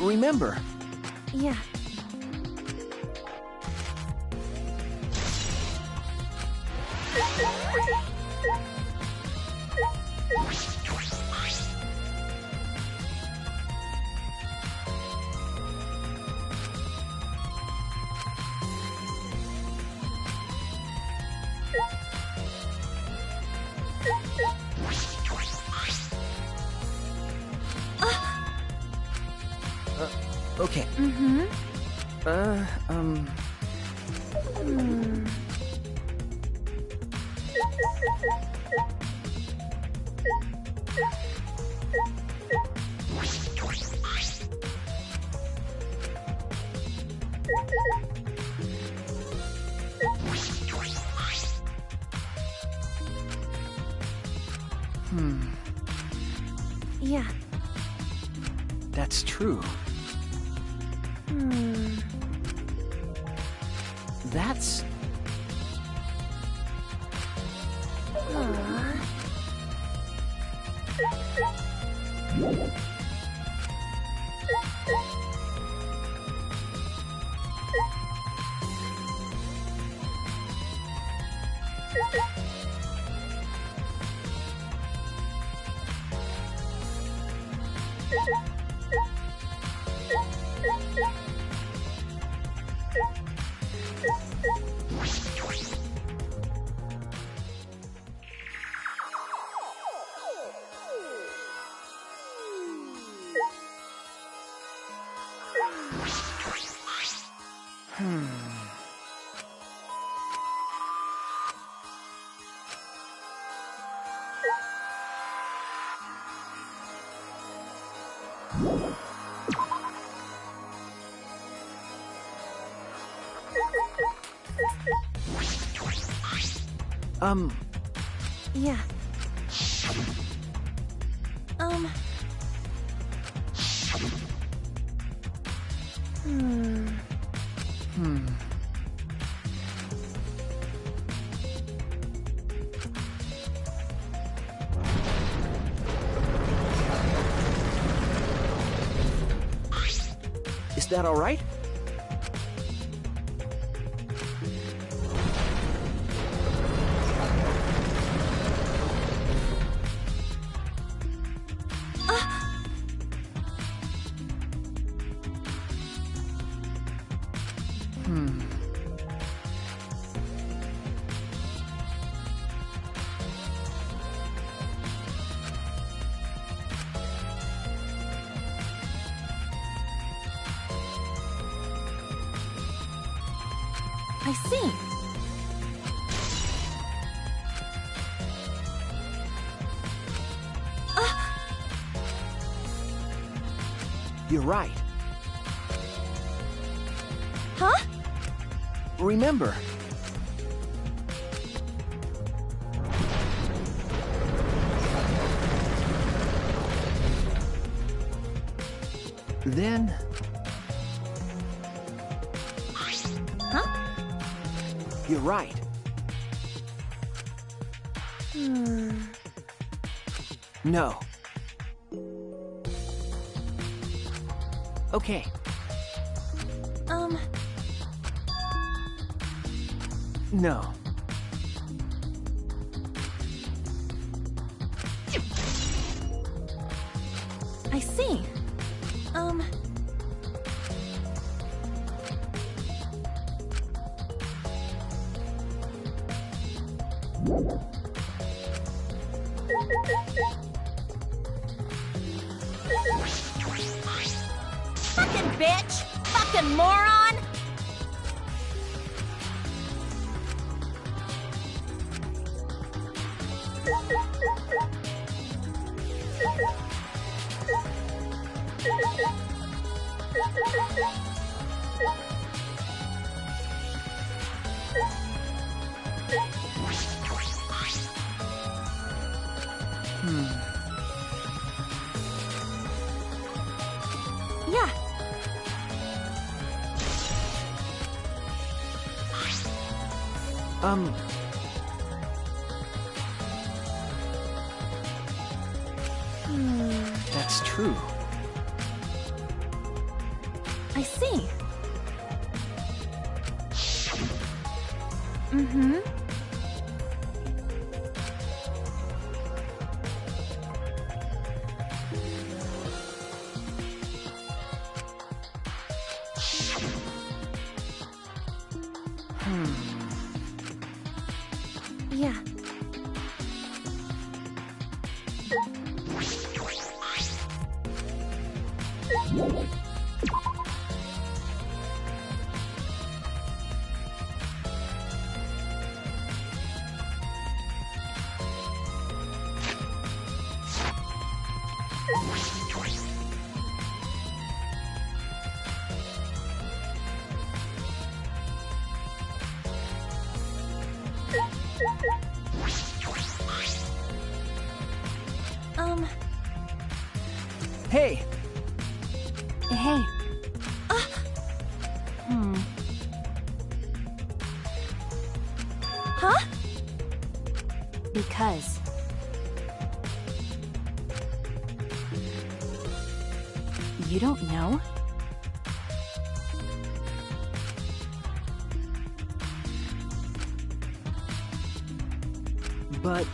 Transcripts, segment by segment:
Remember. Yeah. Okay. Mm-hmm. Yeah. That's true. That's... Yeah. Is that all right? I see. You're right. Huh? Remember. Then... Huh? You're right. No. Okay. No. I see. Fucking bitch! Fucking moron! Yeah. That's true. I see. Mm-hmm. Yeah. Hey! Hey. Huh? Because. You don't know? But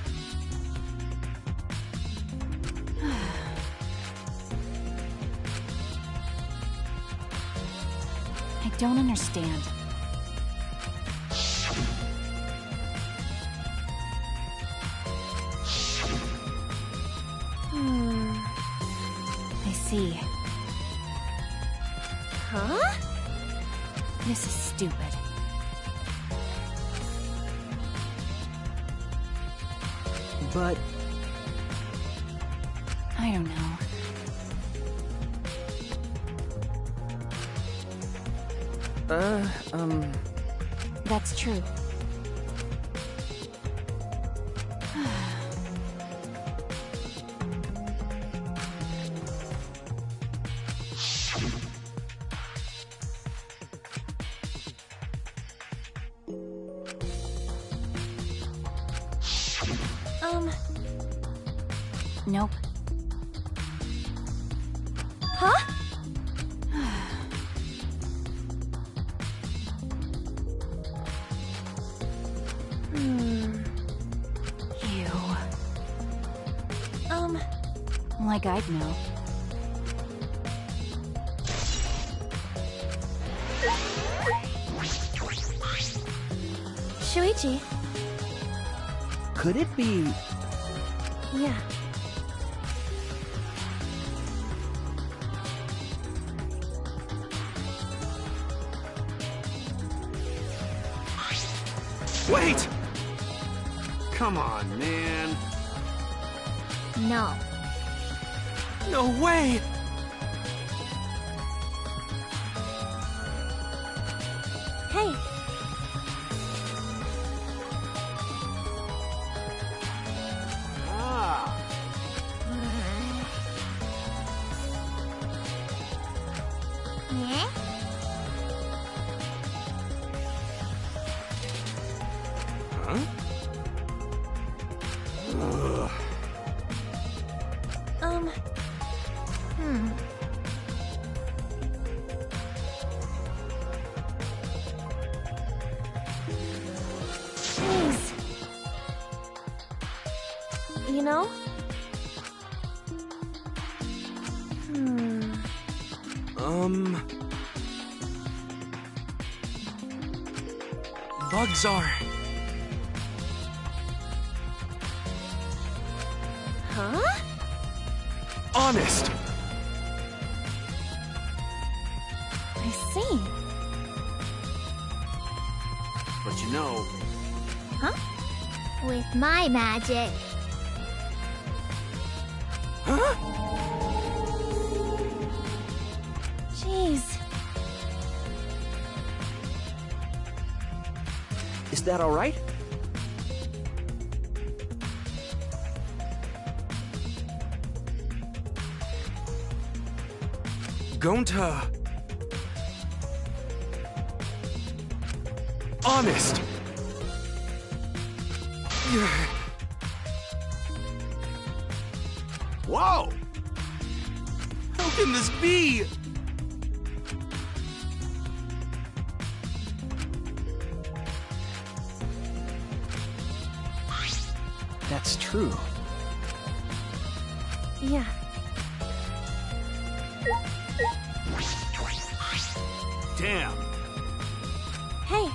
I don't understand. I see. Huh? This is stupid. but I don't know. That's true. Nope. Huh? Ew. Like I'd know. Shuichi. could it be? Yeah. Wait! Come on, man. No. No way! Hey. Ah. Yeah? Huh? Ugh. Jeez. You know? Bugs are... Huh? honest! I see. But you know... Huh? With my magic. Huh? Jeez. Is that all right? Gonta... honest! Whoa! How can this be? That's true. Yeah. Damn. Hey,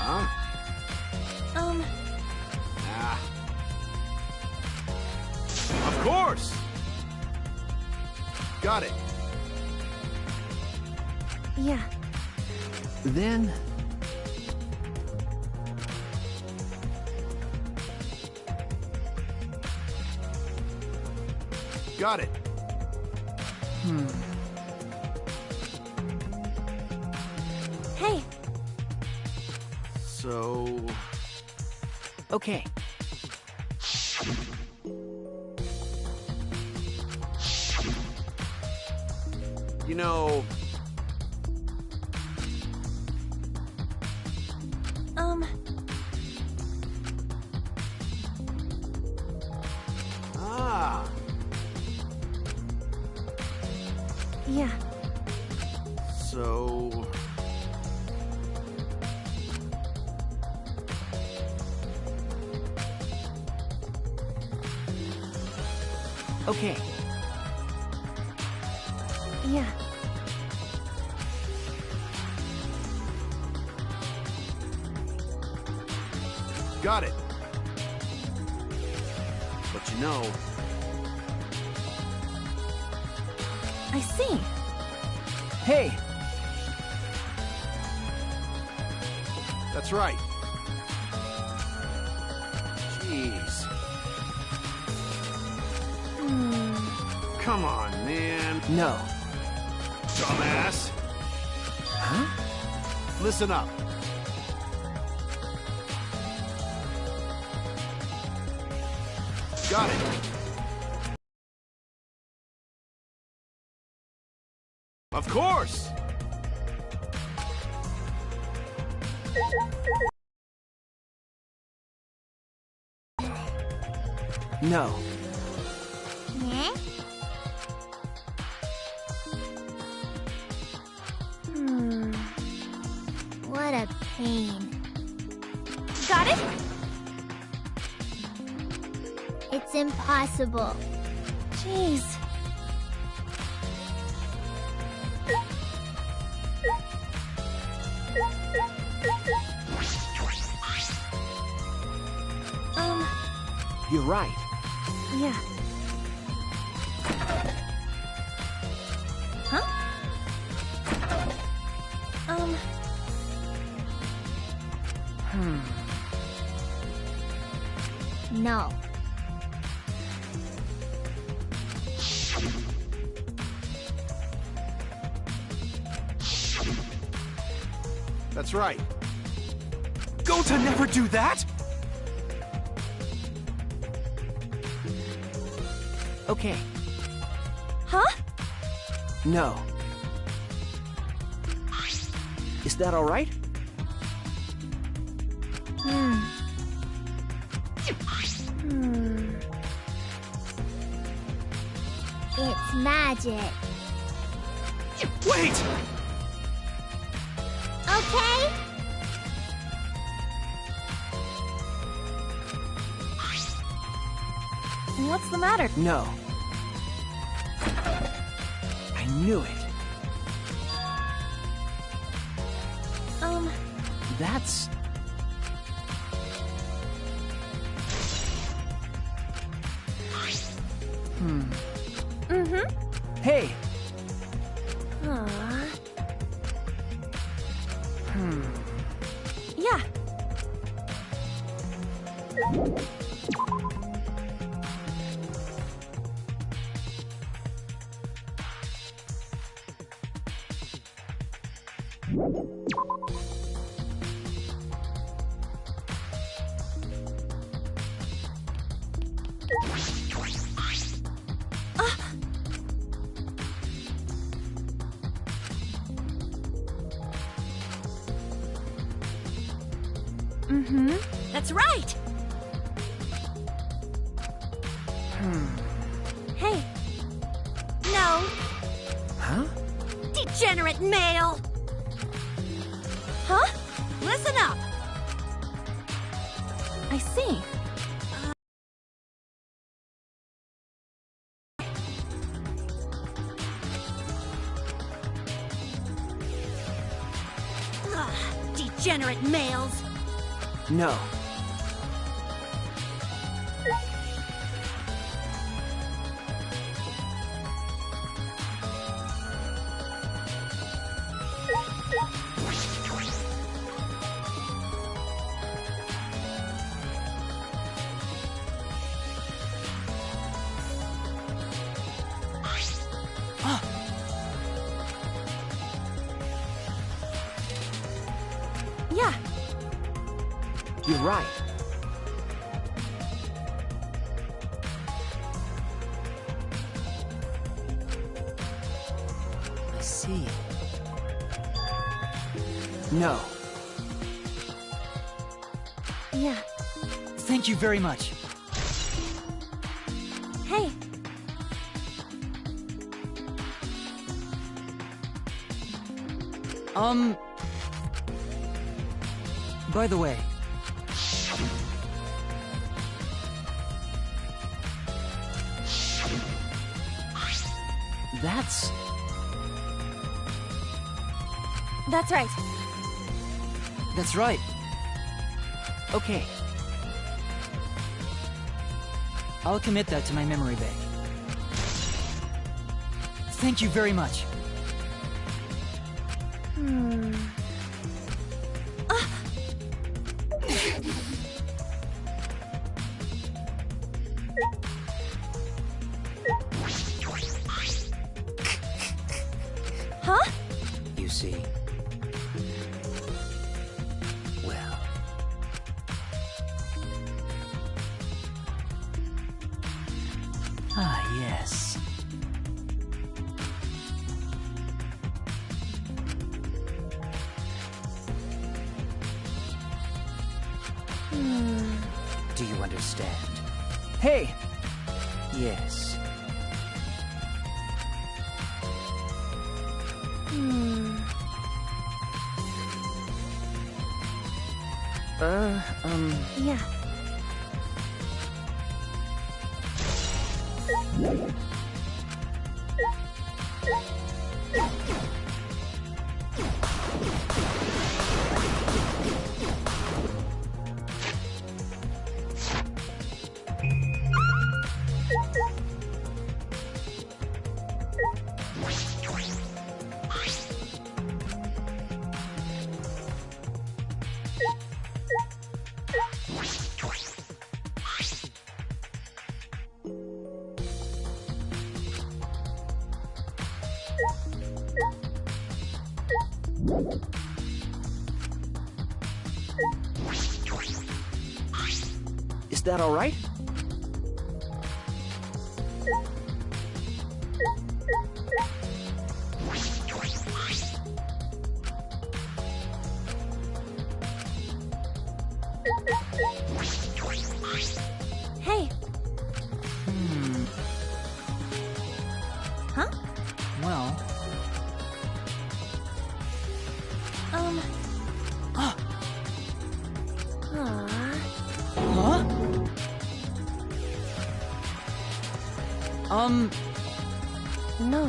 Huh? Ah. Of course. Got it. yeah. Then... Got it. Hey, So... Okay. You know... Ah. yeah. So... Okay. Yeah. Got it. But you know... I see. Hey! That's right. Jeez. Come on, man. No. Dumbass. Huh? Listen up. Got it. Of course. No. Yeah? What a pain. Got it? It's impossible. Jeez. You're right. Yeah. Huh? No. That's right. Go to never do that! Okay. Huh? No. Is that all right? It's magic. Wait! Okay? What's the matter? No. I knew it. That's... Hey! Aw. Yeah. That's right. Hey. No. Huh? Degenerate male. Huh? Listen up. I see. Ugh, degenerate males. No. Yeah. You're right. I see. No. Yeah. Thank you very much. Hey. By the way, That's That's right. that's right. okay. I'll commit that to my memory bank. Thank you very much. Huh? You see. Well. Ah, yes. Do you understand? Hey! Yes. Yeah. Is that all right? Hey. Huh? Well, Aw. huh? No.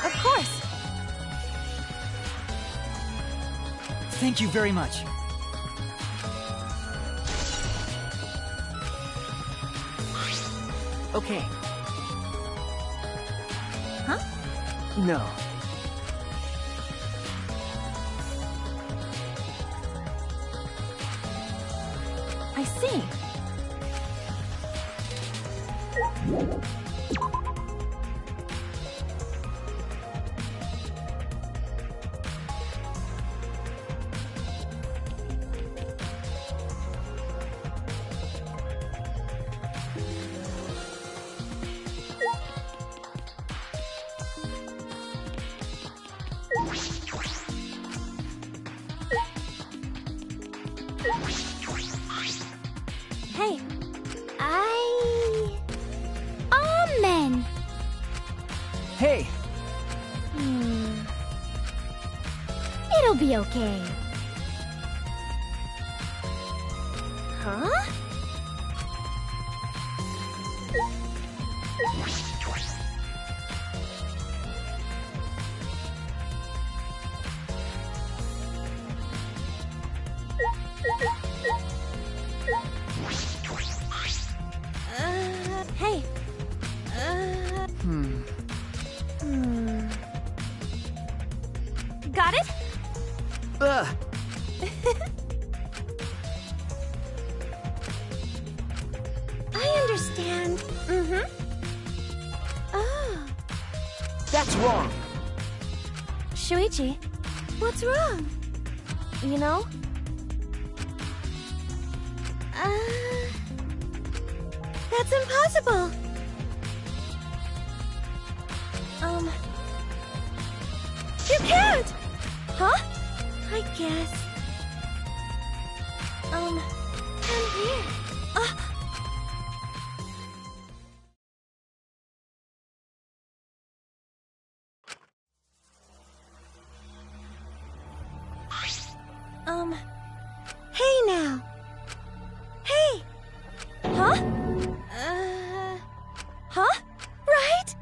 Of course. Thank you very much. Okay. Huh? No. I see. Hey. Amen. Hey! It'll be okay. Huh? Hey. Got it? I understand. Mm-hmm. Oh. That's wrong. Shuichi, what's wrong? You know? That's impossible. You can't! Huh? I guess. I'm here. Hey now. Hey! Huh? Huh? Right?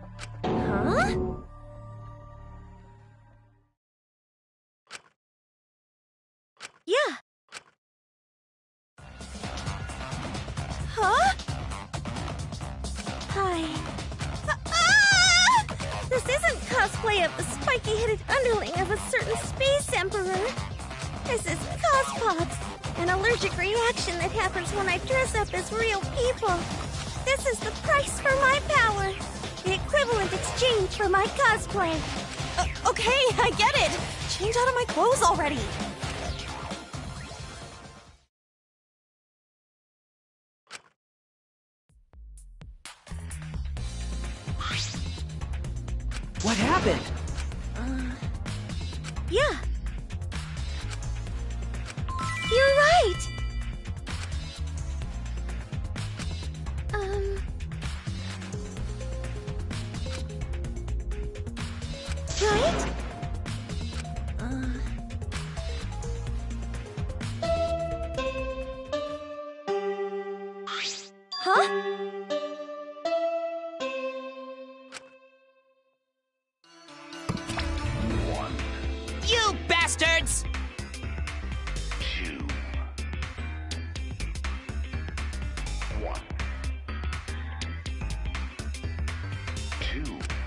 Huh? Yeah. Huh? Hi. This isn't cosplay of the spiky-headed underling of a certain space emperor. This is cospox, an allergic reaction that happens when I dress up as real people. This is the price for my power. The equivalent exchange for my cosplay. Okay, I get it. Change out of my clothes already. What happened? Yeah. You're right. Right? Huh? You bastards!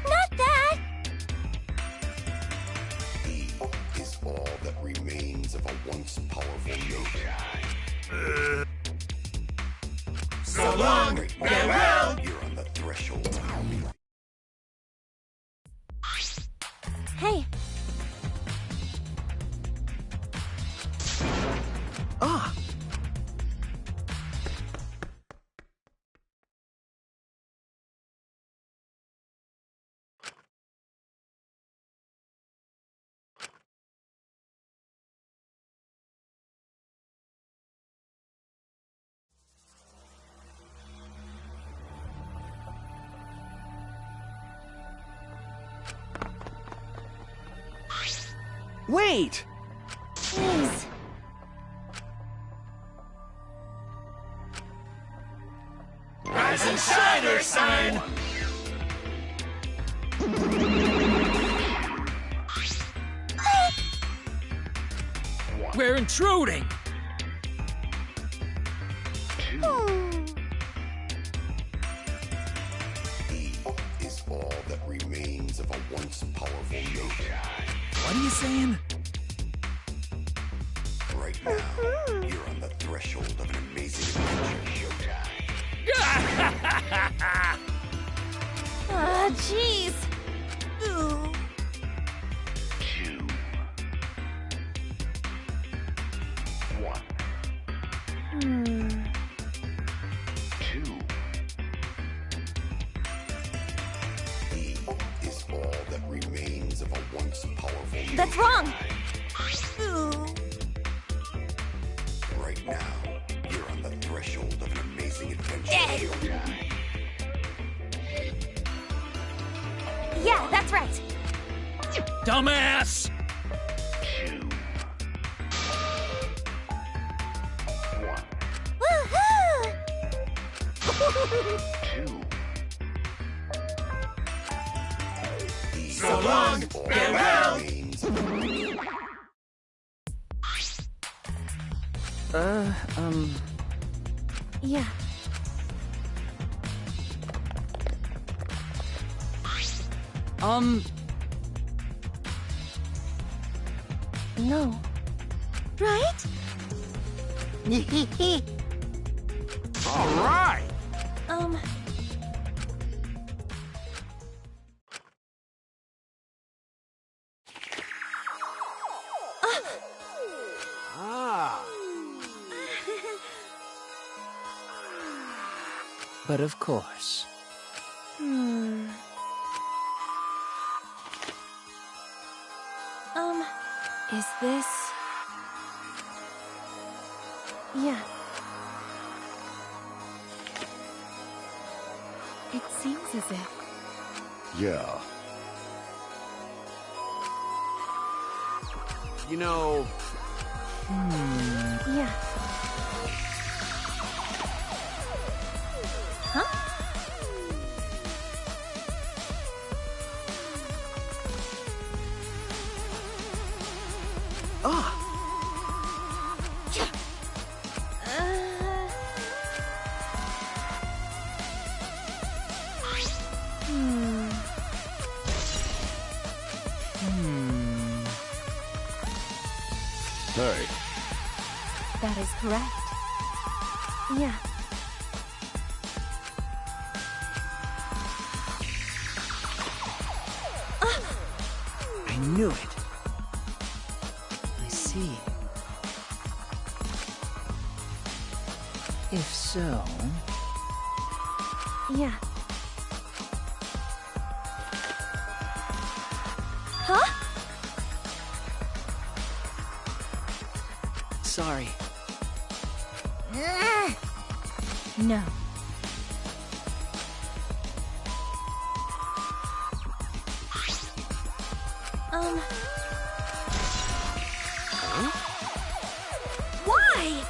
Not that! He is all that remains of a once powerful yokai. So long, Right farewell. You're on the threshold. Hey, Ah! Wait! please. Rise and shine, Earth sign. We're intruding! He is all that remains of a once powerful yokai. What are you saying? Right now, you're on the threshold of an amazing adventure, yokai. Ah, jeez. Ooh. 2, 1, 2. He is all that remains of a once powerful yokai. That's wrong. Ooh. Right now, you're on the threshold of an amazing adventure, Yeah. yokai. Yeah, that's right. Dumbass! 2, 1. So long, farewell. Yeah. No. Right? All right. Ah. But of course. Is this... Yeah. It seems as if... Yeah. You know, Yeah. Huh? Hey, That is correct. Yeah. I knew it. I see. If so... Yeah. Huh? Sorry. No. Why?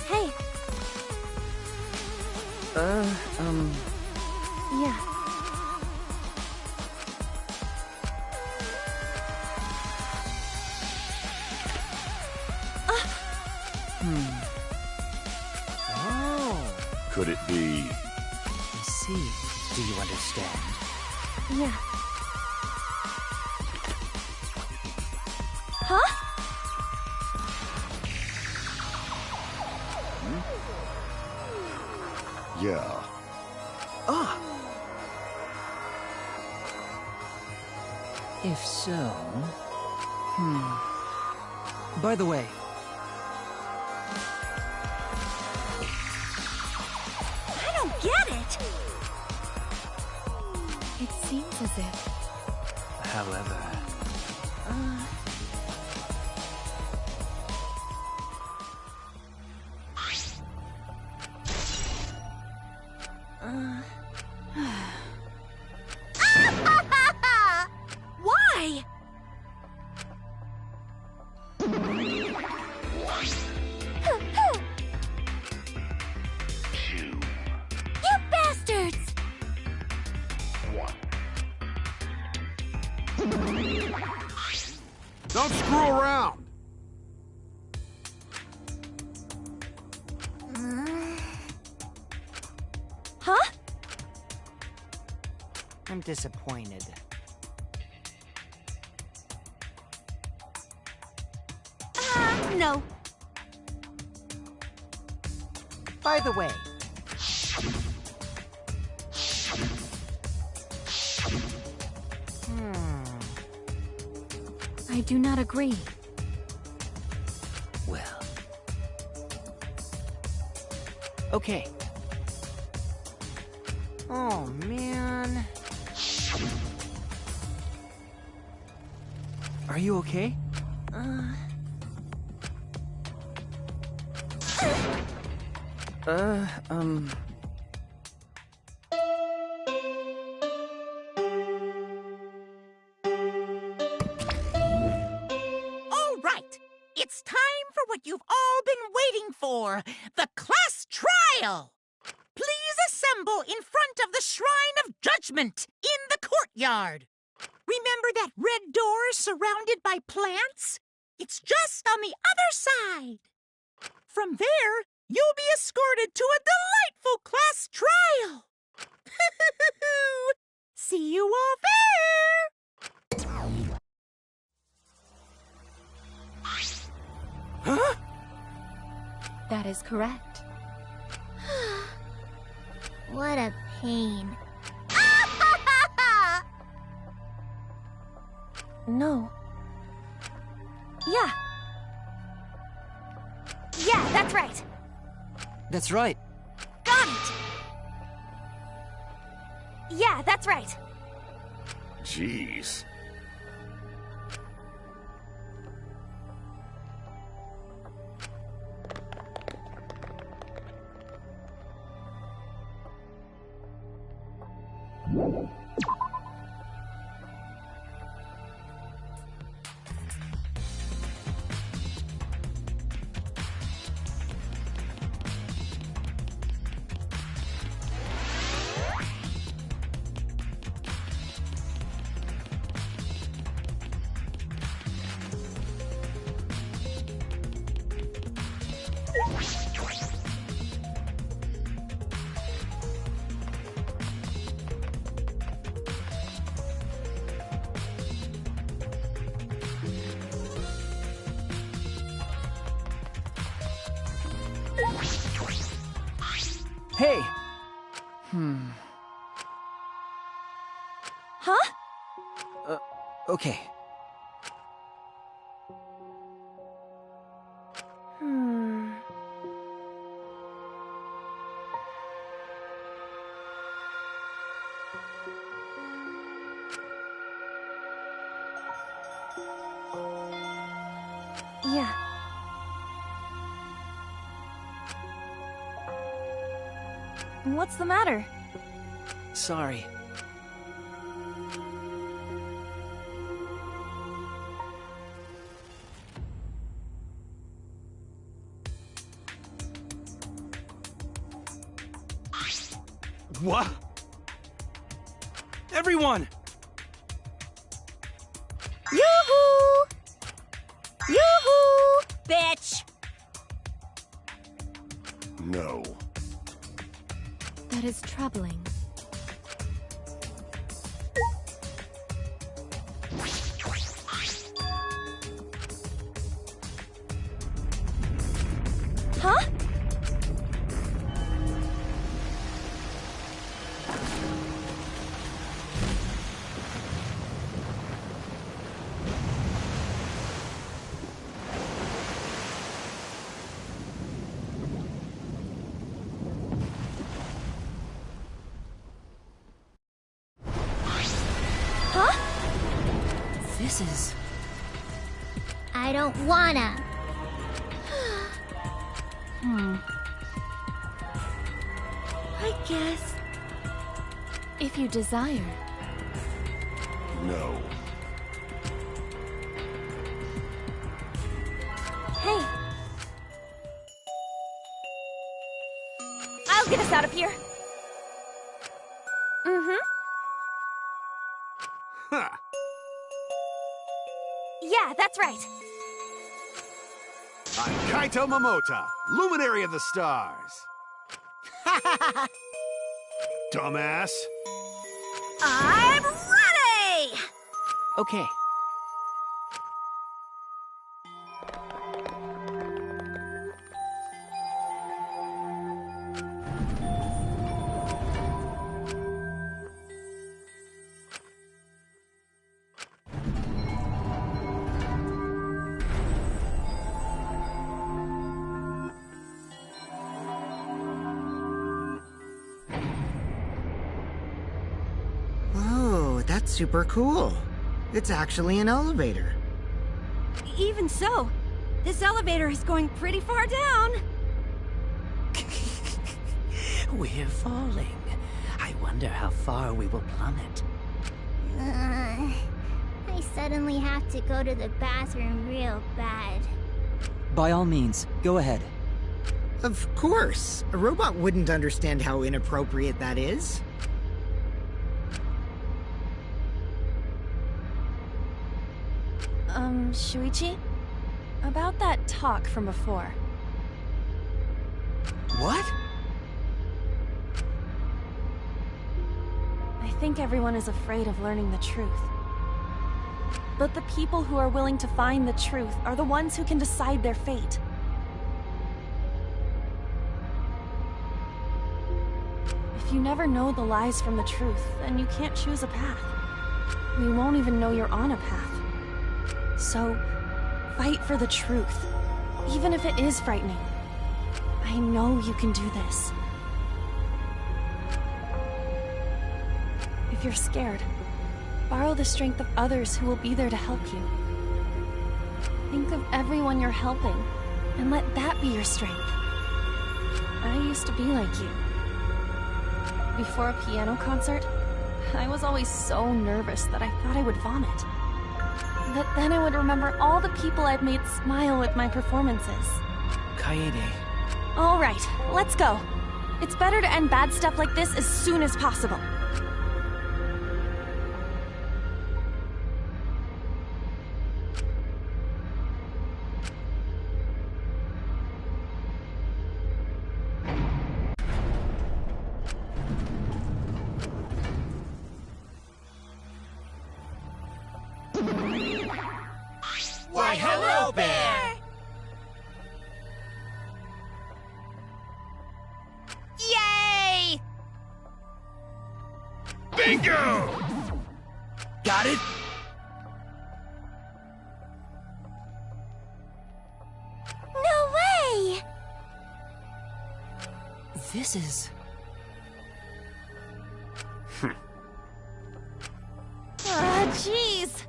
Hey. Yeah. Oh, could it be? I see. Do you understand? Yeah. Huh? Yeah. Ah! If so... By the way... I don't get it. It seems as if... However... Why? You bastards! Don't screw around! Huh? I'm disappointed. No. By the way, I do not agree. Well... Okay. oh man. Are you okay? All right. It's time for what you've all been waiting for, the class trial. Please assemble in front of the Shrine of Judgment in the courtyard. Remember that red door surrounded by plants? It's just on the other side. From there, you'll be escorted to a delightful class trial. See you all there! Huh? That is correct. What a pain. No. Yeah. Yeah, that's right. That's right. Got it. Yeah, that's right. Jeez. Hey! Huh? Okay. Yeah. What's the matter? Sorry. What? Everyone! Yoo-hoo! Yoo-hoo! Bitch! No. That is troubling. Huh? This is... I don't wanna. I guess. If you desire. No. Hey. I'll get us out of here. Mm-hmm. Huh. Yeah, that's right. I'm Kaito Momota, Luminary of the Stars. Dumbass. I'm ready! Okay. Oh, that's super cool. It's actually an elevator. Even so, this elevator is going pretty far down. We're falling. I wonder how far we will plummet. I suddenly have to go to the bathroom real bad. By all means, go ahead. Of course. A robot wouldn't understand how inappropriate that is. Shuichi? About that talk from before. What? I think everyone is afraid of learning the truth. But the people who are willing to find the truth are the ones who can decide their fate. If you never know the lies from the truth, then you can't choose a path. You won't even know you're on a path. So, fight for the truth, even if it is frightening. I know you can do this. If you're scared, borrow the strength of others who will be there to help you. Think of everyone you're helping, and let that be your strength. I used to be like you. Before a piano concert, I was always so nervous that I thought I would vomit. But then I would remember all the people I've made smile with my performances. Kaede. All right, let's go. It's better to end bad stuff like this as soon as possible. Why, hello there! Yay! Bingo! Got it? No way! This is... Ah, jeez.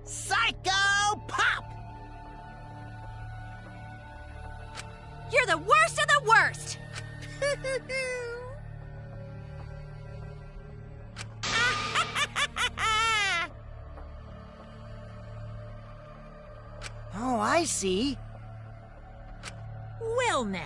Psycho Pop! You're the worst of the worst! Oh, I see. Well now.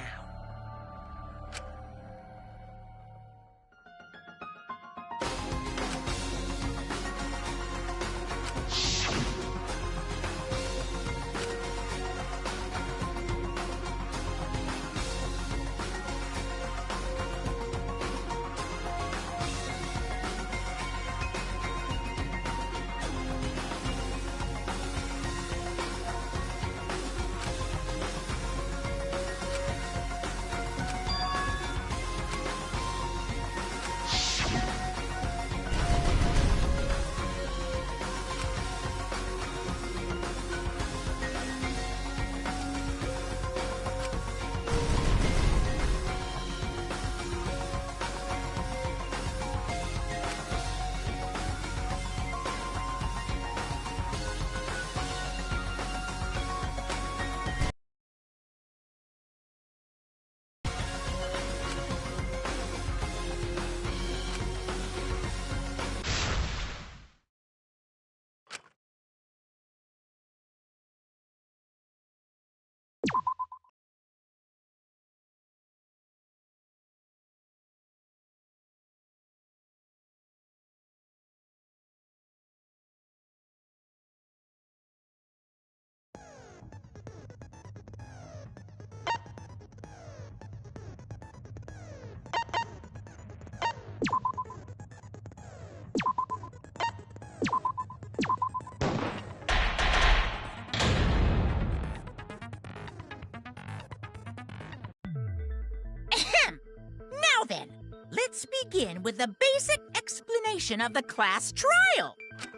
Now then, let's begin with the basic explanation of the class trial.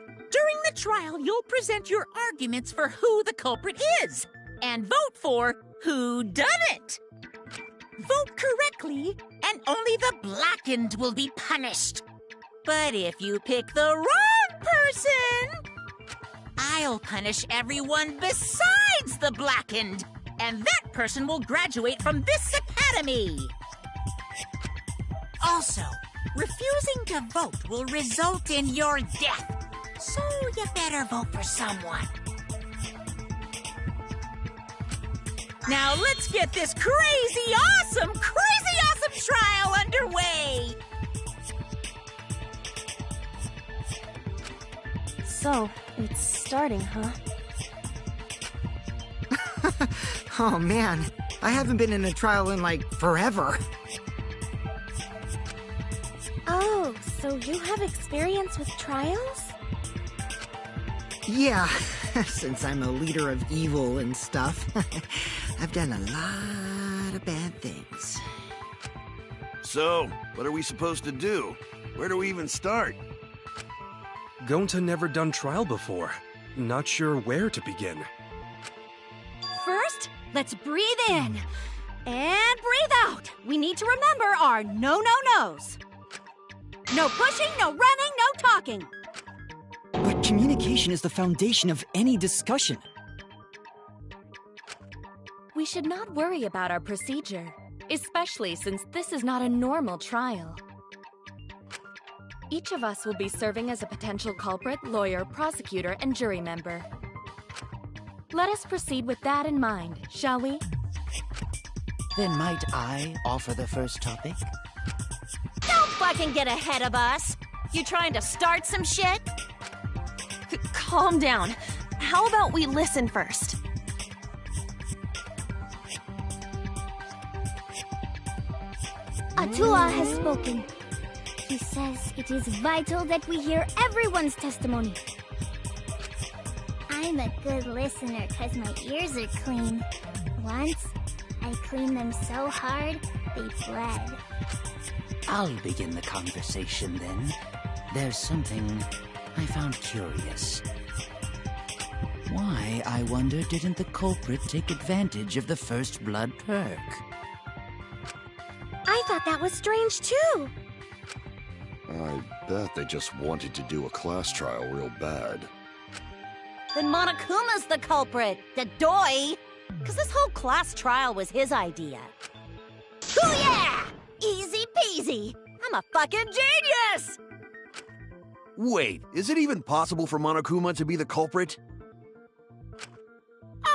During the trial, you'll present your arguments for who the culprit is, and vote for who done it. Vote correctly, and only the blackened will be punished. But if you pick the wrong person, I'll punish everyone besides the blackened, and that person will graduate from this academy. Also, refusing to vote will result in your death, so you better vote for someone. Now let's get this crazy awesome trial underway! So, it's starting, huh? Oh man, I haven't been in a trial in like forever. Oh, so you have experience with trials? Yeah, since I'm a leader of evil and stuff, I've done a lot of bad things. So, what are we supposed to do? Where do we even start? Gonta never done trial before. Not sure where to begin. First, let's breathe in. And breathe out. We need to remember our no-no-nos. No pushing, no running, no talking. But communication is the foundation of any discussion. We should not worry about our procedure, especially since this is not a normal trial. Each of us will be serving as a potential culprit, lawyer, prosecutor, and jury member. Let us proceed with that in mind, shall we? Then might I offer the first topic? Don't fucking get ahead of us. You trying to start some shit? Calm down. How about we listen first? Atua has spoken. He says it is vital that we hear everyone's testimony. I'm a good listener because my ears are clean. Once, I cleaned them so hard, they bled. I'll begin the conversation then. There's something I found curious. Why, I wonder, didn't the culprit take advantage of the first blood perk? I thought that was strange too. I bet they just wanted to do a class trial real bad. Then Monokuma's the culprit, the doi. Because this whole class trial was his idea. Ooh yeah! Easy peasy. I'm a fucking genius! Wait, is it even possible for Monokuma to be the culprit?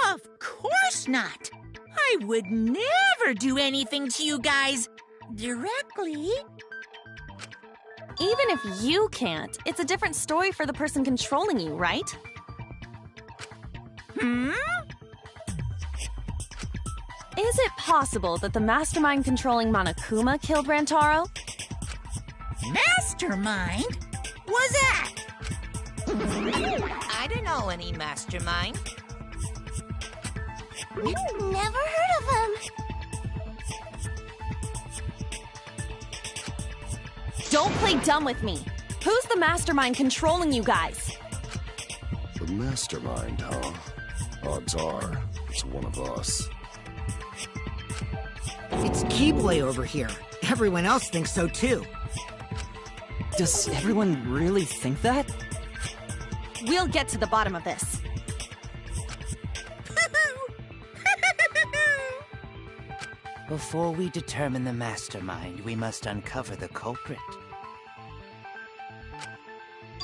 Of course not! I would never do anything to you guys directly. Even if you can't, it's a different story for the person controlling you, right? Hmm? Is it possible that the mastermind controlling Monokuma killed Rantaro? Mastermind? Was that? I don't know any mastermind. Never heard of him. Don't play dumb with me. Who's the mastermind controlling you guys? The mastermind, huh? Odds are, it's one of us. It's Keyblade over here. Everyone else thinks so too. Does everyone really think that? We'll get to the bottom of this. Before we determine the mastermind, we must uncover the culprit.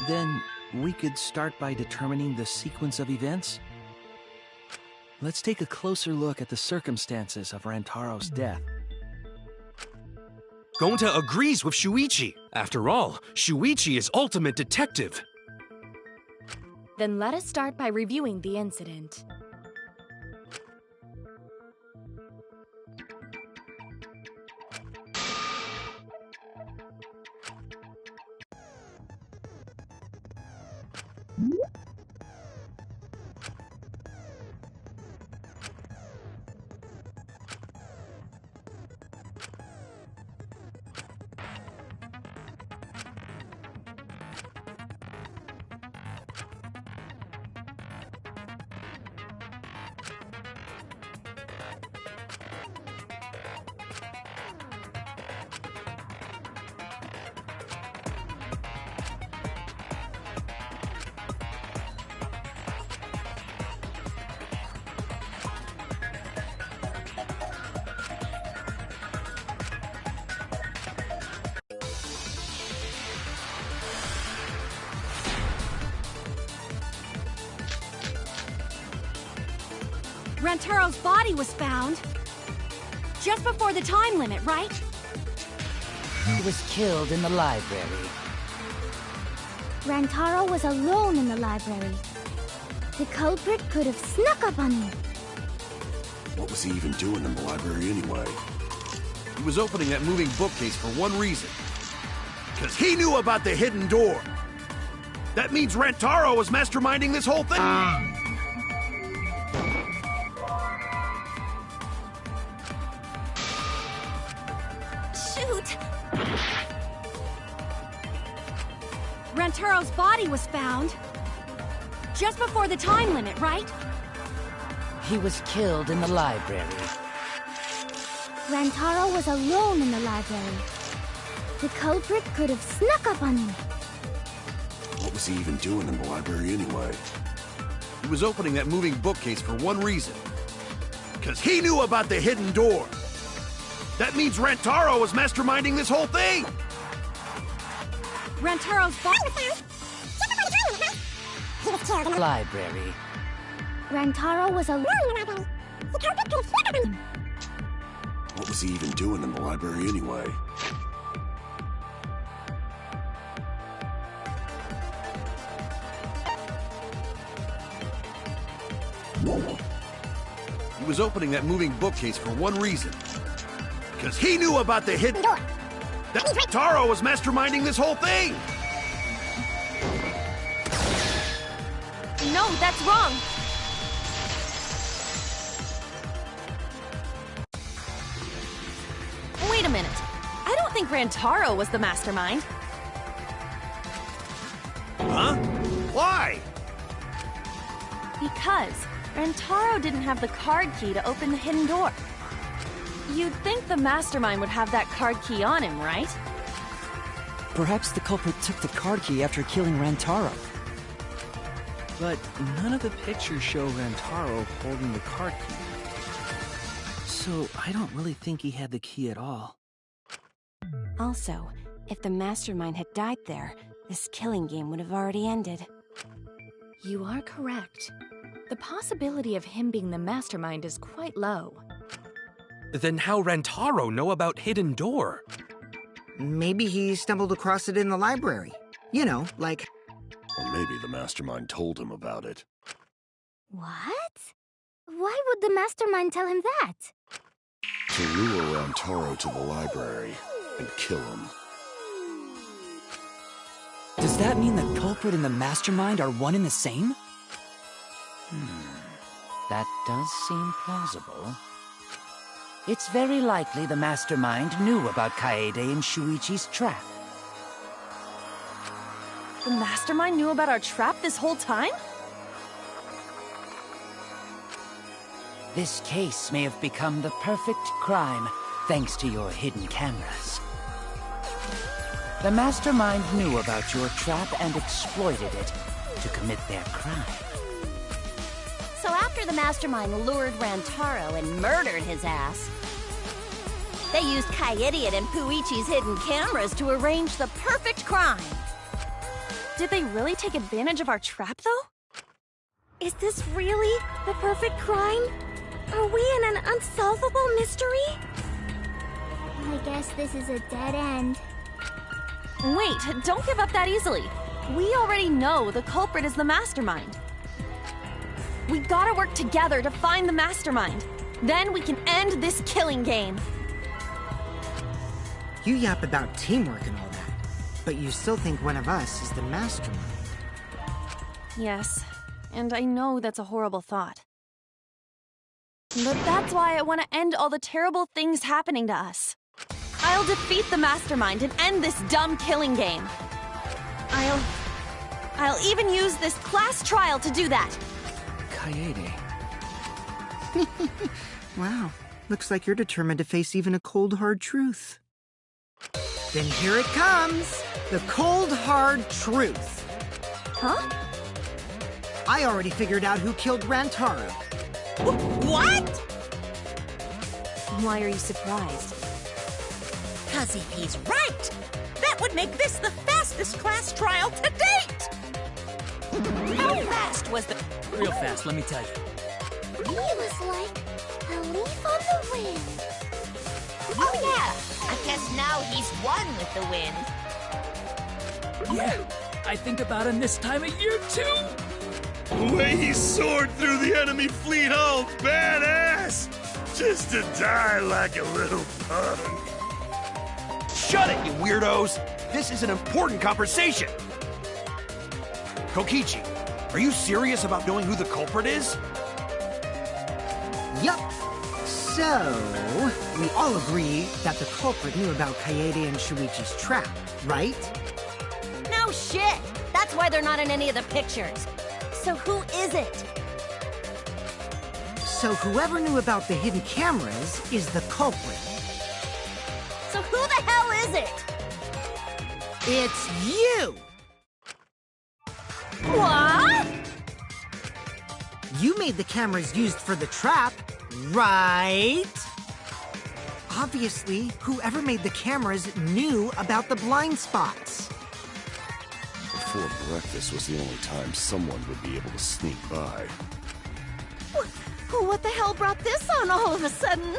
Then we could start by determining the sequence of events. Let's take a closer look at the circumstances of Rantaro's death. Gonta agrees with Shuichi. After all, Shuichi is ultimate detective. Then let us start by reviewing the incident. Rantaro's body was found just before the time limit, right? He was killed in the library. Rantaro was alone in the library. The culprit could have snuck up on him. What was he even doing in the library anyway? He was opening that moving bookcase for one reason. Because he knew about the hidden door. That means Rantaro was masterminding this whole thing. Shoot! Rantaro's body was found just before the time limit, right? He was killed in the library. Rantaro was alone in the library. The culprit could have snuck up on him. What was he even doing in the library anyway? He was opening that moving bookcase for one reason. Because he knew about the hidden door. That means Rantaro was masterminding this whole thing! Rantaro's body... Library. Rantaro was alone in the library. The culprit could have snuck up on him. What was he even doing in the library anyway? He was opening that moving bookcase for one reason. Because he knew about the hidden door. That Taro was masterminding this whole thing! No, that's wrong. Wait a minute. I don't think Rantaro was the mastermind. Huh? Why? Because Rantaro didn't have the card key to open the hidden door. You'd think the mastermind would have that card key on him, right? Perhaps the culprit took the card key after killing Rantaro. But none of the pictures show Rantaro holding the card key. So I don't really think he had the key at all. Also, if the mastermind had died there, this killing game would have already ended. You are correct. The possibility of him being the mastermind is quite low. Then how Rantaro know about Hidden Door? Maybe he stumbled across it in the library. You know, like... Or maybe the mastermind told him about it. What? Why would the mastermind tell him that? To lure Rantaro to the library and kill him. Does that mean the culprit and the mastermind are one and the same? That does seem plausible. It's very likely the mastermind knew about Kaede and Shuichi's trap. The mastermind knew about our trap this whole time? This case may have become the perfect crime thanks to your hidden cameras. The mastermind knew about your trap and exploited it to commit their crime. So after the mastermind lured Rantaro and murdered his ass, they used Kaede and Puichi's hidden cameras to arrange the perfect crime. Did they really take advantage of our trap, though? Is this really the perfect crime? Are we in an unsolvable mystery? I guess this is a dead end. Wait, don't give up that easily. We already know the culprit is the mastermind. We gotta work together to find the mastermind. Then we can end this killing game. You yap about teamwork and all that, but you still think one of us is the mastermind. Yes, and I know that's a horrible thought. But that's why I want to end all the terrible things happening to us. I'll defeat the mastermind and end this dumb killing game. I'll even use this class trial to do that. Kaede. Wow, looks like you're determined to face even a cold, hard truth. Then here it comes! The cold, hard truth. Huh? I already figured out who killed Rantaro. What? Why are you surprised? 'Cause if he's right, that would make this the fastest class trial to date! How fast was the... Real fast, let me tell you. He was like a leaf on the wind. Oh yeah, I guess now he's one with the wind. Yeah, I think about him this time of year too. The way he soared through the enemy fleet, oh, badass! Just to die like a little punk. Shut it, you weirdos! This is an important conversation! Kokichi, are you serious about knowing who the culprit is? Yup. So, we all agree that the culprit knew about Kaede and Shuichi's trap, right? No shit! That's why they're not in any of the pictures. So who is it? So whoever knew about the hidden cameras is the culprit. So who the hell is it? It's you! What? You made the cameras used for the trap, right? Obviously, whoever made the cameras knew about the blind spots. Before breakfast was the only time someone would be able to sneak by. What the hell brought this on all of a sudden?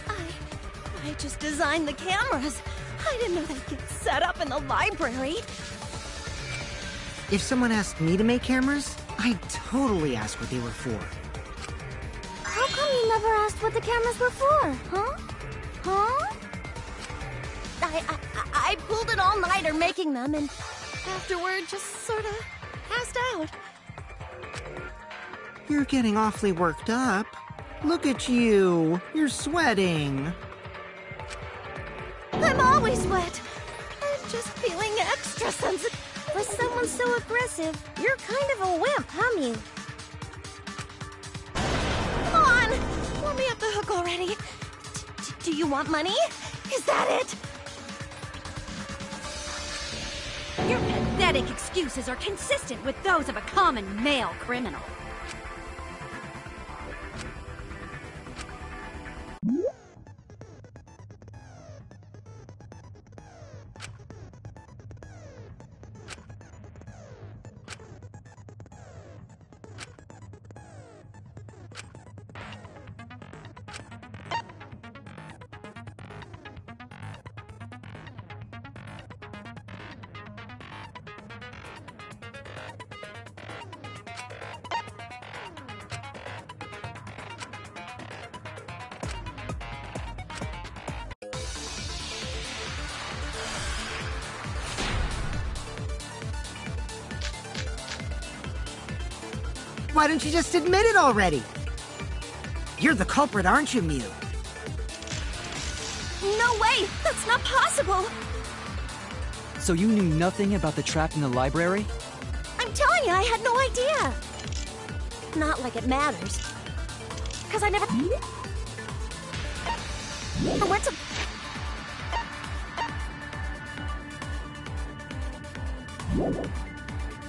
I just designed the cameras. I didn't know they'd get set up in the library. If someone asked me to make cameras, I'd totally ask what they were for. How come you never asked what the cameras were for, huh? Huh? I pulled an all-nighter making them, and afterward just sort of passed out. You're getting awfully worked up. Look at you. You're sweating. I'm always wet. I'm just feeling extra sensitive. For someone so aggressive, you're kind of a wimp, huh, Mew? Come on! Let me off the hook already. Do you want money? Is that it? Your pathetic excuses are consistent with those of a common male criminal. Why don't you just admit it already? You're the culprit, aren't you, Mew? No way! That's not possible! So you knew nothing about the trap in the library? I'm telling you, I had no idea! Not like it matters. Because I never went to...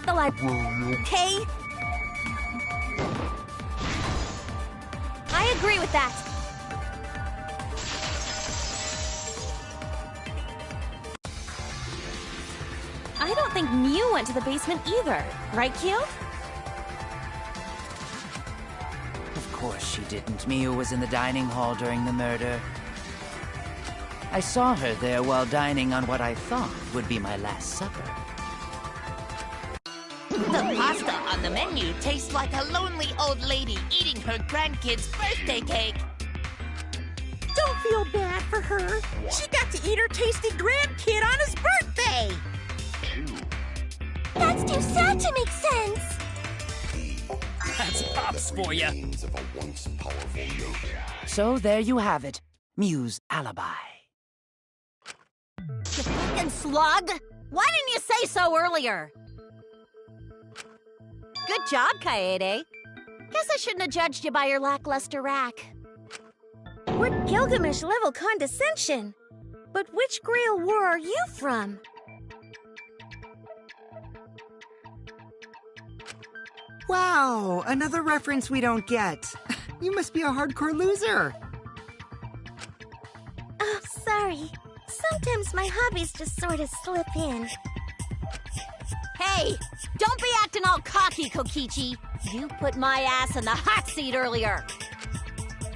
the library, okay? I agree with that. I don't think Mew went to the basement either, right, Q? Of course she didn't. Mew was in the dining hall during the murder. I saw her there while dining on what I thought would be my last supper. The pasta on the menu tastes like a lonely old lady eating her grandkid's birthday cake. Don't feel bad for her. She got to eat her tasty grandkid on his birthday. That's too sad to make sense. That's Pops for ya. So there you have it. Mew's alibi. You fucking slug! Why didn't you say so earlier? Good job, Kaede. Guess I shouldn't have judged you by your lackluster rack. What Gilgamesh-level condescension? But which Grail war are you from? Wow, another reference we don't get. You must be a hardcore loser. Oh, sorry. Sometimes my hobbies just sort of slip in. Hey, don't be acting all cocky, Kokichi. You put my ass in the hot seat earlier.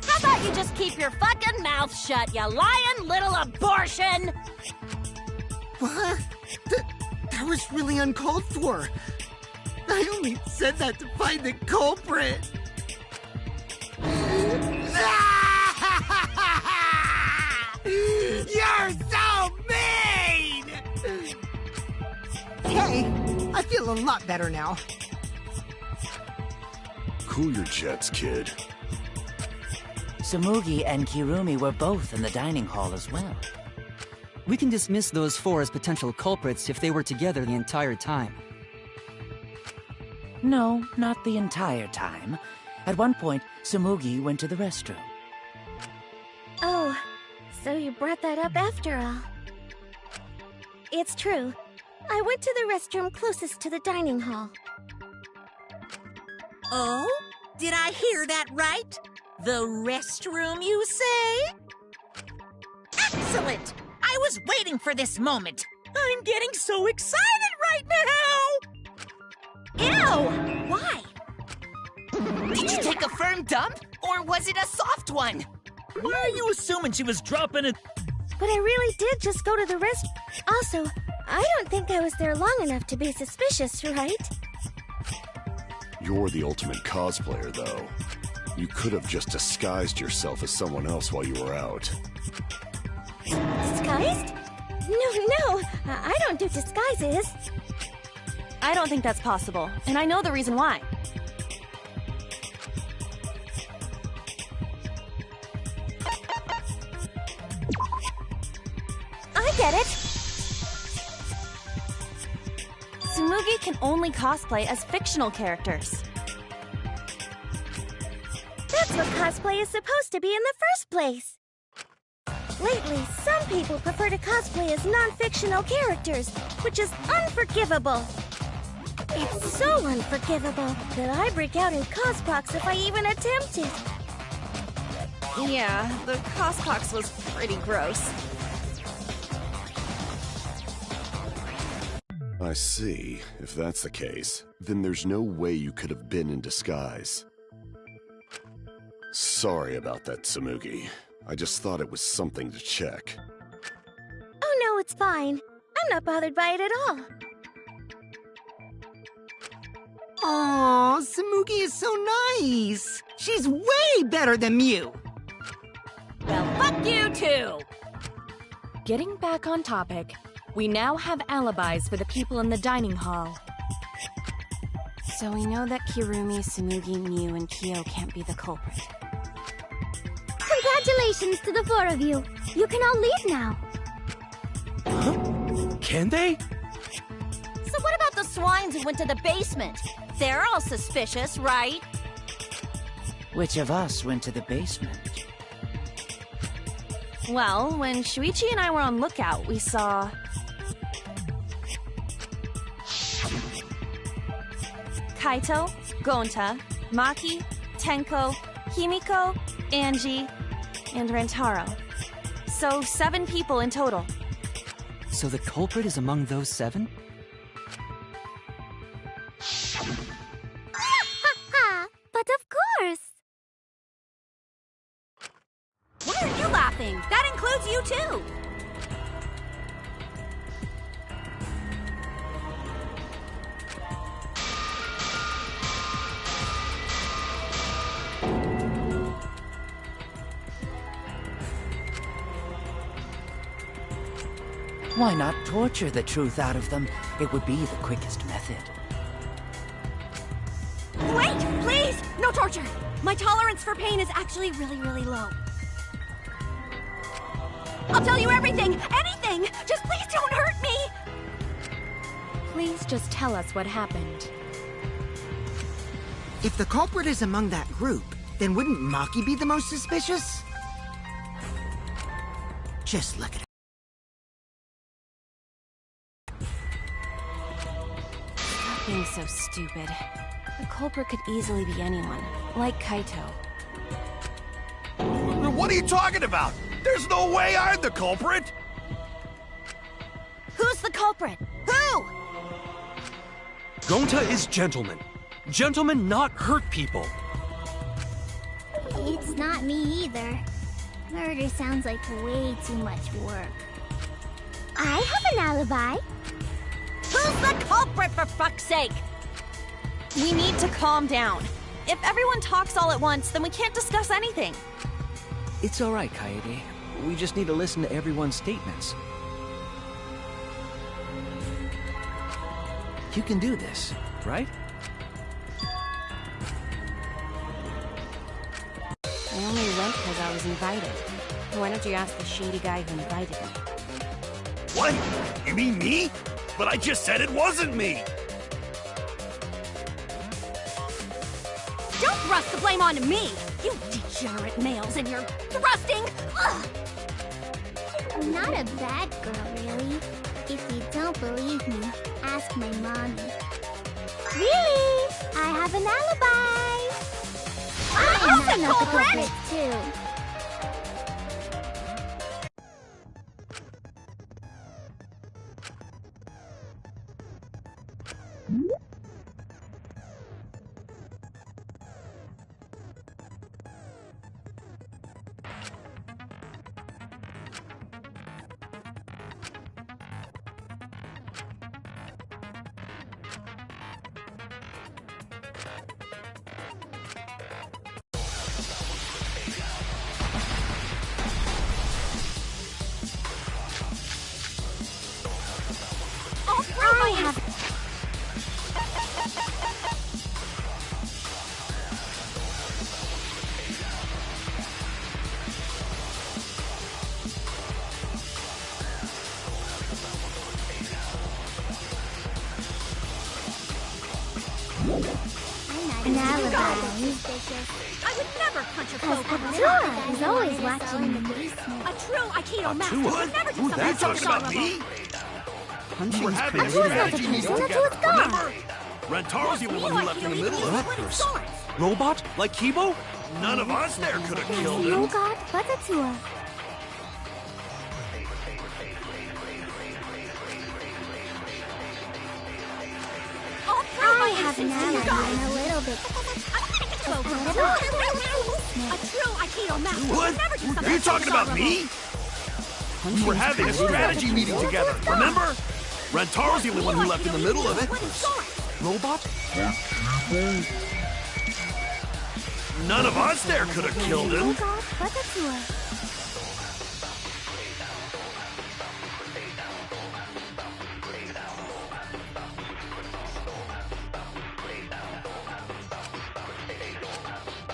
How about you just keep your fucking mouth shut, you lying little abortion? What? That was really uncalled for. I only said that to find the culprit. You're so mean! Hey, I feel a lot better now. Cool your jets, kid. Tsumugi and Kirumi were both in the dining hall as well. We can dismiss those four as potential culprits if they were together the entire time. No, not the entire time. At one point, Tsumugi went to the restroom. Oh, so you brought that up after all. It's true. I went to the restroom closest to the dining hall. Oh? Did I hear that right? The restroom, you say? Excellent! I was waiting for this moment. I'm getting so excited right now! Ew! Why? Did you take a firm dump? Or was it a soft one? Why are you assuming she was dropping it? But I really did just go to the rest. Also, I don't think I was there long enough to be suspicious, right? You're the ultimate cosplayer, though. You could have just disguised yourself as someone else while you were out. Disguised? No, I don't do disguises. I don't think that's possible, and I know the reason why. I get it. Tsumugi can only cosplay as fictional characters. That's what cosplay is supposed to be in the first place. Lately, some people prefer to cosplay as non-fictional characters, which is unforgivable. It's so unforgivable that I break out in cospox if I even attempt it. Yeah, the cospox was pretty gross. I see. If that's the case, then there's no way you could have been in disguise. Sorry about that, Tsumugi. I just thought it was something to check. Oh no, it's fine. I'm not bothered by it at all. Aw, Tsumugi is so nice. She's way better than Mew. Well, fuck you too! Getting back on topic, we now have alibis for the people in the dining hall. So we know that Kirumi, Tsumugi, Mew, and Kyo can't be the culprit. Congratulations to the four of you. You can all leave now. Huh? Can they? So what about the swines who went to the basement? They're all suspicious, right? Which of us went to the basement? Well, when Shuichi and I were on lookout, we saw... Kaito, Gonta, Maki, Tenko, Himiko, Angie, and Rantaro. So 7 people in total. So the culprit is among those 7? But of course. Why are you laughing? That includes you too! Why not torture the truth out of them? It would be the quickest method. Wait! Please! No torture! My tolerance for pain is actually really, really low. I'll tell you everything! Anything! Just please don't hurt me! Please just tell us what happened. If the culprit is among that group, then wouldn't Maki be the most suspicious? Just look at it. Stop being so stupid. The culprit could easily be anyone, like Kaito. What are you talking about? There's no way I'm the culprit! Who's the culprit? Who? Gonta is gentleman. Gentlemen not hurt people. It's not me either. Murder sounds like way too much work. I have an alibi. Who's the culprit, for fuck's sake? We need to calm down. If everyone talks all at once, then we can't discuss anything. It's all right, Kaede. We just need to listen to everyone's statements. You can do this, right? I only went because I was invited. Why don't you ask the shady guy who invited me? What? You mean me? But I just said it wasn't me! Don't thrust the blame onto me! You degenerate males and your thrusting! Ugh. I'm not a bad girl, really. If you don't believe me, ask my mommy. Really? I have an alibi! I'm not the culprit, too. I have... an alibi. I would never punch a foe over Atua is always watching in the basement. A true Aikido master would never do Who something that so talking about dishonorable. me? Punching's We're having a pretty strategy bad. meeting together, remember? Rentaro's the only one who left in the middle of it. Raptors. Robot? Like Kibo? None of us there could have killed Oh him. god, but Atua. I have an alibi and a little bit. A true Aikido master What? would never do something Are you so talking about dishonorable. me? We were having a strategy meeting together, remember? Rentaro's the only one who left in the middle of it. Robot? None of us there could have killed him. Oh god, but Atua.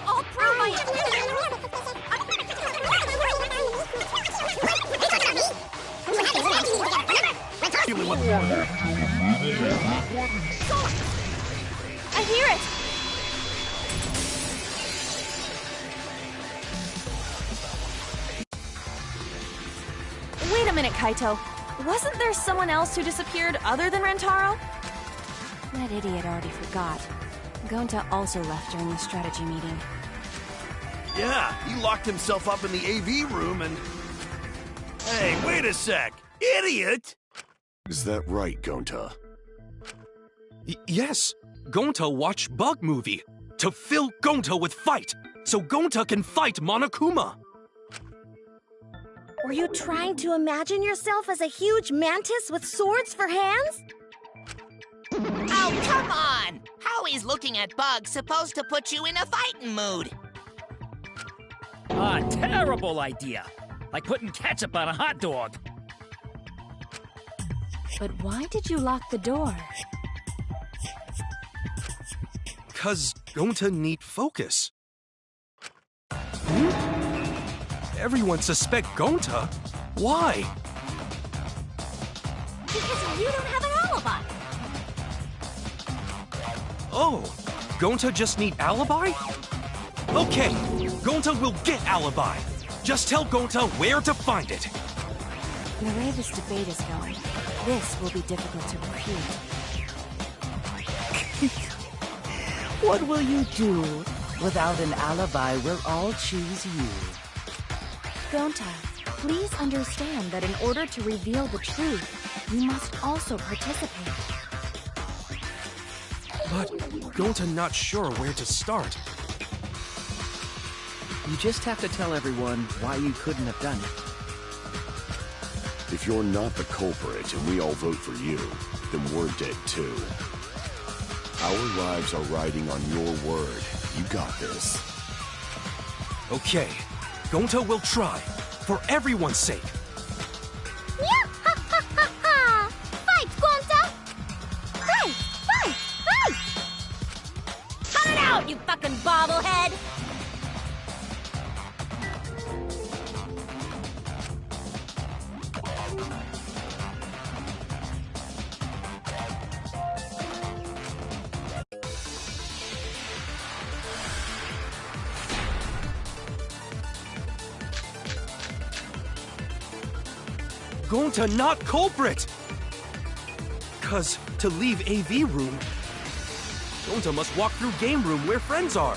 I'll prove my The only one. I hear it! Wait a minute, Kaito. Wasn't there someone else who disappeared other than Rentaro? That idiot already forgot. Gonta also left during the strategy meeting. Yeah, he locked himself up in the AV room and... Hey, wait a sec! Idiot! Is that right, Gonta? Yes. Gonta watched Bug Movie to fill Gonta with fight, so Gonta can fight Monokuma. Were you trying to imagine yourself as a huge mantis with swords for hands? Oh, come on! How is looking at bugs supposed to put you in a fighting mood? Ah, terrible idea. Like putting ketchup on a hot dog. But why did you lock the door? 'Cause Gonta need focus. Everyone suspect Gonta? Why? Because you don't have an alibi. Oh, Gonta just need alibi? Okay, Gonta will get alibi. Just tell Gonta where to find it. The way this debate is going, this will be difficult to refute. What will you do? Without an alibi, we'll all choose you. Gonta, please understand that in order to reveal the truth, you must also participate. But Gonta not sure where to start. You just have to tell everyone why you couldn't have done it. If you're not the culprit and we all vote for you, then we're dead too. Our lives are riding on your word. You got this. Okay, Gonta will try, for everyone's sake. Fight, Gonta! Fight! Fight! Fight! Cut it out, you fucking bobblehead! Gonta not culprit! 'Cause to leave AV room, Gonta must walk through game room where friends are.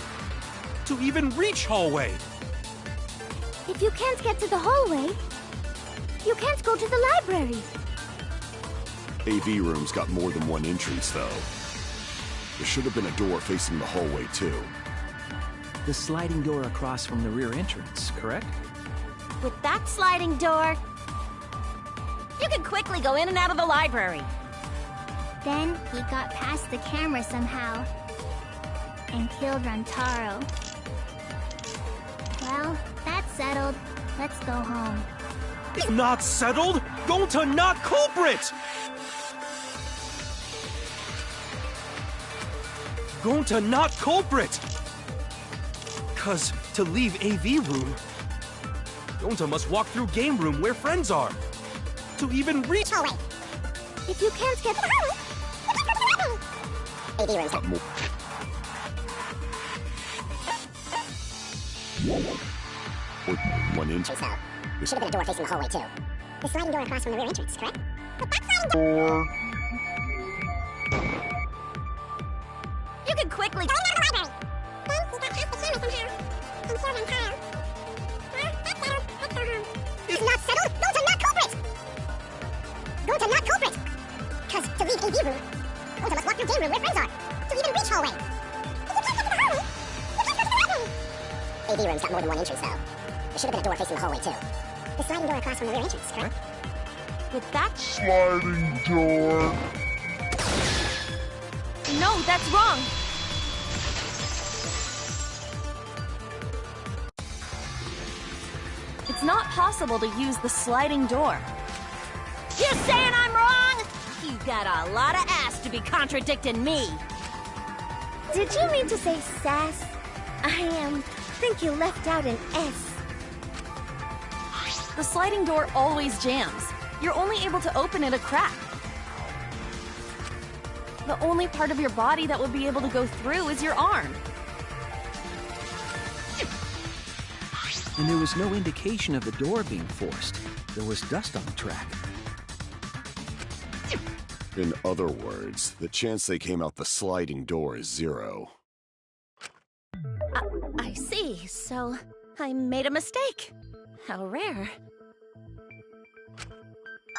To even reach hallway. If you can't get to the hallway, you can't go to the library. AV room's got more than one entrance, though. There should have been a door facing the hallway, too. The sliding door across from the rear entrance, correct? With that sliding door, you can quickly go in and out of the library. Then he got past the camera somehow and killed Rantaro. Well, that's settled. Let's go home. Not settled? Gonta not culprit! Gonta not culprit! 'Cause to leave AV room, Gonta must walk through game room where friends are. To even reach hallway. If you can't get to the hallway, AV room's got more. One entrance. There should have been a door facing the hallway, too. The sliding door across from the rear entrance, correct? But that sliding door... You can quickly go into the library. Then he got past the camera somehow and killed Rantaro. It's not settled? Gonta not culprit! Gonta not culprit! 'Cause to leave AV room, Gonta must walk through game room where friends are. To even reach hallway. If you can't get to the hallway, you can't go to the library. AV room's got more than one entrance, though. There should have been a door facing the hallway, too. The sliding door across from the rear entrance, correct? with that sliding door. No, that's wrong. It's not possible to use the sliding door. You saying I'm wrong? You got a lot of ass to be contradicting me. Did you mean to say sass? I think you left out an S. The sliding door always jams. You're only able to open it a crack. The only part of your body that would be able to go through is your arm. And there was no indication of the door being forced. There was dust on the track. In other words, the chance they came out the sliding door is 0. I see. So, I made a mistake. How rare.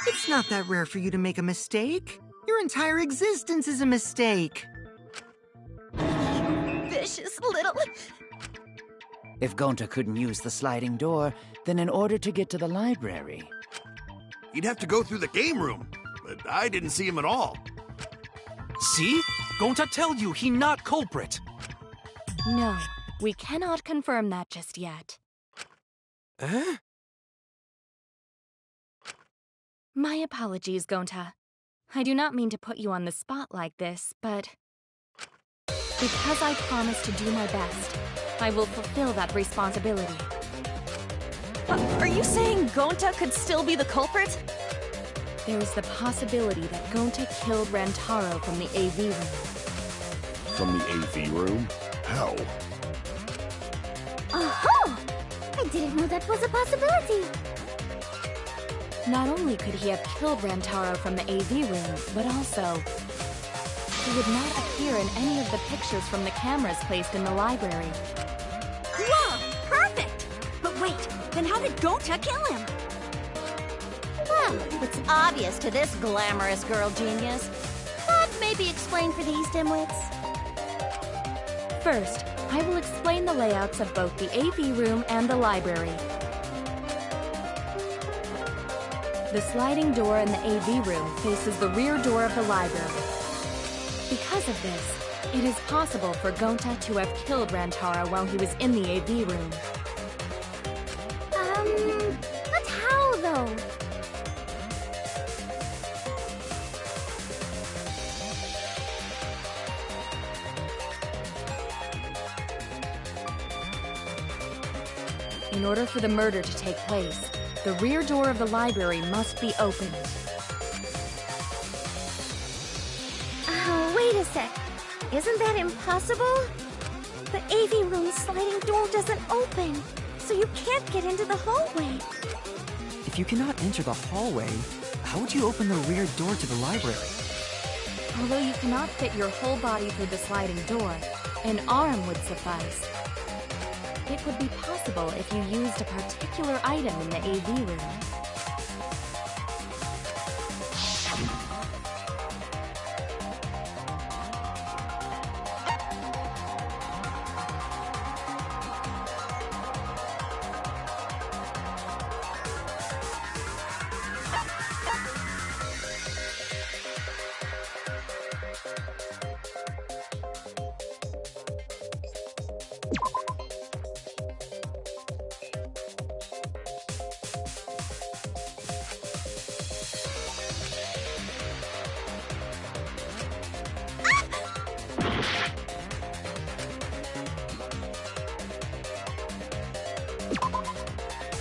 It's not that rare for you to make a mistake. Your entire existence is a mistake. Vicious little... If Gonta couldn't use the sliding door, then in order to get to the library... He'd have to go through the game room, but I didn't see him at all. See? Gonta tell you he not culprit. No, we cannot confirm that just yet. Eh? My apologies, Gonta. I do not mean to put you on the spot like this, but... because I promised to do my best, I will fulfill that responsibility. Are you saying Gonta could still be the culprit? There is the possibility that Gonta killed Rantaro from the AV room. From the AV room? How? Oh! I didn't know that was a possibility. Not only could he have killed Rantaro from the AV room, but also... he would not appear in any of the pictures from the cameras placed in the library. Whoa! Perfect! But wait, then how did Gonta kill him? Well, it's obvious to this glamorous girl genius. But maybe explain for these dimwits? First, I will explain the layouts of both the AV room and the library. The sliding door in the AV room faces the rear door of the library. Because of this, it is possible for Gonta to have killed Rantara while he was in the AV room. But how, though? In order for the murder to take place, the rear door of the library must be opened. Oh, wait a sec. Isn't that impossible? The AV room's sliding door doesn't open, so you can't get into the hallway. If you cannot enter the hallway, how would you open the rear door to the library? Although you cannot fit your whole body through the sliding door, an arm would suffice. It would be possible if you used a particular item in the AV room.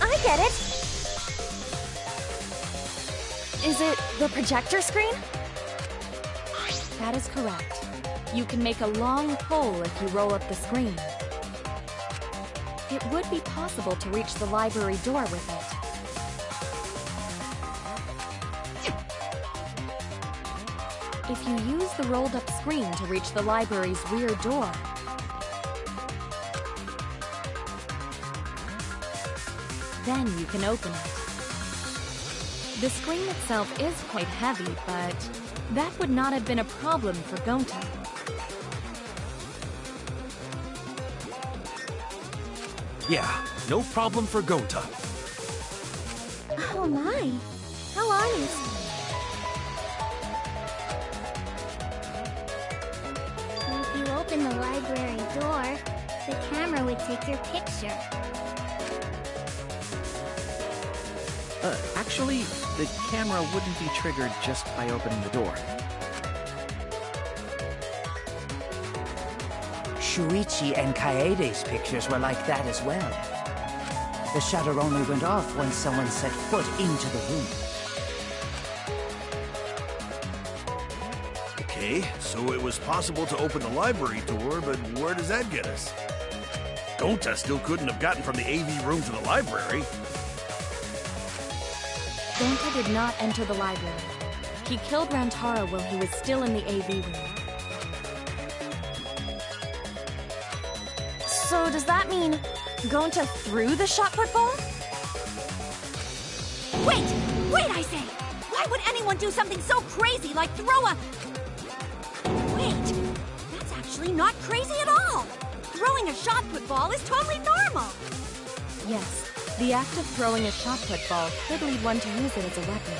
I get it. Is it the projector screen? That is correct. You can make a long pole if you roll up the screen. It would be possible to reach the library door with it. If you use the rolled up screen to reach the library's rear door, then you can open it. The screen itself is quite heavy, but that would not have been a problem for Gonta. Yeah, no problem for Gonta. Oh my. How honest. If you open the library door, the camera would take your picture. Actually, the camera wouldn't be triggered just by opening the door. Shuichi and Kaede's pictures were like that as well. The shutter only went off once someone set foot into the room. Okay, so it was possible to open the library door, but where does that get us? Gonta still couldn't have gotten from the AV room to the library. Gonta did not enter the library. He killed Rantara while he was still in the AV room. So does that mean Gonta threw the shot put ball? Wait! Wait, I say! Why would anyone do something so crazy like throw a... Wait! That's actually not crazy at all! Throwing a shot put ball is totally normal! Yes, the act of throwing a shot put ball could lead one to use it as a weapon.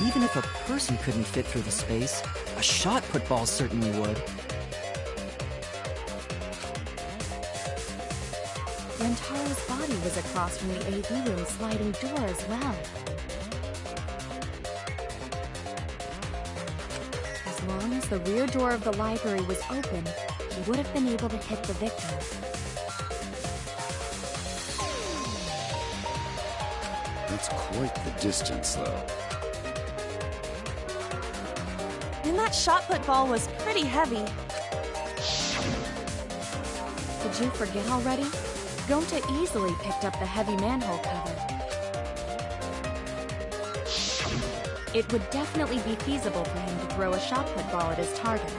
Even if a person couldn't fit through the space, a shot put ball certainly would. Rantara's body was across from the AV room sliding door as well. As long as the rear door of the library was open, he would have been able to hit the victim. That's quite the distance, though. And that shot put ball was pretty heavy. Did you forget already? Gonta easily picked up the heavy manhole cover. It would definitely be feasible for him to throw a shot put ball at his target.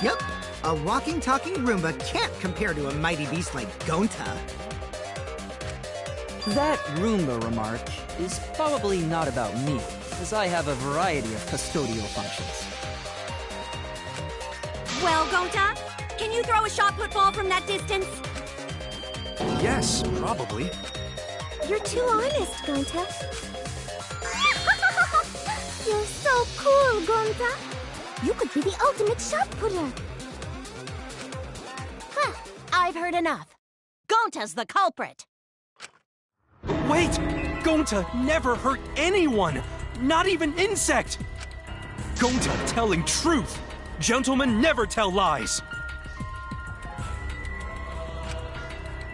Yep, a walking, talking Roomba can't compare to a mighty beast like Gonta. That Roomba remark is probably not about me, as I have a variety of custodial functions. Well, Gonta, can you throw a shot put ball from that distance? Yes, probably. You're too honest, Gonta. You're so cool, Gonta. You could be the ultimate shot putter. Huh, I've heard enough. Gonta's the culprit. Wait! Gonta never hurt anyone! Not even insect! Gonta telling truth! Gentlemen never tell lies!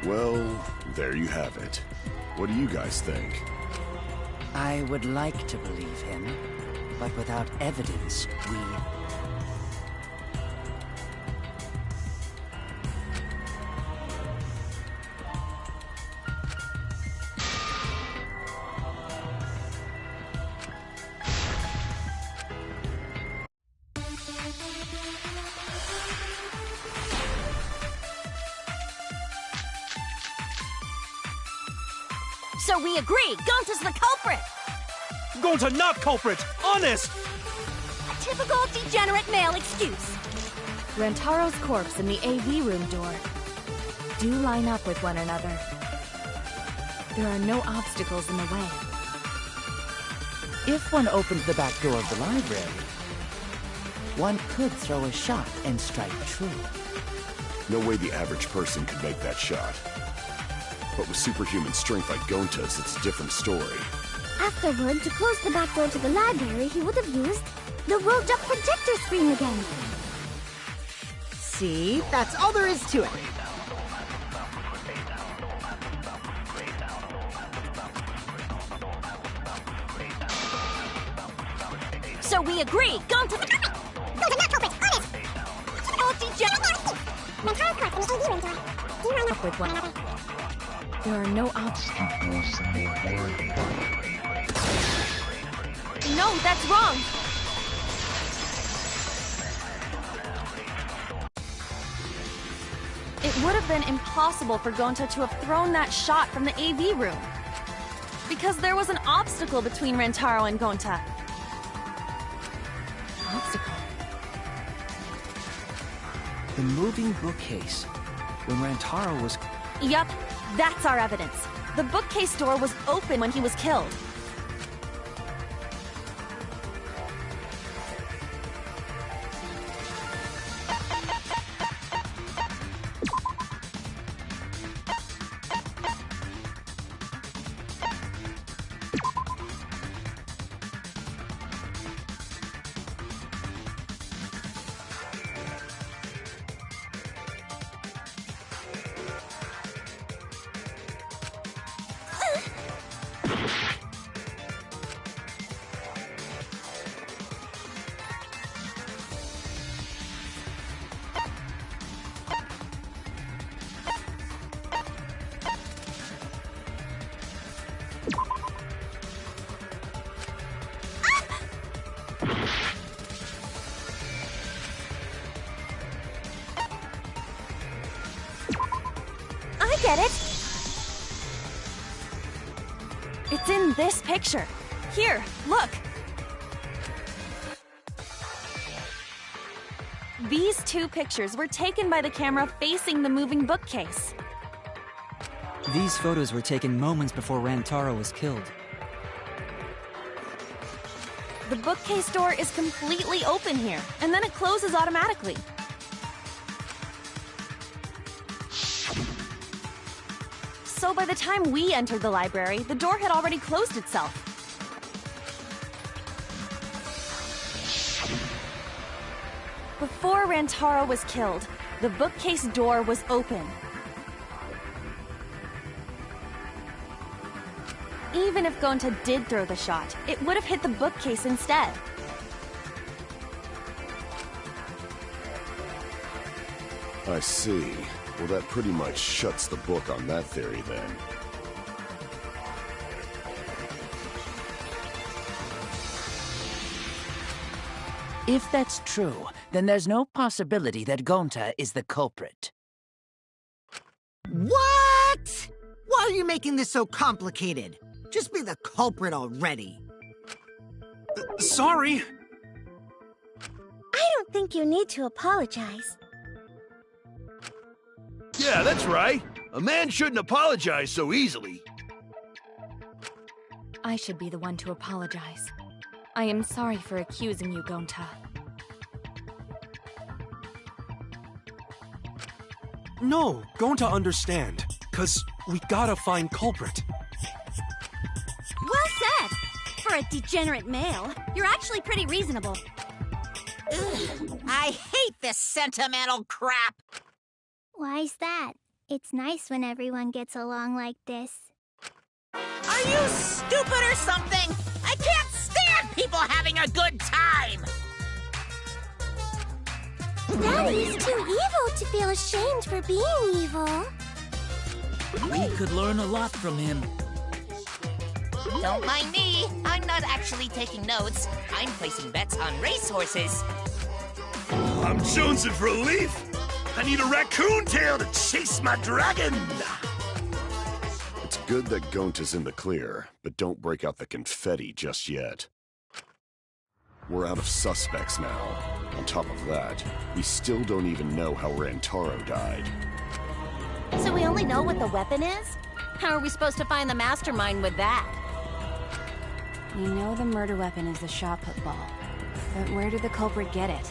Well, there you have it. What do you guys think? I would like to believe him, but without evidence, we... So we agree, Gonta's the culprit! Gonta not culprit! Honest! A typical degenerate male excuse. Rantaro's corpse and the AV room door do line up with one another. There are no obstacles in the way. If one opened the back door of the library, one could throw a shot and strike true. No way the average person could make that shot. But with superhuman strength like Gonta's, it's a different story. Afterward, to close the back door to the library, he would have used the rolled-up projector screen again. See? That's all there is to it. So we agree, Gonta not culprit! Honest! Rantaro's corpse and the AV room door do line up with one another. There are no obstacles. No, that's wrong! It would have been impossible for Gonta to have thrown that shot from the AV room. Because there was an obstacle between Rantaro and Gonta. Obstacle? The moving bookcase. When Rantaro was... Yup, that's our evidence. The bookcase door was open when he was killed. Get it? It's in this picture. Here, look. These two pictures were taken by the camera facing the moving bookcase. These photos were taken moments before Rantaro was killed. The bookcase door is completely open here, and then it closes automatically. So by the time we entered the library, the door had already closed itself. Before Rantaro was killed, the bookcase door was open. Even if Gonta did throw the shot, it would have hit the bookcase instead. I see. Well, that pretty much shuts the book on that theory, then. If that's true, then there's no possibility that Gonta is the culprit. What? Why are you making this so complicated? Just be the culprit already. Sorry. I don't think you need to apologize. Yeah, that's right. A man shouldn't apologize so easily. I should be the one to apologize. I am sorry for accusing you, Gonta. No, Gonta understand. 'Cause we gotta find culprit. Well said! For a degenerate male, you're actually pretty reasonable. Ugh, I hate this sentimental crap! Why's that? It's nice when everyone gets along like this. Are you stupid or something? I can't stand people having a good time! Daddy is too evil to feel ashamed for being evil. We could learn a lot from him. Don't mind me. I'm not actually taking notes. I'm placing bets on racehorses. I'm jonesing for a leaf. I need a raccoon tail to chase my dragon. It's good that Gonta's in the clear, but don't break out the confetti just yet. We're out of suspects now. On top of that, we still don't even know how Rantaro died. So we only know what the weapon is? How are we supposed to find the mastermind with that? We know the murder weapon is the shot put ball. But where did the culprit get it?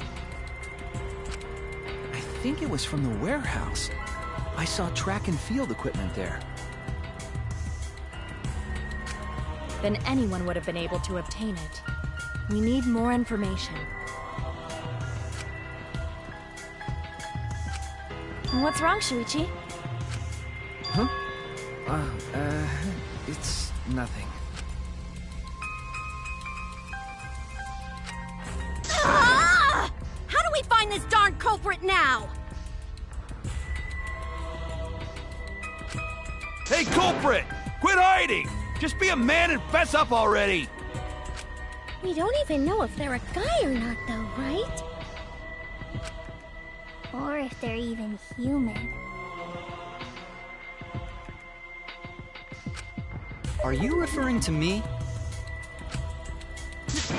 I think it was from the warehouse. I saw track and field equipment there. Then anyone would have been able to obtain it. We need more information. What's wrong, Shuichi? Huh? It's nothing. Ah! How do we find this darn culprit now? Hey, culprit! Quit hiding! Just be a man and fess up already! We don't even know if they're a guy or not, though, right? Or if they're even human. Are you referring to me?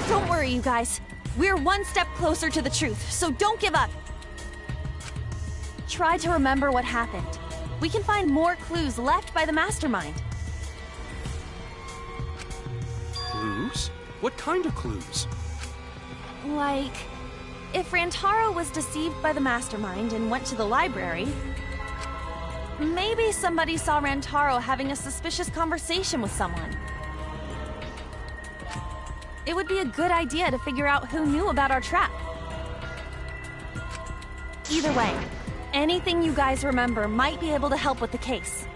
Don't worry, you guys. We're one step closer to the truth, so don't give up. Try to remember what happened. We can find more clues left by the mastermind. Clues? What kind of clues? Like, if Rantaro was deceived by the mastermind and went to the library, maybe somebody saw Rantaro having a suspicious conversation with someone. It would be a good idea to figure out who knew about our trap. Either way, anything you guys remember might be able to help with the case.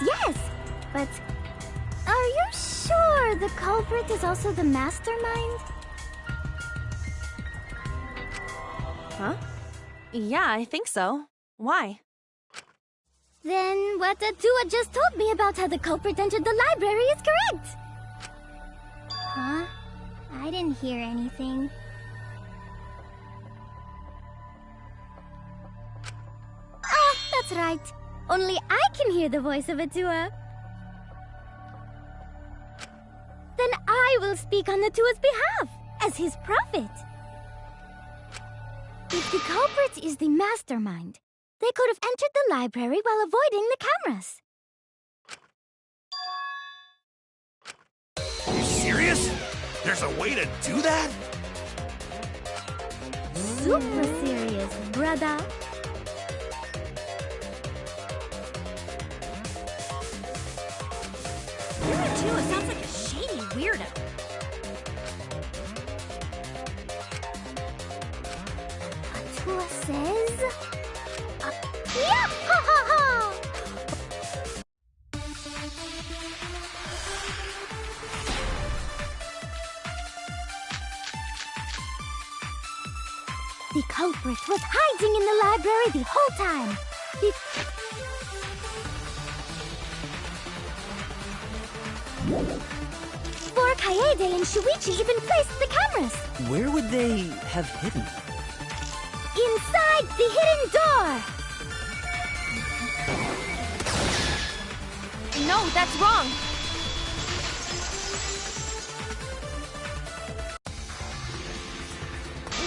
Yes! But are you sure the culprit is also the mastermind? Huh? Yeah, I think so. Why? Then what Atua just told me about how the culprit entered the library is correct! Huh? I didn't hear anything. Oh, that's right. Only I can hear the voice of Atua. Then I will speak on Atua's behalf, as his prophet. If the culprit is the mastermind, they could have entered the library while avoiding the cameras. Are you serious? There's a way to do that? Super serious, brother. Atua sounds like a shady weirdo. Atua says... yeah! Ha ha ha! The culprit was hiding in the library the whole time. Before Kaede and Shuichi even placed the cameras. Where would they have hidden? Inside the hidden door! No, that's wrong!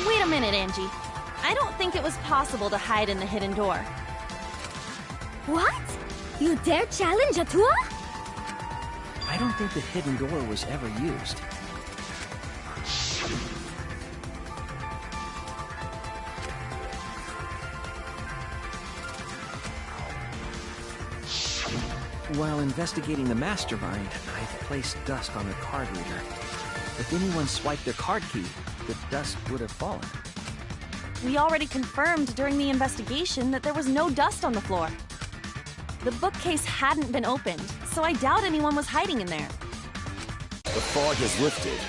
Wait a minute, Angie. I don't think it was possible to hide in the hidden door. What? You dare challenge a tour? I don't think the hidden door was ever used. While investigating the mastermind, I placed dust on the card reader. If anyone swiped their card key, the dust would have fallen. We already confirmed during the investigation that there was no dust on the floor. The bookcase hadn't been opened, so I doubt anyone was hiding in there. The fog has lifted.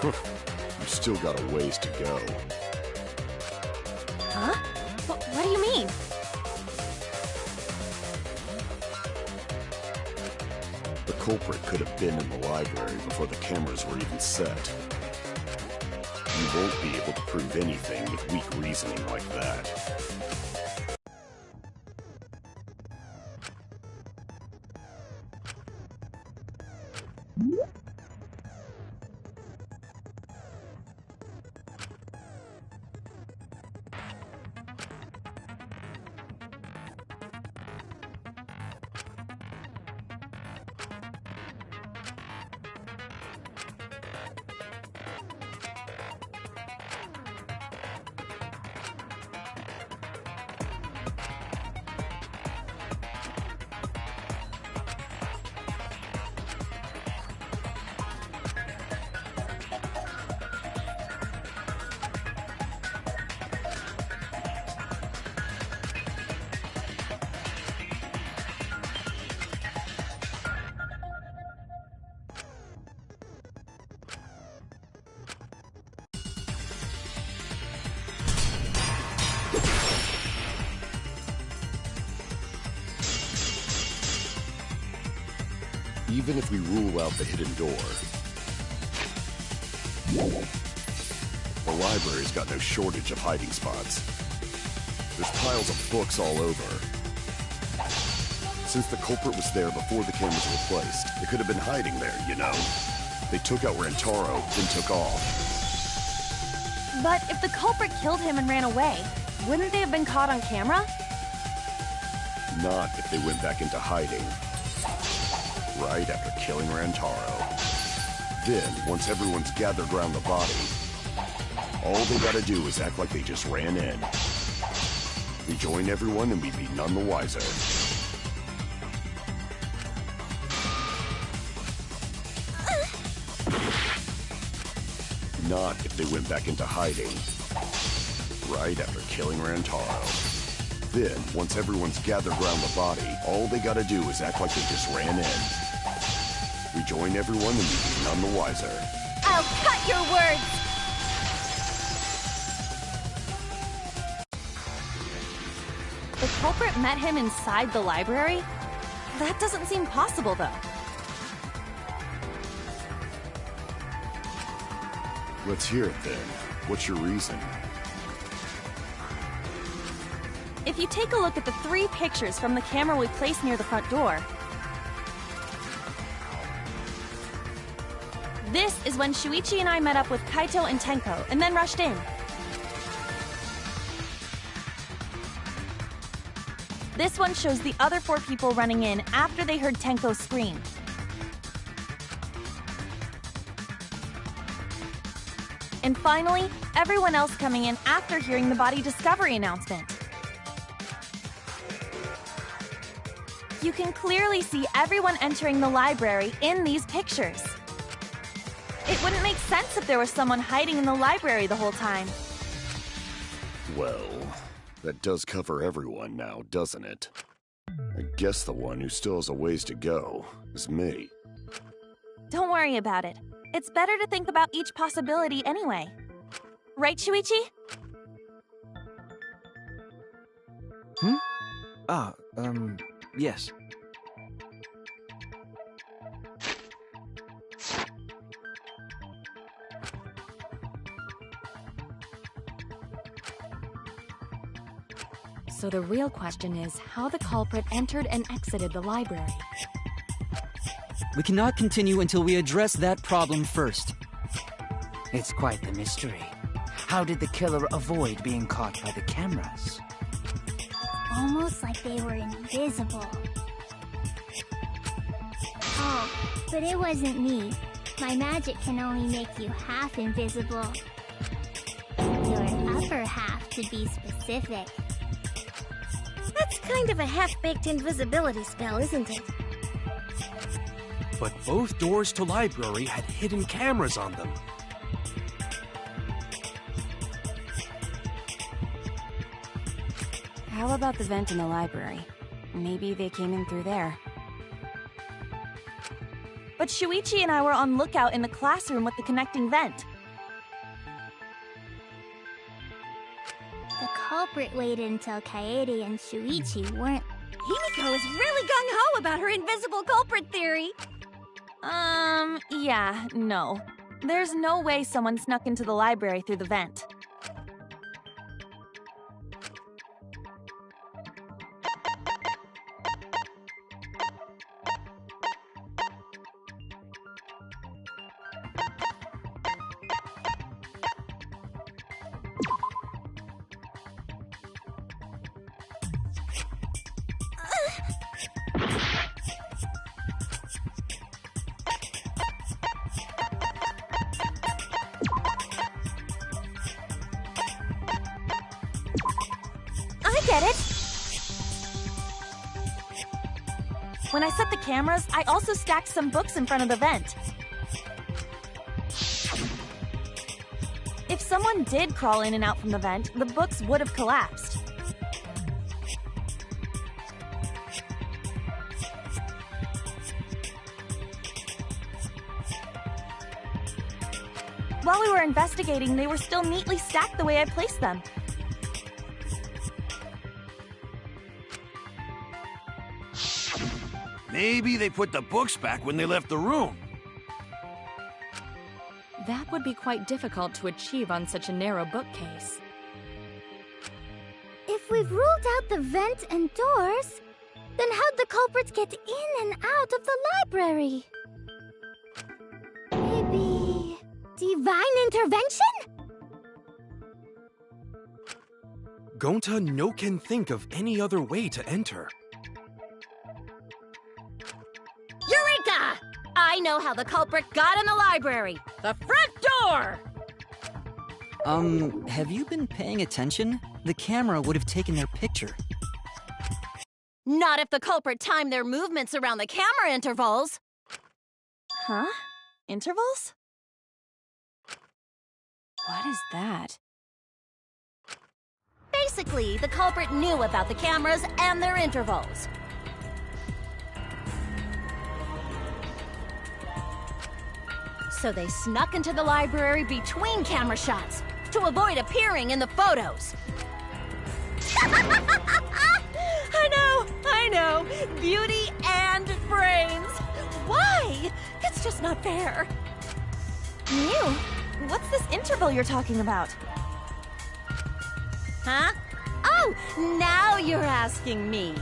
You've still got a ways to go. Huh? What do you mean? The culprit could have been in the library before the cameras were even set. You won't be able to prove anything with weak reasoning like that. Even if we rule out the hidden door, the library's got no shortage of hiding spots. There's piles of books all over. Since the culprit was there before the cameras were placed, it could have been hiding there, you know? They took out Rantaro, then took off. But if the culprit killed him and ran away, wouldn't they have been caught on camera? Not if they went back into hiding. Right after killing Rantaro. Then, once everyone's gathered around the body, all they gotta do is act like they just ran in. Rejoin everyone and we'd be none the wiser. Not if they went back into hiding. Right after killing Rantaro. Then, once everyone's gathered around the body, all they gotta do is act like they just ran in. Rejoin everyone and you'd be none the wiser. I'll cut your words! The culprit met him inside the library? That doesn't seem possible, though. Let's hear it then. What's your reason? If you take a look at the 3 pictures from the camera we placed near the front door, this is when Shuichi and I met up with Kaito and Tenko, and then rushed in. This one shows the other 4 people running in after they heard Tenko scream. And finally, everyone else coming in after hearing the body discovery announcement. You can clearly see everyone entering the library in these pictures. It wouldn't make sense if there was someone hiding in the library the whole time. Well, that does cover everyone now, doesn't it? I guess the one who still has a ways to go is me. Don't worry about it. It's better to think about each possibility anyway. Right, Shuichi? Yes. So the real question is how the culprit entered and exited the library. We cannot continue until we address that problem first. It's quite the mystery. How did the killer avoid being caught by the cameras? Almost like they were invisible. Oh, but it wasn't me. My magic can only make you half invisible. Your upper half, to be specific. That's kind of a half-baked invisibility spell, isn't it? But both doors to library had hidden cameras on them. How about the vent in the library? Maybe they came in through there. But Shuichi and I were on lookout in the classroom with the connecting vent. The culprit waited until Kaede and Shuichi weren't. Himiko is really gung-ho about her invisible culprit theory. Yeah, no. There's no way someone snuck into the library through the vent. Get it? When I set the cameras, I also stacked some books in front of the vent. If someone did crawl in and out from the vent, the books would have collapsed. While we were investigating, they were still neatly stacked the way I placed them. Maybe they put the books back when they left the room. That would be quite difficult to achieve on such a narrow bookcase. If we've ruled out the vent and doors, then how'd the culprits get in and out of the library? Maybe divine intervention? Gonta no can think of any other way to enter. Eureka! I know how the culprit got in the library. The front door! Have you been paying attention? The camera would have taken their picture. Not if the culprit timed their movements around the camera intervals. Huh? Intervals? What is that? Basically, the culprit knew about the cameras and their intervals. So they snuck into the library between camera shots to avoid appearing in the photos. I know. Beauty and brains. Why? It's just not fair. Mew, what's this interval you're talking about? Huh? Oh, now you're asking me.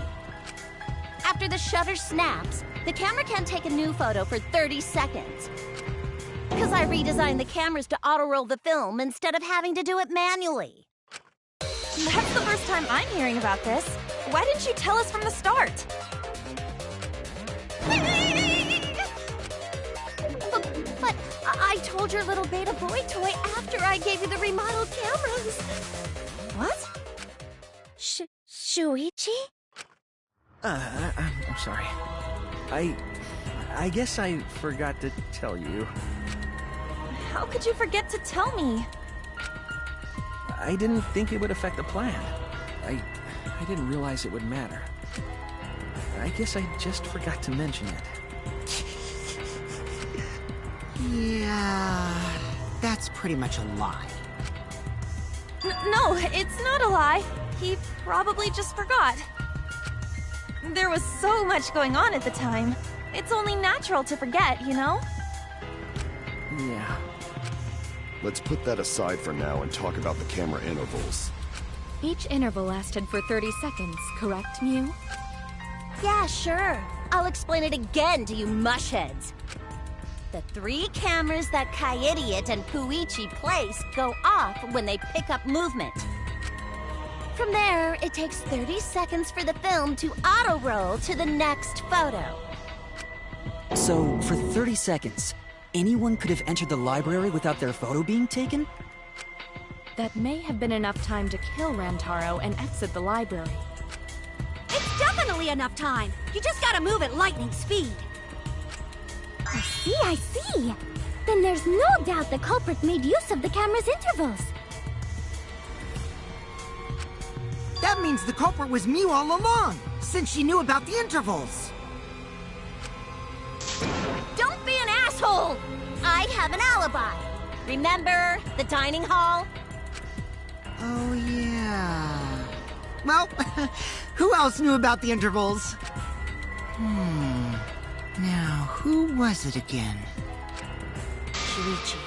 After the shutter snaps, the camera can take a new photo for 30 seconds. Because I redesigned the cameras to auto-roll the film instead of having to do it manually. That's the first time I'm hearing about this. Why didn't you tell us from the start? But I told your little beta boy toy after I gave you the remodeled cameras. What? Shuichi? I'm sorry. I guess I forgot to tell you. How could you forget to tell me? I didn't think it would affect the plan. I didn't realize it would matter. I guess I just forgot to mention it. Yeah, that's pretty much a lie. No, it's not a lie. He probably just forgot. There was so much going on at the time. It's only natural to forget, you know? Yeah. Let's put that aside for now and talk about the camera intervals. Each interval lasted for 30 seconds, correct, Mew? Yeah, sure. I'll explain it again to you mushheads. The 3 cameras that Kaidiot and Puichi place go off when they pick up movement. From there, it takes 30 seconds for the film to auto-roll to the next photo. So, for 30 seconds, anyone could have entered the library without their photo being taken? That may have been enough time to kill Rantaro and exit the library. It's definitely enough time. You just gotta move at lightning speed. I see. Then there's no doubt the culprit made use of the camera's intervals. That means the culprit was Mew all along, since she knew about the intervals. Don't be an asshole! I have an alibi. Remember the dining hall? Oh, yeah. Well, who else knew about the intervals? Now, who was it again? Shuichi.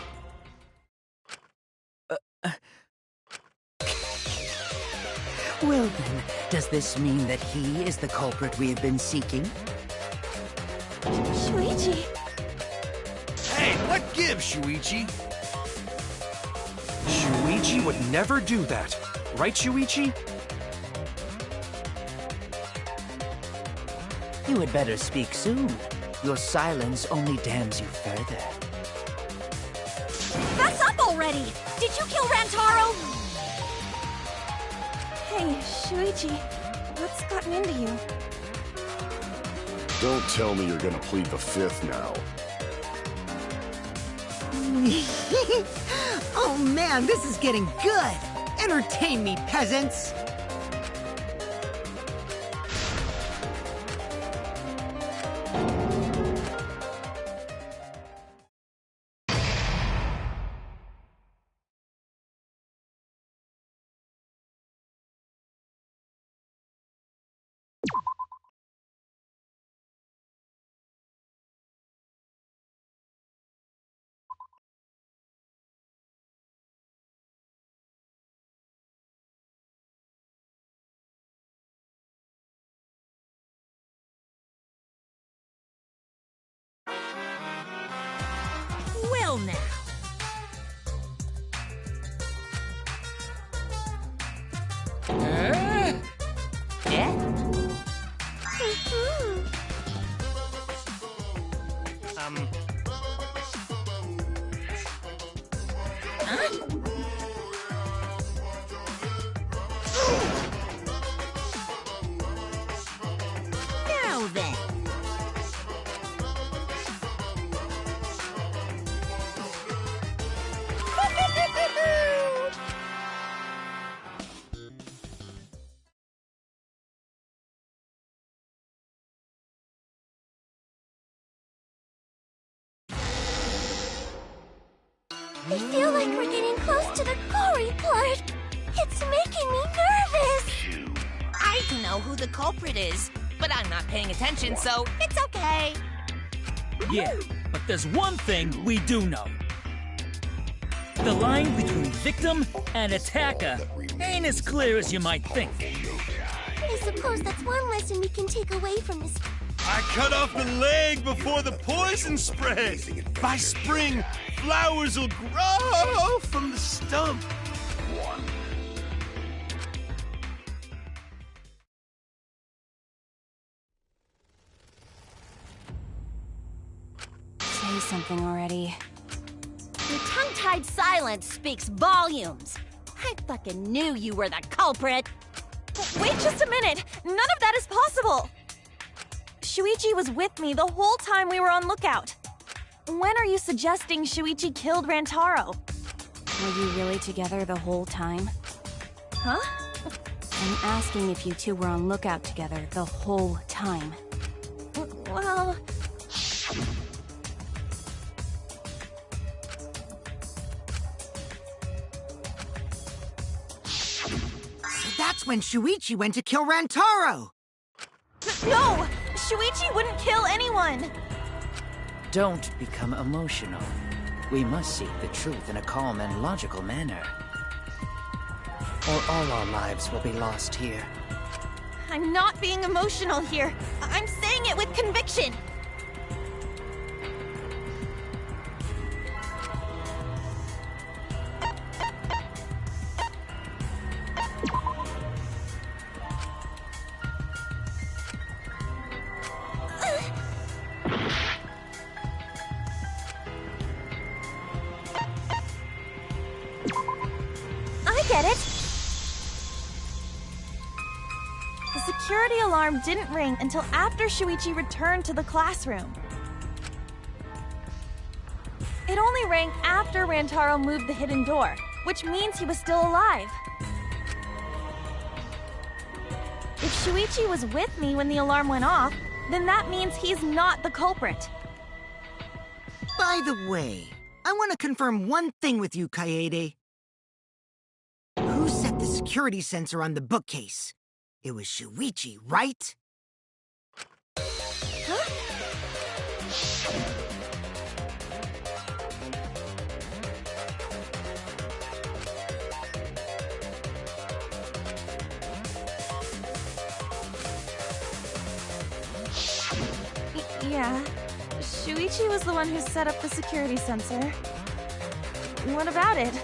Well then, does this mean that he is the culprit we have been seeking? Shuichi. Hey, what gives, Shuichi? Shuichi would never do that. Right, Shuichi? You had better speak soon. Your silence only damns you further. Fess up already! Did you kill Rantaro? Hey, Shuichi, what's gotten into you? Don't tell me you're gonna plead the fifth now. Oh man, this is getting good! Entertain me, peasants! Well now. Yeah? Now then. I feel like we're getting close to the gory part. It's making me nervous. I don't know who the culprit is, but I'm not paying attention, so it's okay. Yeah, but there's one thing we do know. The line between victim and attacker ain't as clear as you might think. I suppose that's one lesson we can take away from this. I cut off the leg before the poison spread. By spring, flowers will grow from the stump. Say something already. Your tongue-tied silence speaks volumes. I fucking knew you were the culprit. Wait just a minute! None of that is possible! Shuichi was with me the whole time we were on lookout. When are you suggesting Shuichi killed Rantaro? Were you really together the whole time? Huh? I'm asking if you two were on lookout together the whole time. Well... So that's when Shuichi went to kill Rantaro! No! Shuichi wouldn't kill anyone! Don't become emotional. We must seek the truth in a calm and logical manner. or all our lives will be lost here. I'm not being emotional here. I'm saying it with conviction. I get it. The security alarm didn't ring until after Shuichi returned to the classroom. It only rang after Rantaro moved the hidden door, which means he was still alive. If Shuichi was with me when the alarm went off, then that means he's not the culprit. By the way, I want to confirm one thing with you, Kaede. Who set the security sensor on the bookcase? It was Shuichi, right? Huh? Yeah. Shuichi was the one who set up the security sensor. What about it?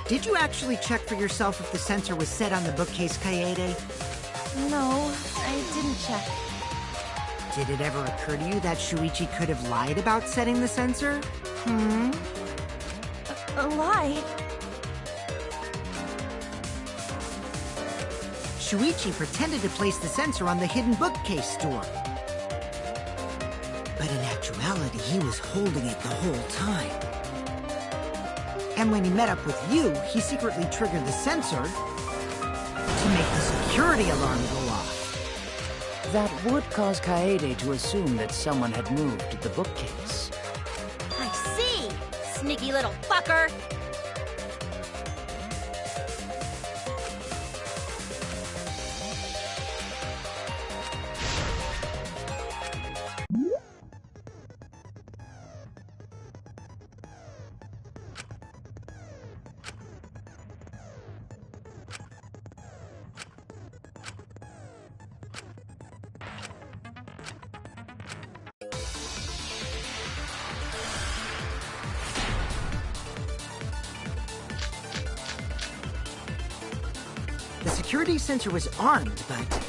Did you actually check for yourself if the sensor was set on the bookcase, Kaede? No, I didn't check. Did it ever occur to you that Shuichi could have lied about setting the sensor? A lie? Shuichi pretended to place the sensor on the hidden bookcase door. But in actuality, he was holding it the whole time. And when he met up with you, he secretly triggered the sensor to make the security alarm go off. That would cause Kaede to assume that someone had moved the bookcase. I see! Sneaky little fucker! The security sensor was armed, but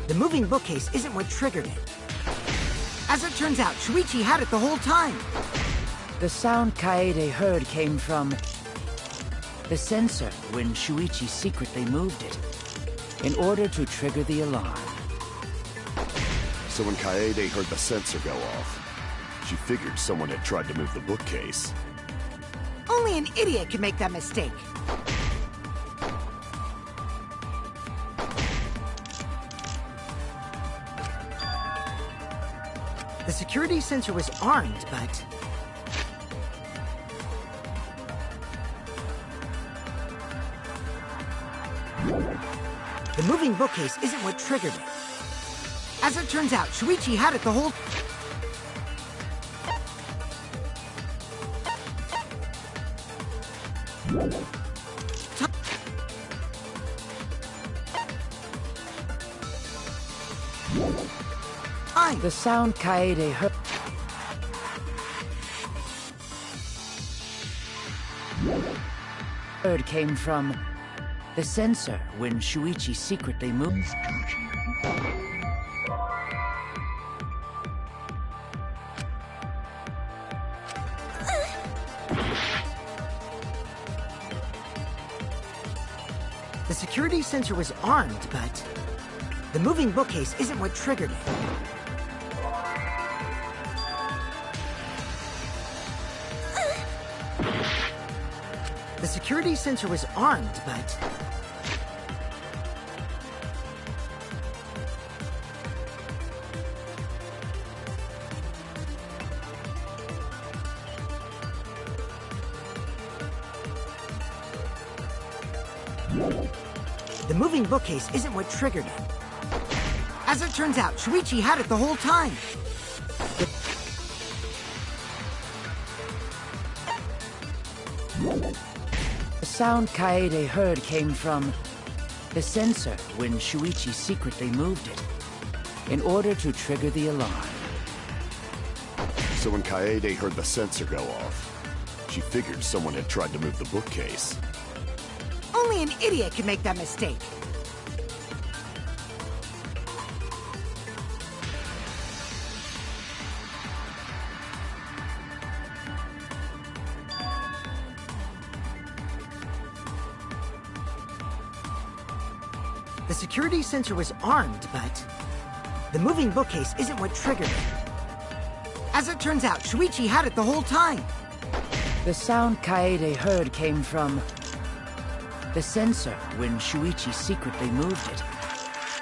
the moving bookcase isn't what triggered it. As it turns out, Shuichi had it the whole time. The sound Kaede heard came from the sensor when Shuichi secretly moved it in order to trigger the alarm. So when Kaede heard the sensor go off, she figured someone had tried to move the bookcase. Only an idiot can make that mistake. The security sensor was armed, but the moving bookcase isn't what triggered it. As it turns out, Shuichi had it the whole... The sound Kaede heard came from the sensor when Shuichi secretly moved. The security sensor was armed, but the moving bookcase isn't what triggered it. The security sensor was armed, but the moving bookcase isn't what triggered it. As it turns out, Shuichi had it the whole time. The sound Kaede heard came from the sensor when Shuichi secretly moved it, in order to trigger the alarm. So when Kaede heard the sensor go off, she figured someone had tried to move the bookcase. Only an idiot can make that mistake. The security sensor was armed, but the moving bookcase isn't what triggered it. As it turns out, Shuichi had it the whole time. The sound Kaede heard came from the sensor when Shuichi secretly moved it,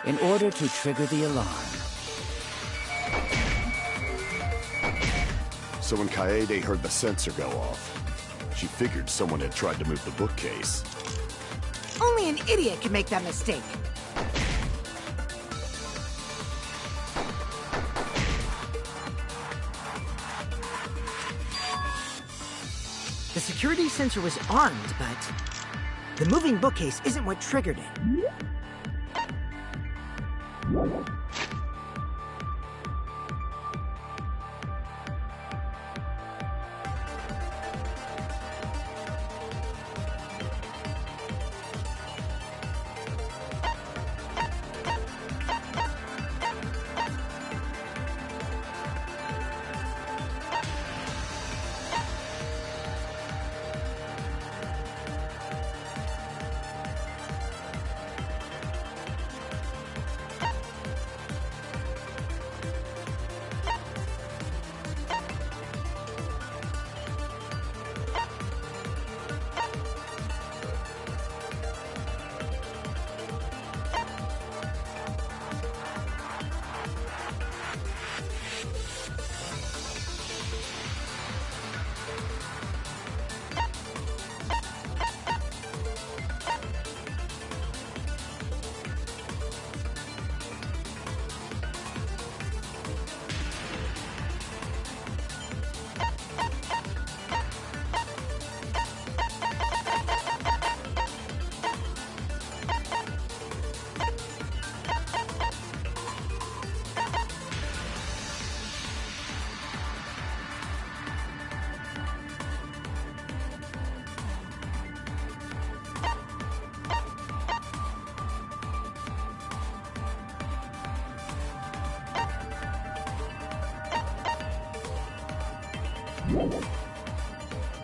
in order to trigger the alarm. So when Kaede heard the sensor go off, she figured someone had tried to move the bookcase. Only an idiot can make that mistake. The security sensor was armed, but the moving bookcase isn't what triggered it.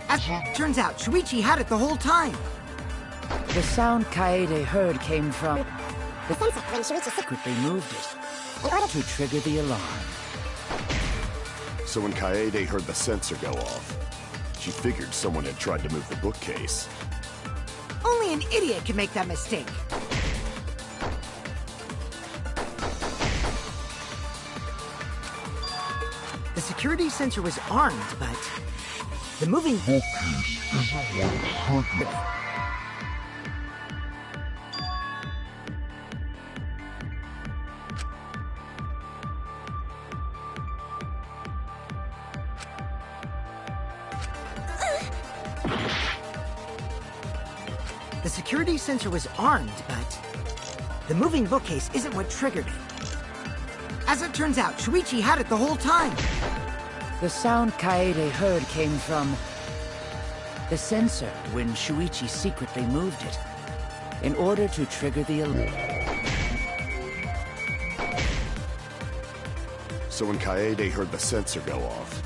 As it turns out, Shuichi had it the whole time. The sound Kaede heard came from The sensor when Shuichi secretly moved it, in order to trigger the alarm. So when Kaede heard the sensor go off, she figured someone had tried to move the bookcase. Only an idiot can make that mistake. The security sensor was armed, but the moving bookcase isn't what triggered it. The security sensor was armed, but the moving bookcase isn't what triggered it. As it turns out, Shuichi had it the whole time. The sound Kaede heard came from the sensor when Shuichi secretly moved it, in order to trigger the alarm. So when Kaede heard the sensor go off,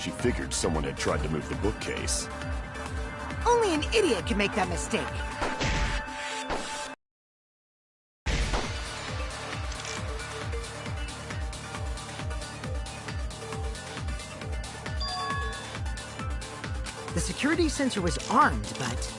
She figured someone had tried to move the bookcase. Only an idiot can make that mistake. The security sensor was armed, but...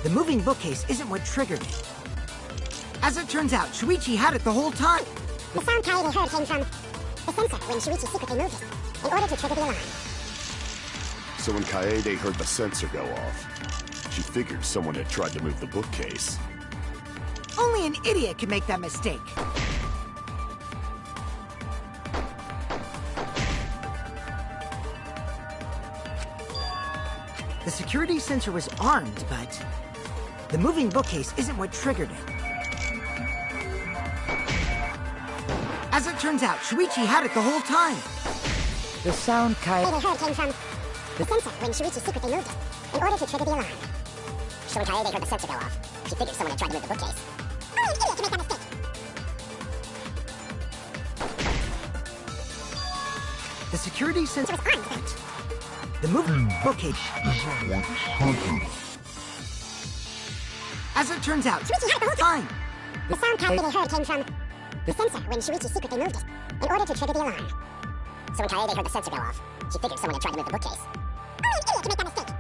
The moving bookcase isn't what triggered it. As it turns out, Shuichi had it the whole time. The sound Kaede heard came from the sensor when Shuichi secretly moved it, in order to trigger the alarm. So when Kaede heard the sensor go off, she figured someone had tried to move the bookcase. Only an idiot can make that mistake. The security sensor was armed, but the moving bookcase isn't what triggered it. As it turns out, Shuichi had it the whole time. The sound Kaede heard came from the sensor when Shuichi secretly moved it, in order to trigger the alarm. So when Kaede heard the sensor go off, she figured someone had tried to move the bookcase. Only an idiot can make that mistake. The security sensor was armed, but the moving bookcase isn't what triggered it. As it turns out, Shuichi had it the whole time. The sound Kaede heard came from the sensor when Shuichi secretly moved it, in order to trigger the alarm. So when Kaede heard the sensor go off, she figured someone had tried to move the bookcase. Only an idiot can make that mistake.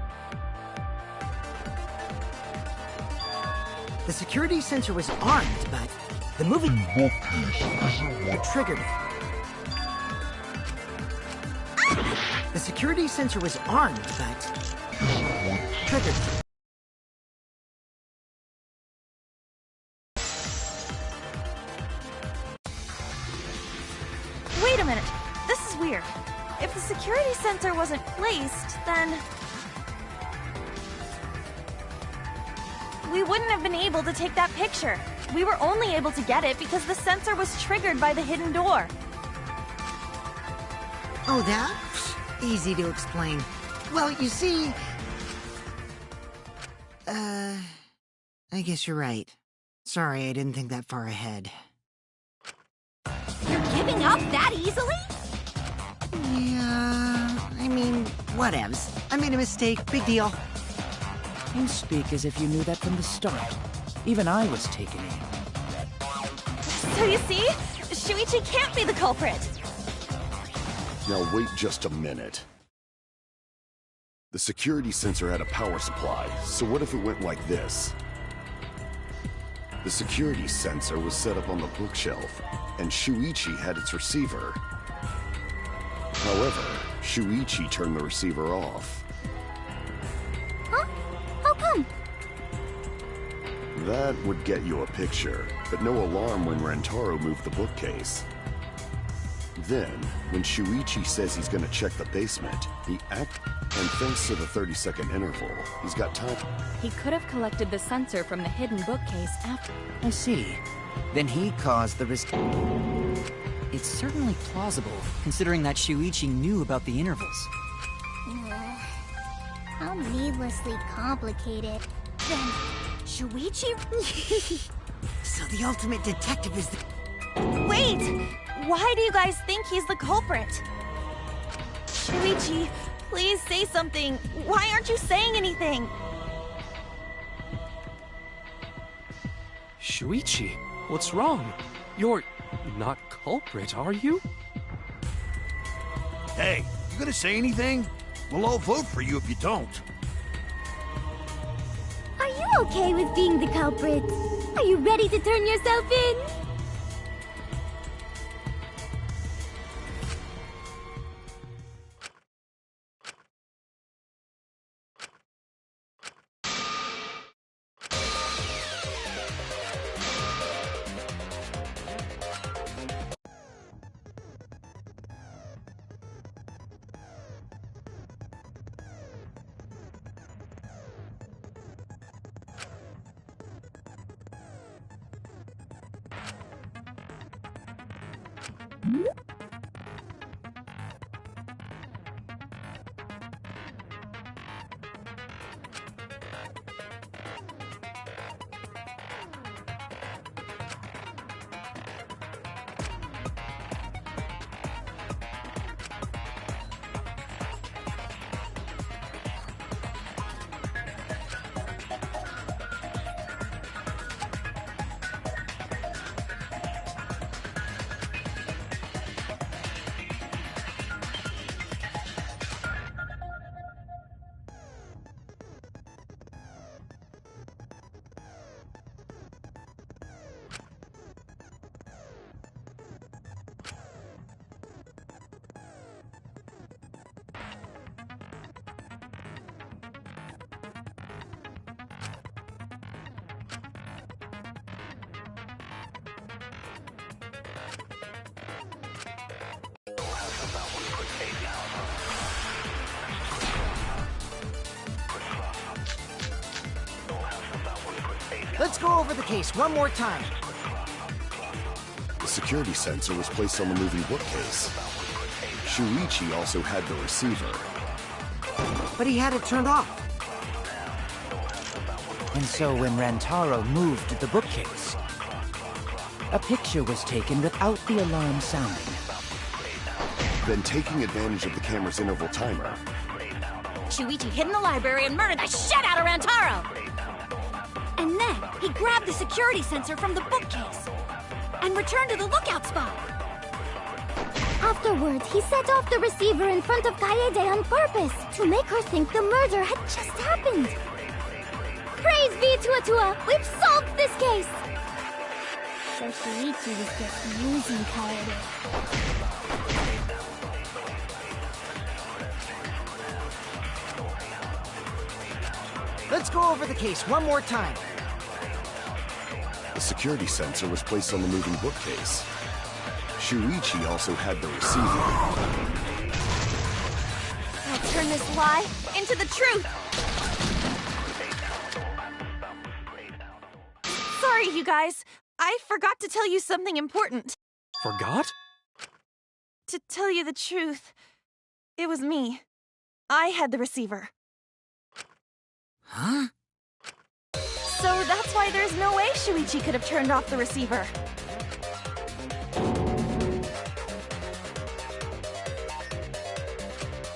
the security sensor was armed, but the moving bookcase isn't what triggered it. The security sensor was armed, but triggered it. Wait a minute. This is weird. If the security sensor wasn't placed, then we wouldn't have been able to take that picture. We were only able to get it because the sensor was triggered by the hidden door. Oh, that? Easy to explain. Well, you see... I guess you're right. Sorry, I didn't think that far ahead. You're giving up that easily? Yeah, I mean, whatevs. I made a mistake, big deal. You speak as if you knew that from the start. Even I was taken in. So you see? Shuichi can't be the culprit. Now wait just a minute. The security sensor had a power supply, so what if it went like this? The security sensor was set up on the bookshelf, and Shuichi had its receiver. However, Shuichi turned the receiver off. Huh? How come? That would get you a picture, but no alarm when Rentaro moved the bookcase. Then, when Shuichi says he's gonna check the basement, he and thanks to the 30-second interval, he's got time. He could have collected the sensor from the hidden bookcase after. I see. Then he caused the risk. It's certainly plausible, considering that Shuichi knew about the intervals. How needlessly complicated. Then, Shuichi? So the ultimate detective is the... Wait! Why do you guys think he's the culprit? Shuichi, please say something. Why aren't you saying anything? Shuichi, what's wrong? You're not culprit, are you? Hey, you gonna say anything? We'll all vote for you if you don't. Are you okay with being the culprit? Are you ready to turn yourself in? Let's go over the case one more time. The security sensor was placed on the moving bookcase. Shuichi also had the receiver. But he had it turned off. And so when Rantaro moved the bookcase, a picture was taken without the alarm sounding. Then, taking advantage of the camera's interval timer, Shuichi hid in the library and murdered the shit out of Rantaro! And then he grabbed the security sensor from the bookcase and returned to the lookout spot. Afterwards, he set off the receiver in front of Kaede on purpose to make her think the murder had just happened. Praise be Tua! We've solved this case! So Shuichi was just using Kaede. Let's go over the case one more time. the security sensor was placed on the moving bookcase. Shuichi also had the receiver. I'll turn this lie into the truth! Sorry, you guys. I forgot to tell you something important. Forgot? To tell you the truth, it was me. I had the receiver. Huh? So that's why there's no way Shuichi could have turned off the receiver.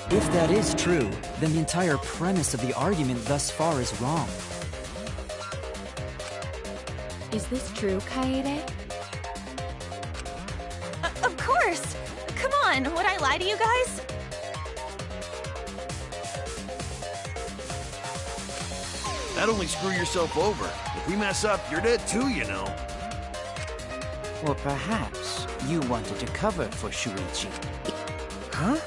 If that is true, then the entire premise of the argument thus far is wrong. Is this true, Kaede? Of course! Come on, would I lie to you guys? That'd only screw yourself over. If we mess up, you're dead too, you know. Or perhaps you wanted to cover for Shuichi. Huh?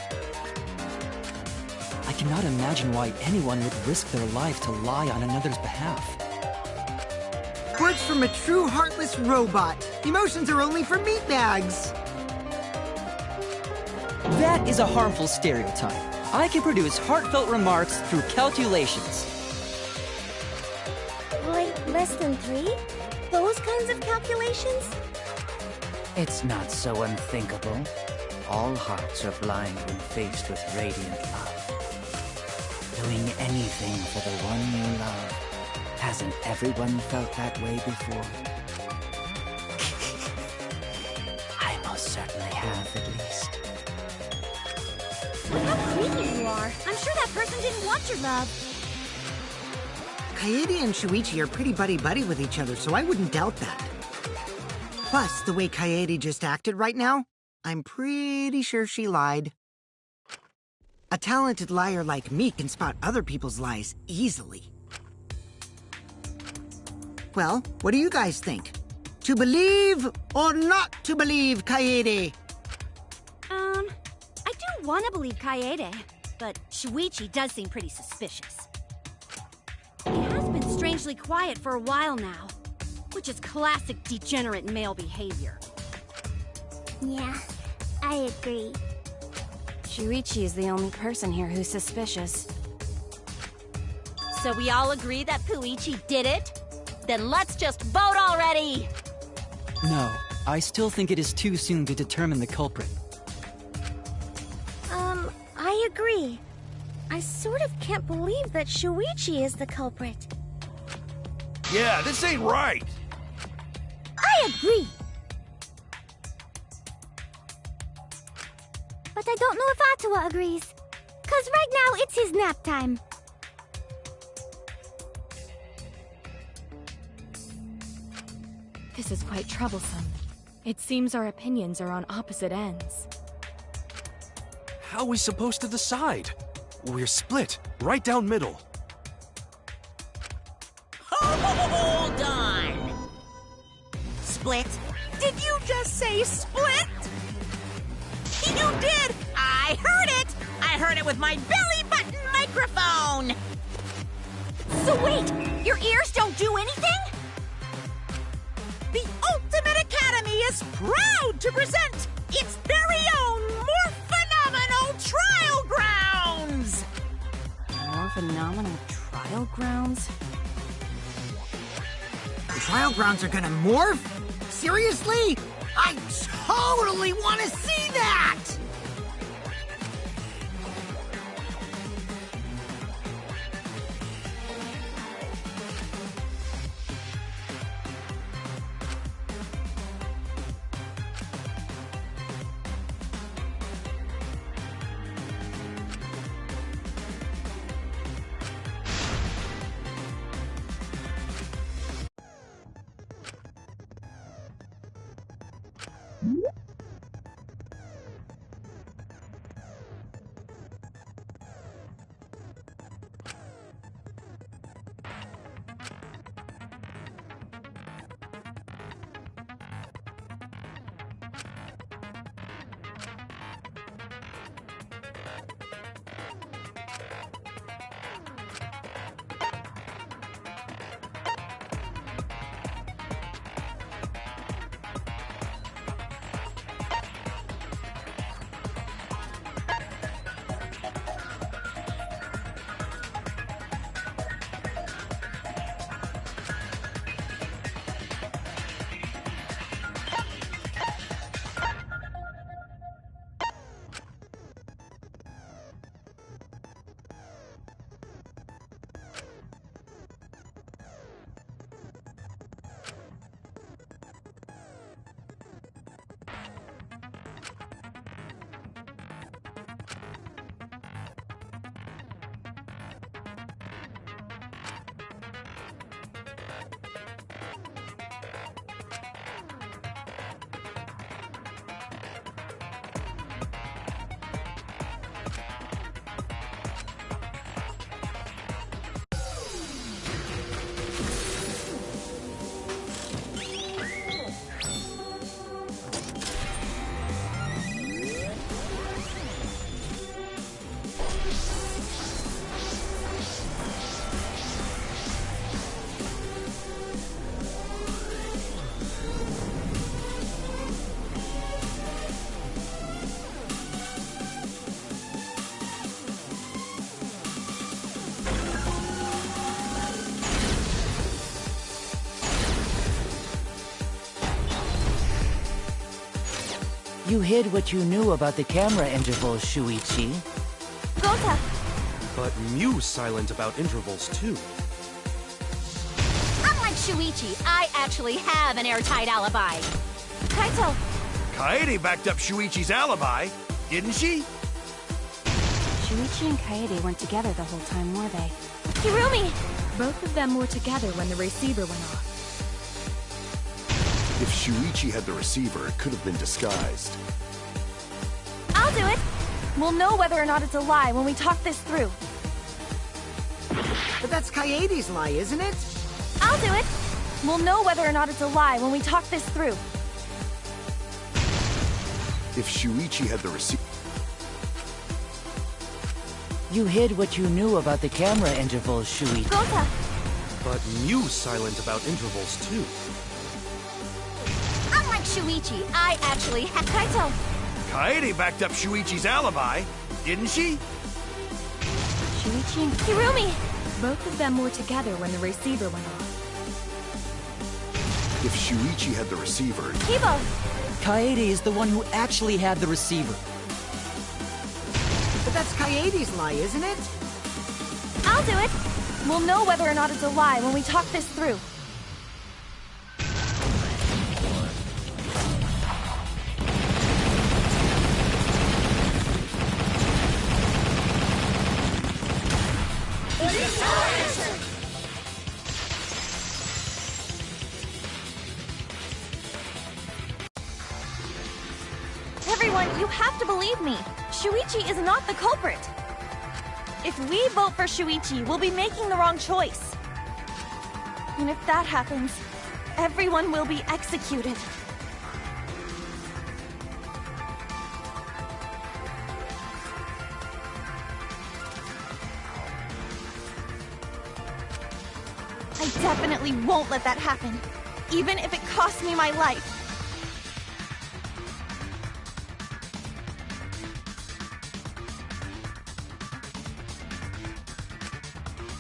I cannot imagine why anyone would risk their life to lie on another's behalf. Words from a true heartless robot. Emotions are only for meatbags. That is a harmful stereotype. I can produce heartfelt remarks through calculations. Like less than 3? Those kinds of calculations? It's not so unthinkable. All hearts are blind when faced with radiant love. Doing anything for the one you love. Hasn't everyone felt that way before? I most certainly have, at least. Look how creepy you are. I'm sure that person didn't want your love. Kaede and Shuichi are pretty buddy-buddy with each other, so I wouldn't doubt that. Plus, the way Kaede just acted right now, I'm pretty sure she lied. A talented liar like me can spot other people's lies easily. Well, what do you guys think? To believe or not to believe Kaede? I do want to believe Kaede, but Shuichi does seem pretty suspicious. He has been strangely quiet for a while now, which is classic degenerate male behavior. Yeah, I agree. Shuichi is the only person here who's suspicious. So we all agree that Puichi did it? Then let's just vote already! No, I still think it is too soon to determine the culprit. I agree. I sort of can't believe that Shuichi is the culprit. Yeah, this ain't right. I agree. But I don't know if Atawa agrees. 'Cause right now it's his nap time. This is quite troublesome. It seems our opinions are on opposite ends. How are we supposed to decide? We're split, right down middle. Hold on! Split? Did you just say split? You did! I heard it! I heard it with my belly button microphone! So wait, your ears don't do anything? The Ultimate Academy is proud to present its very own more phenomenal trial grounds! More phenomenal trial grounds? The trial grounds are gonna morph? Seriously? I totally want to see that! You hid what you knew about the camera intervals, Shuichi. Gota, But Mew's silent about intervals, too. Unlike Shuichi, I actually have an airtight alibi. Kaito! Kaede backed up Shuichi's alibi, didn't she? Shuichi and Kaede weren't together the whole time, were they? Hirumi! Both of them were together when the receiver went off. If Shuichi had the receiver, it could have been disguised. I'll do it! We'll know whether or not it's a lie when we talk this through. But that's Kaede's lie, isn't it? I'll do it! We'll know whether or not it's a lie when we talk this through. If Shuichi had the receiver... You hid what you knew about the camera intervals, Shuichi. Gonta! But Mew's silent about intervals, too. Unlike Shuichi, I actually have... Kaito! Kaede backed up Shuichi's alibi, didn't she? Shuichi and Hirumi! Both of them were together when the receiver went off. If Shuichi had the receiver... Kibo! Kaede is the one who actually had the receiver. But that's Kaede's lie, isn't it? I'll do it! We'll know whether or not it's a lie when we talk this through. Everyone, you have to believe me. Shuichi is not the culprit. If we vote for Shuichi, we'll be making the wrong choice. And if that happens, everyone will be executed. I definitely won't let that happen, even if it costs me my life.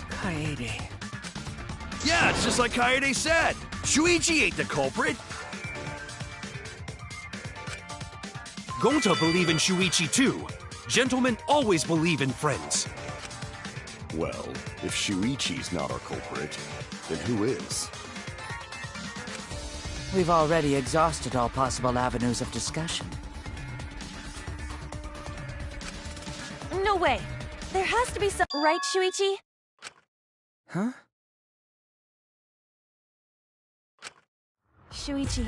Kaede. Yeah, it's just like Kaede said. Shuichi ain't the culprit. Gonta believe in Shuichi, too. Gentlemen always believe in friends. Well, if Shuichi's not our culprit, then who is? We've already exhausted all possible avenues of discussion. No way. There has to be some... Right, Shuichi? Huh? Shuichi,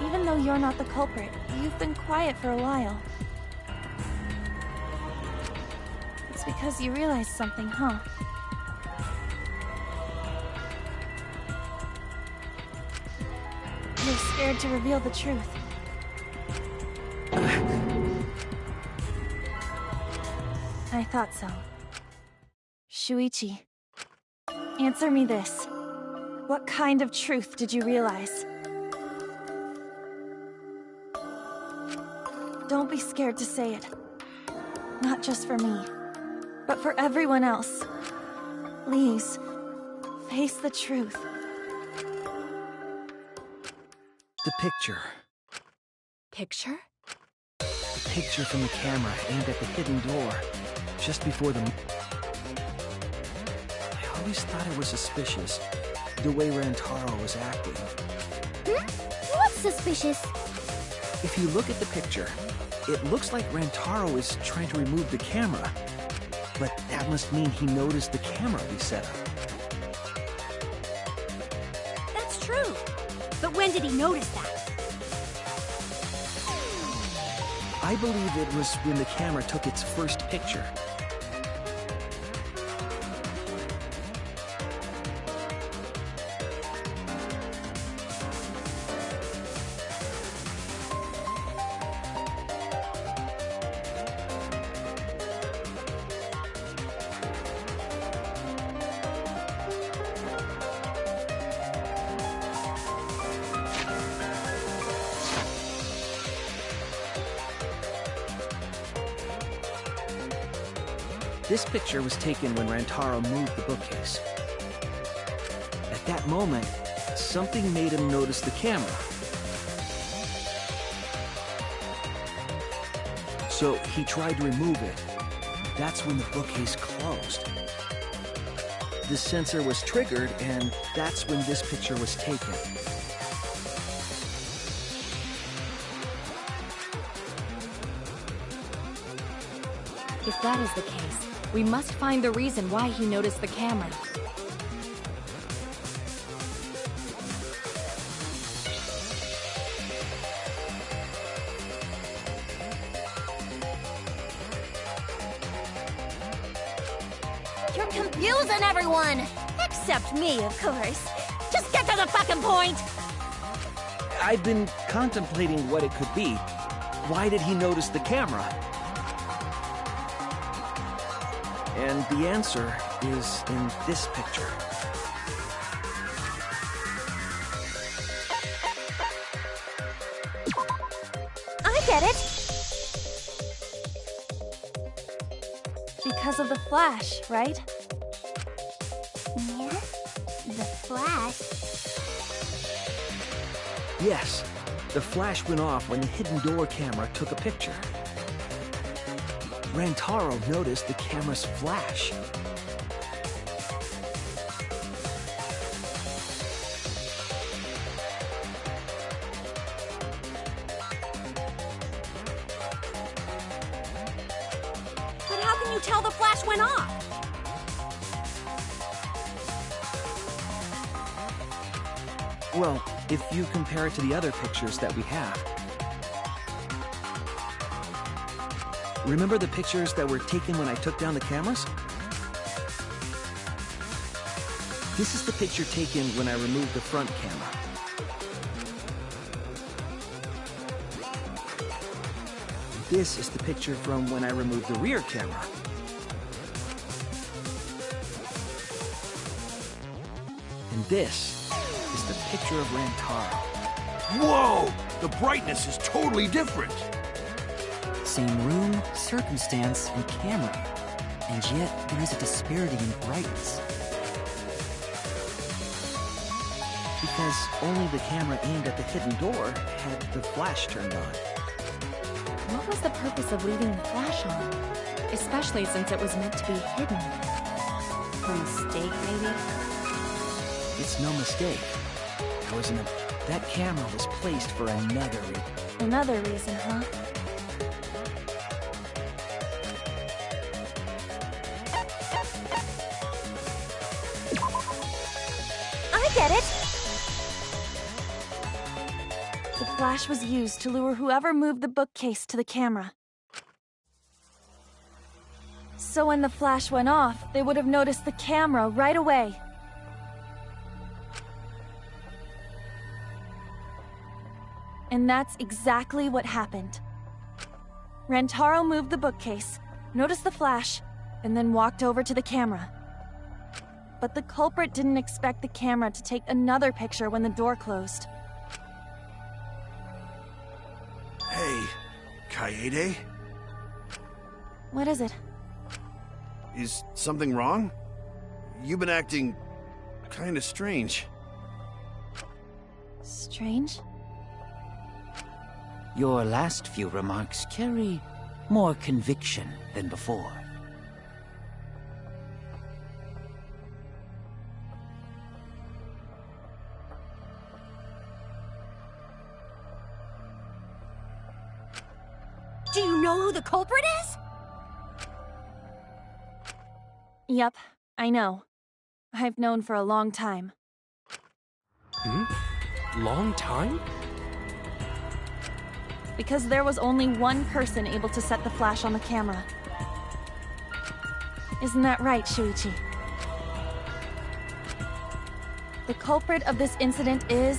even though you're not the culprit, you've been quiet for a while. It's because you realized something, huh? You're scared to reveal the truth. I thought so. Shuichi, answer me this. What kind of truth did you realize? Don't be scared to say it. Not just for me, but for everyone else. Please, face the truth. The picture. Picture? The picture from the camera aimed at the hidden door, just before the... I always thought it was suspicious, the way Rantaro was acting. What's suspicious? If you look at the picture, it looks like Rantaro is trying to remove the camera. But that must mean he noticed the camera we set up. That's true. But when did he notice that? I believe it was when the camera took its first picture. This picture was taken when Rantaro moved the bookcase. At that moment, something made him notice the camera. So he tried to remove it, that's when the bookcase closed. The sensor was triggered, and that's when this picture was taken. If that is the case, we must find the reason why he noticed the camera. You're confusing everyone! Except me, of course. Just get to the fucking point! I've been contemplating what it could be. Why did he notice the camera? And the answer is in this picture. I get it! Because of the flash, right? Yeah? The flash? Yes, the flash went off when the hidden door camera took a picture. Rantaro noticed the camera's flash. But how can you tell the flash went off? Well, if you compare it to the other pictures that we have. Remember the pictures that were taken when I took down the cameras? This is the picture taken when I removed the front camera. This is the picture from when I removed the rear camera. And this is the picture of Rantaro. Whoa! The brightness is totally different. Same room, circumstance, and camera. And yet, there is a disparity in brightness. Because only the camera aimed at the hidden door had the flash turned on. What was the purpose of leaving the flash on? Especially since it was meant to be hidden. A mistake, maybe? It's no mistake. That camera was placed for another reason. Another reason, huh? I get it! The flash was used to lure whoever moved the bookcase to the camera. So when the flash went off, they would have noticed the camera right away. And that's exactly what happened. Rantaro moved the bookcase, noticed the flash, and then walked over to the camera. But the culprit didn't expect the camera to take another picture when the door closed. Hey, Kaede? What is it? Is something wrong? You've been acting kinda strange. Strange? Your last few remarks carry more conviction than before. Do you know who the culprit is? Yep, I know. I've known for a long time. Long time? Because there was only one person able to set the flash on the camera. Isn't that right, Shuichi? The culprit of this incident is...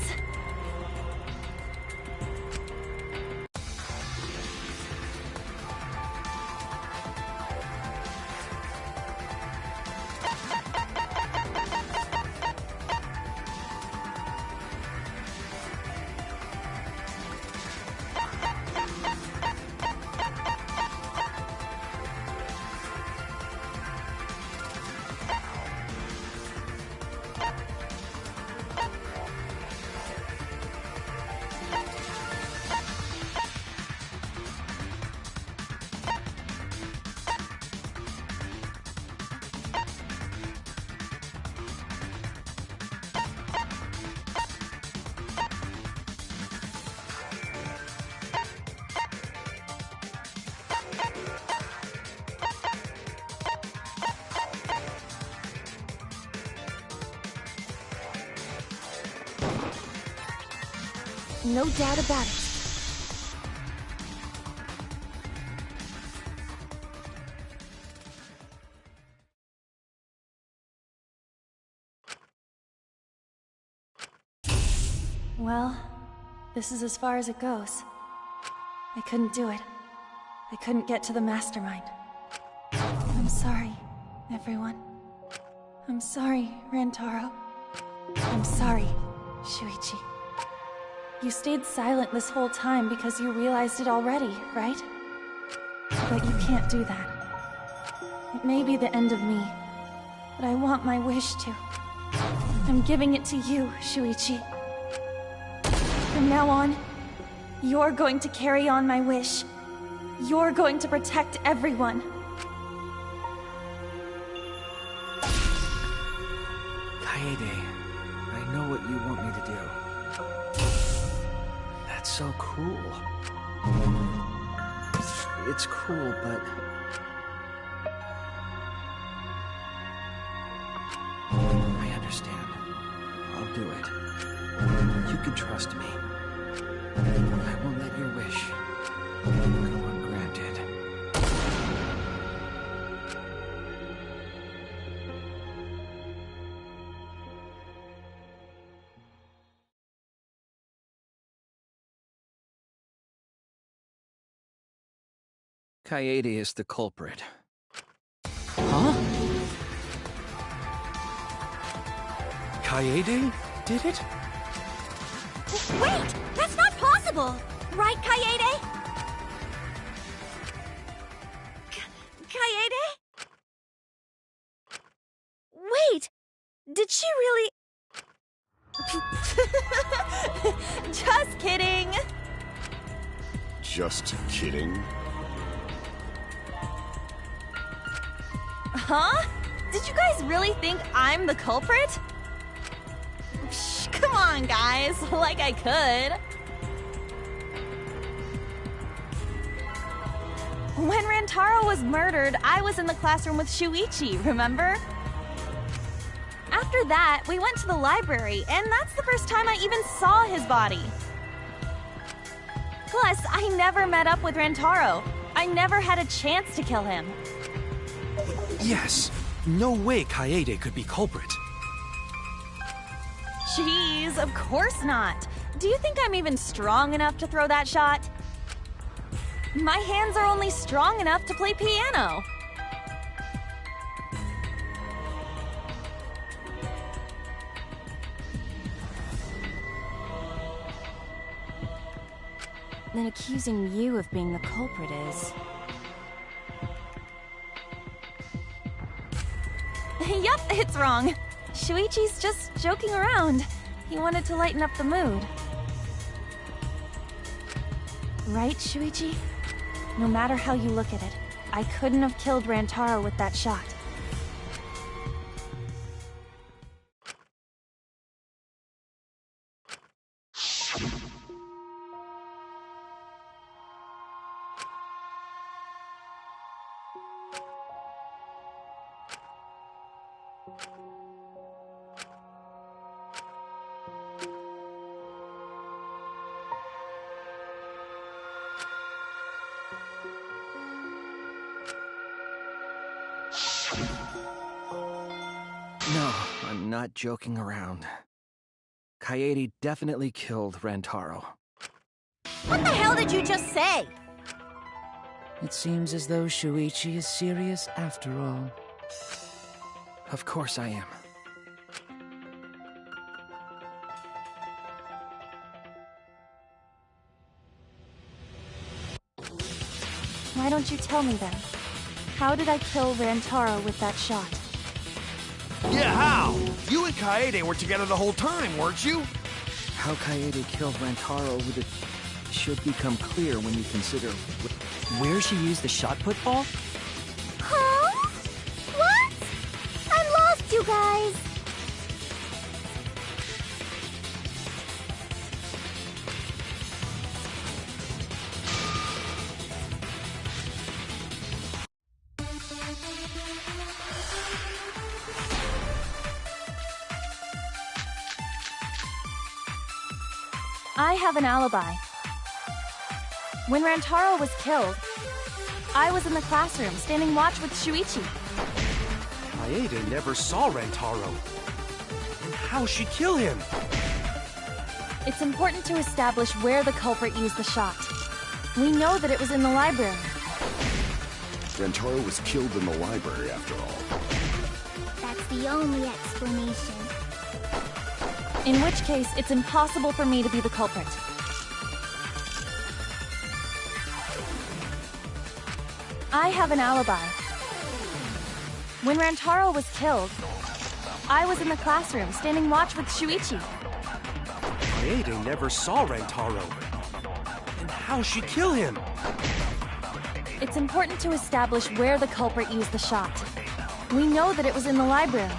No doubt about it. Well, this is as far as it goes. I couldn't do it. I couldn't get to the mastermind. I'm sorry, everyone. I'm sorry, Rantaro. I'm sorry, Shuichi. You stayed silent this whole time because you realized it already, right? But you can't do that. It may be the end of me, but I want my wish to. I'm giving it to you, Shuichi. From now on, you're going to carry on my wish. You're going to protect everyone. Kaede, I know what you want me to do. That's so cool. It's cool, but... I understand. I'll do it. You can trust me. I won't let your wish go ungranted. Kaede is the culprit. Huh? Kaede did it? Wait! That's not possible! Right, Kaede? Kaede? Wait! Did she really... Just kidding! Just kidding? Huh? Did you guys really think I'm the culprit? Psh, come on, guys. Like I could. When Rantaro was murdered, I was in the classroom with Shuichi, remember? After that, we went to the library, and that's the first time I even saw his body. Plus, I never met up with Rantaro. I never had a chance to kill him. Yes. No way Kaede could be culprit. Jeez, of course not. Do you think I'm even strong enough to throw that shot? My hands are only strong enough to play piano. Then accusing you of being the culprit is... Yup, it's wrong. Shuichi's just joking around. He wanted to lighten up the mood. Right, Shuichi? No matter how you look at it, I couldn't have killed Rantaro with that shot. No, I'm not joking around. Kaede definitely killed Rantaro. What the hell did you just say? It seems as though Shuichi is serious after all. Of course I am. Why don't you tell me then? How did I kill Rantaro with that shot? Yeah, how? You and Kaede were together the whole time, weren't you? How Kaede killed Rantaro should become clear when you consider where she used the shot put ball? Huh? What? I'm lost, you guys. I have an alibi. When Rantaro was killed, I was in the classroom standing watch with Shuichi. Kaede never saw Rantaro. And how'd she kill him? It's important to establish where the culprit used the shot. We know that it was in the library. Rantaro was killed in the library, after all. That's the only explanation. In which case, it's impossible for me to be the culprit. I have an alibi. When Rantaro was killed, I was in the classroom standing watch with Shuichi. Kaede never saw Rantaro. And how'd she kill him? It's important to establish where the culprit used the shot. We know that it was in the library.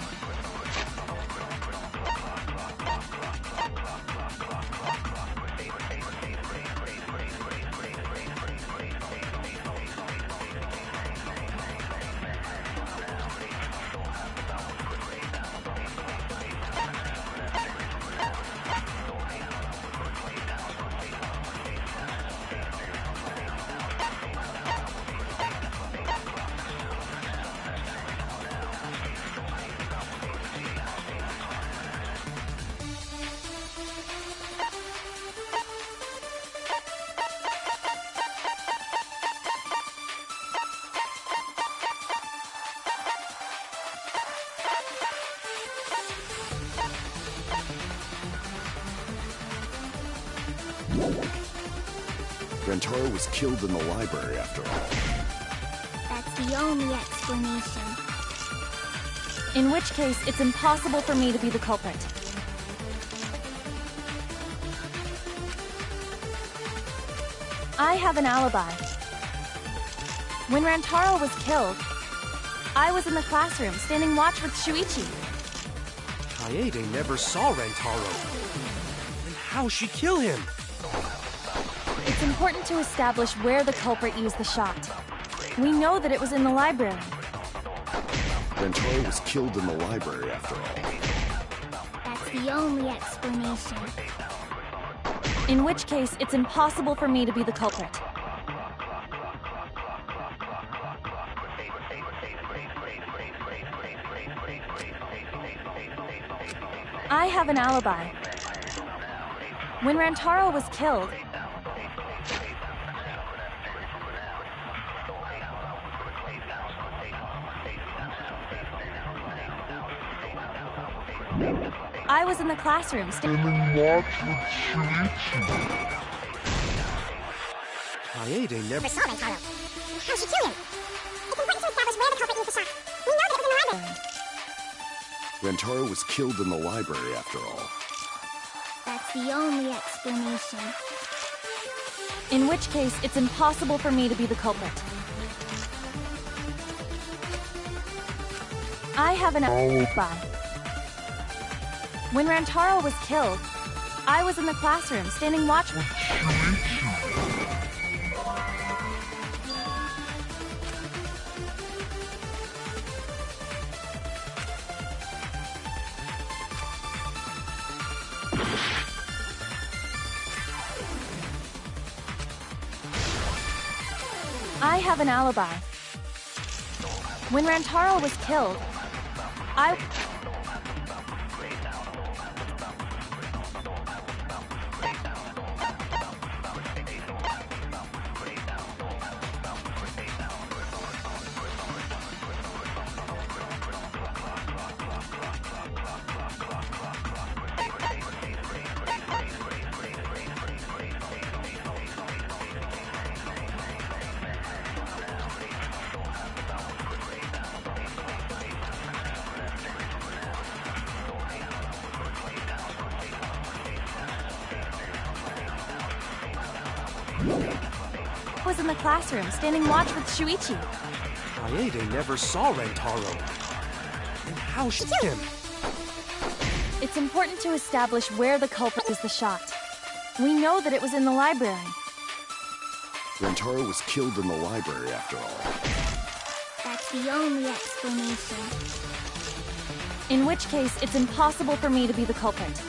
Rantaro was killed in the library, after all. That's the only explanation. In which case, it's impossible for me to be the culprit. I have an alibi. When Rantaro was killed, I was in the classroom standing watch with Shuichi. Kaede never saw Rantaro. And how'd she kill him? It's important to establish where the culprit used the shot. We know that it was in the library. Rantaro was killed in the library, after all. That's the only explanation. In which case, it's impossible for me to be the culprit. I have an alibi. When Rantaro was killed, I was in the classroom standing watch with Shuichi. Kaede never saw Rantaro. How'd she kill him? It's important to establish where the culprit used the shot. We know that it was in the library. Rantaro was killed in the library, after all. That's the only explanation. In which case, it's impossible for me to be the culprit. I have an alibi. When Rantaro was killed, I was in the classroom standing watch with I have an alibi. When Rantaro was killed, was in the classroom standing watch with Shuichi. Kaede never saw Rantaro. And how'd she kill him? It's important to establish where the culprit is the shot. We know that it was in the library. Rantaro was killed in the library, after all. That's the only explanation. In which case, it's impossible for me to be the culprit.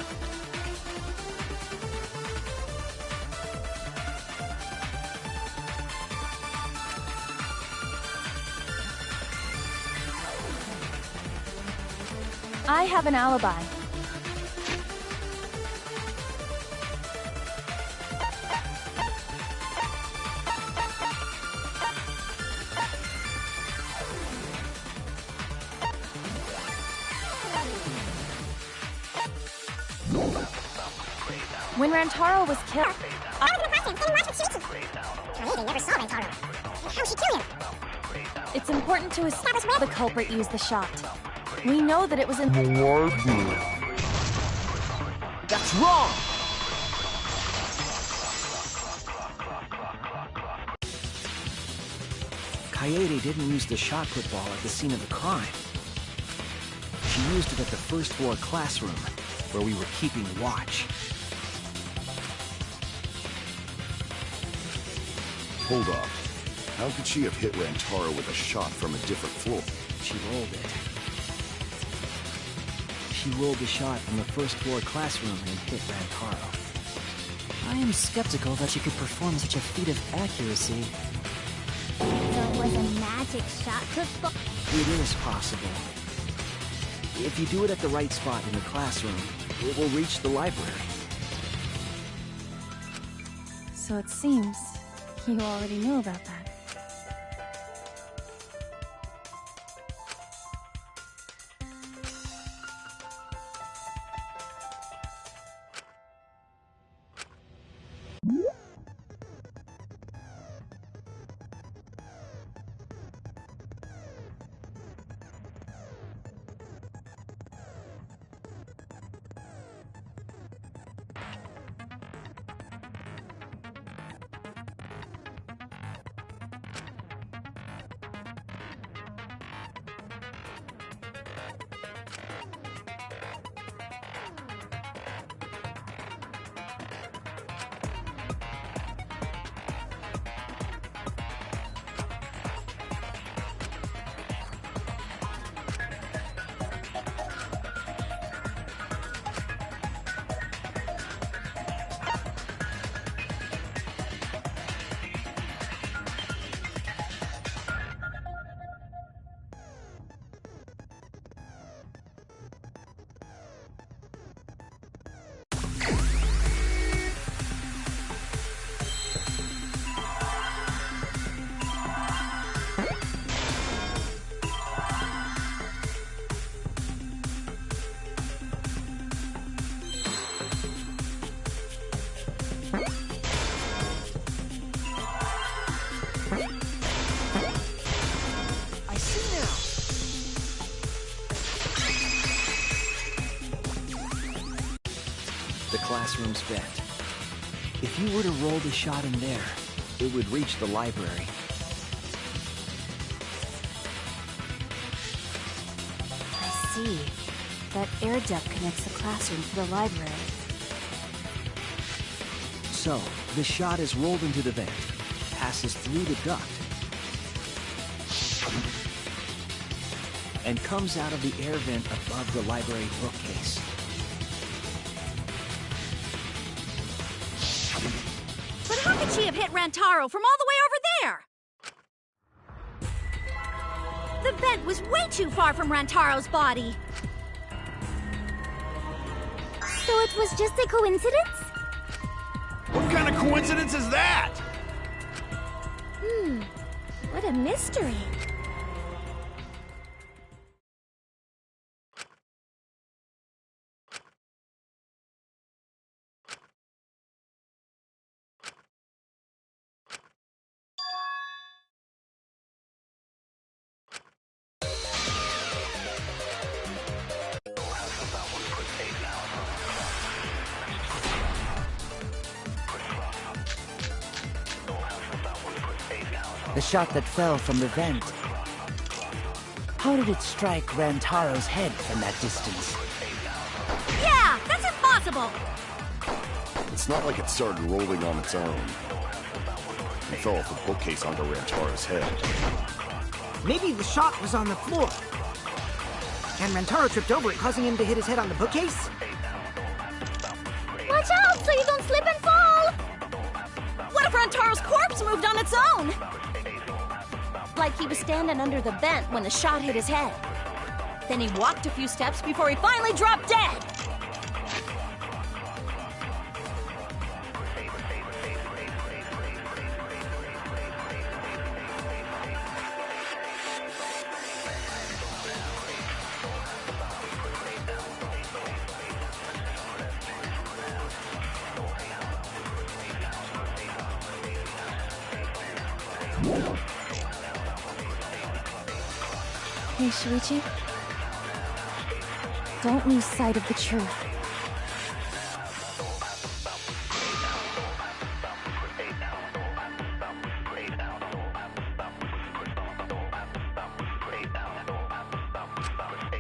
I have an alibi. When Rantaro was killed... Kaede never saw Rantaro. How'd she kill him? It's important to establish where the culprit used the shot. We know that it was in the library. That's wrong! Kaede didn't use the shot put ball at the scene of the crime. She used it at the first floor classroom, where we were keeping watch. Hold up. How could she have hit Rantaro with a shot from a different floor? She rolled it. She rolled the shot from the first floor classroom and hit Rantaro. I am skeptical that she could perform such a feat of accuracy. So it was a magic shot to It is possible. If you do it at the right spot in the classroom, it will reach the library. So it seems you already knew about that. Classroom's bent. If you were to roll the shot in there, it would reach the library. I see. That air duct connects the classroom to the library. So, the shot is rolled into the vent, passes through the duct, and comes out of the air vent above the library bookcase. How could she have hit Rantaro from all the way over there? The vent was way too far from Rantaro's body. So it was just a coincidence? What kind of coincidence is that? What a mystery. The shot that fell from the vent. How did it strike Rantaro's head from that distance? Yeah, that's impossible! It's not like it started rolling on its own. It fell off the bookcase onto Rantaro's head. Maybe the shot was on the floor. And Rantaro tripped over it, causing him to hit his head on the bookcase? Watch out so you don't slip and fall! What if Rantaro's corpse moved on its own? Like he was standing under the vent when the shot hit his head. Then he walked a few steps before he finally dropped dead. Hey, Shuichi. Don't lose sight of the truth.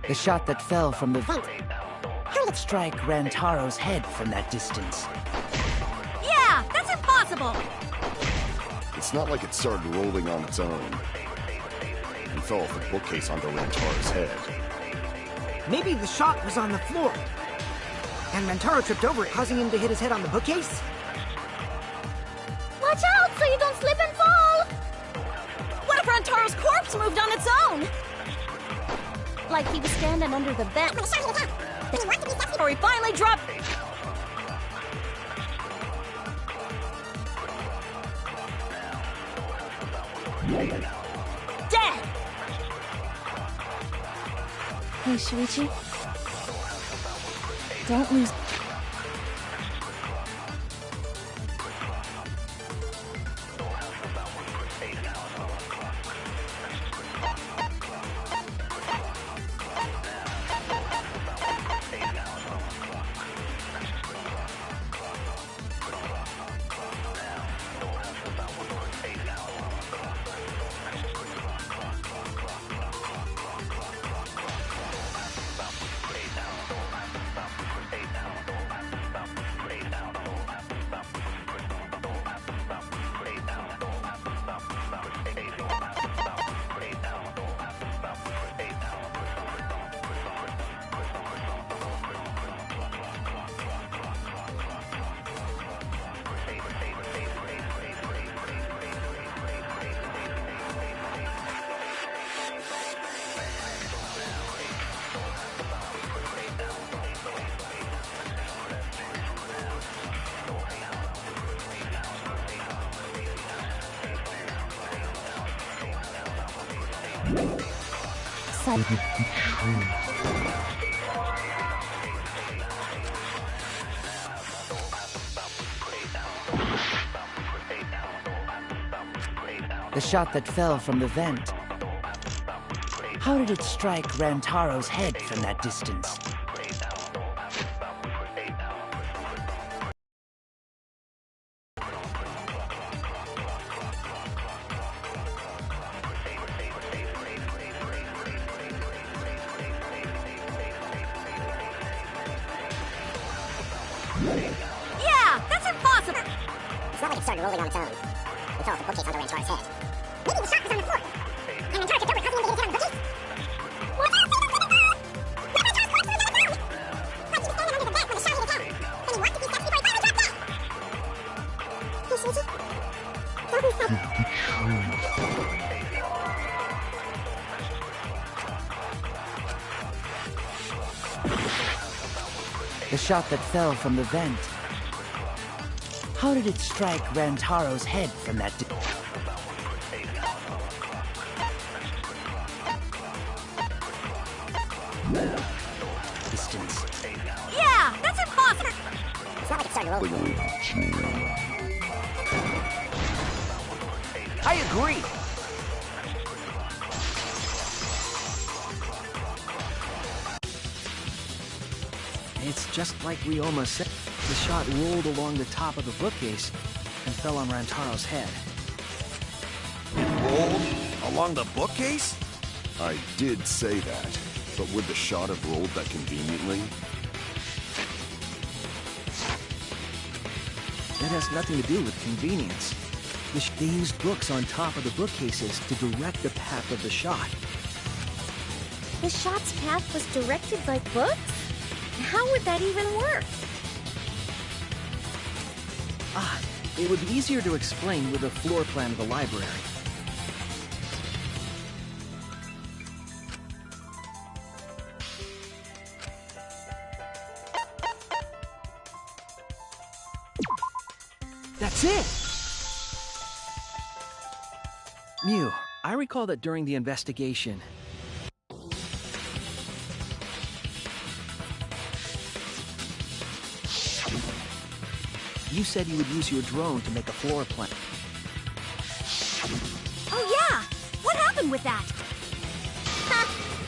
The shot that fell from the vent. How did it strike Rantaro's head from that distance? Yeah, that's impossible! It's not like it started rolling on its own. He fell off the bookcase onto Rantaro's head. Maybe the shot was on the floor. And Rantaro tripped over it, causing him to hit his head on the bookcase? Watch out so you don't slip and fall! What if Rantaro's corpse moved on its own? Like he was standing under the vent. Before he finally dropped... Dead! Hey, Shuichi. Don't lose... The shot that fell from the vent. How did it strike Rantaro's head from that distance? Yeah, that's impossible! It's not like it started rolling on its own. It fell off the bookcase onto Rantaro's head. Maybe the shot was on the floor. And Rantaro tripped over it, causing him to hit his head on the bookcase? What? What if Rantaro's corpse was on the ground? Like he was standing under the vent when the shot hit his head. Then he walked a few steps before he finally dropped dead. Hey, Shuichi. Don't lose sight. The shot that fell from the vent. How did it strike Rantaro's head from that distance? Yeah, that's impossible! It's not like it started rolling. I agree! It's just like we almost said. The shot rolled along the top of the bookcase and fell on Rantaro's head. Rolled along the bookcase? I did say that, but would the shot have rolled that conveniently? That has nothing to do with convenience. They used books on top of the bookcases to direct the path of the shot. The shot's path was directed by books? How would that even work? It would be easier to explain with a floor plan of the library. That's it! Mew, I recall that during the investigation... you said you would use your drone to make a floor plan. Oh yeah! What happened with that?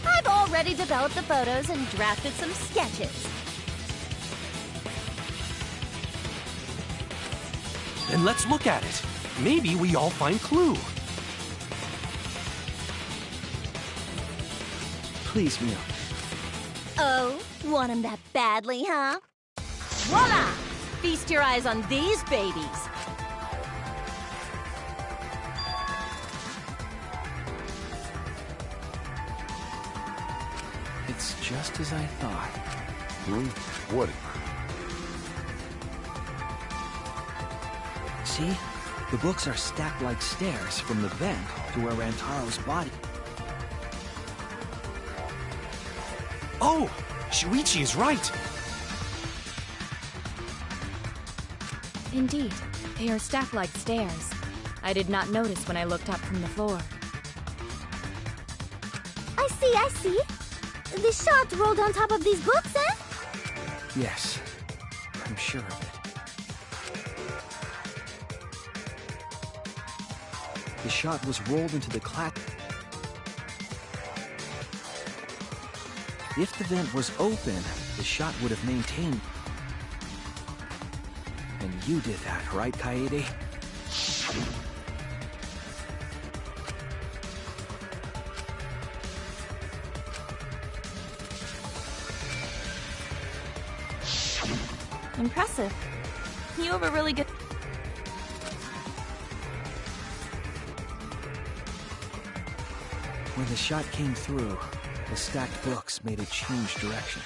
I've already developed the photos and drafted some sketches. Then let's look at it. Maybe we all find clue. Please, Mew. Oh, want him that badly, huh? Voila! Feast your eyes on these babies. It's just as I thought. What? See? The books are stacked like stairs from the vent to where Rantaro's body... Oh! Shuichi is right! Indeed, they are stacked like stairs. I did not notice when I looked up from the floor. I see. The shot rolled on top of these books, eh? Yes, I'm sure of it. The shot was rolled into the If the vent was open, the shot would have maintained. And you did that, right, Kaede? Impressive. You have a really good... When the shot came through, the stacked books made it change direction.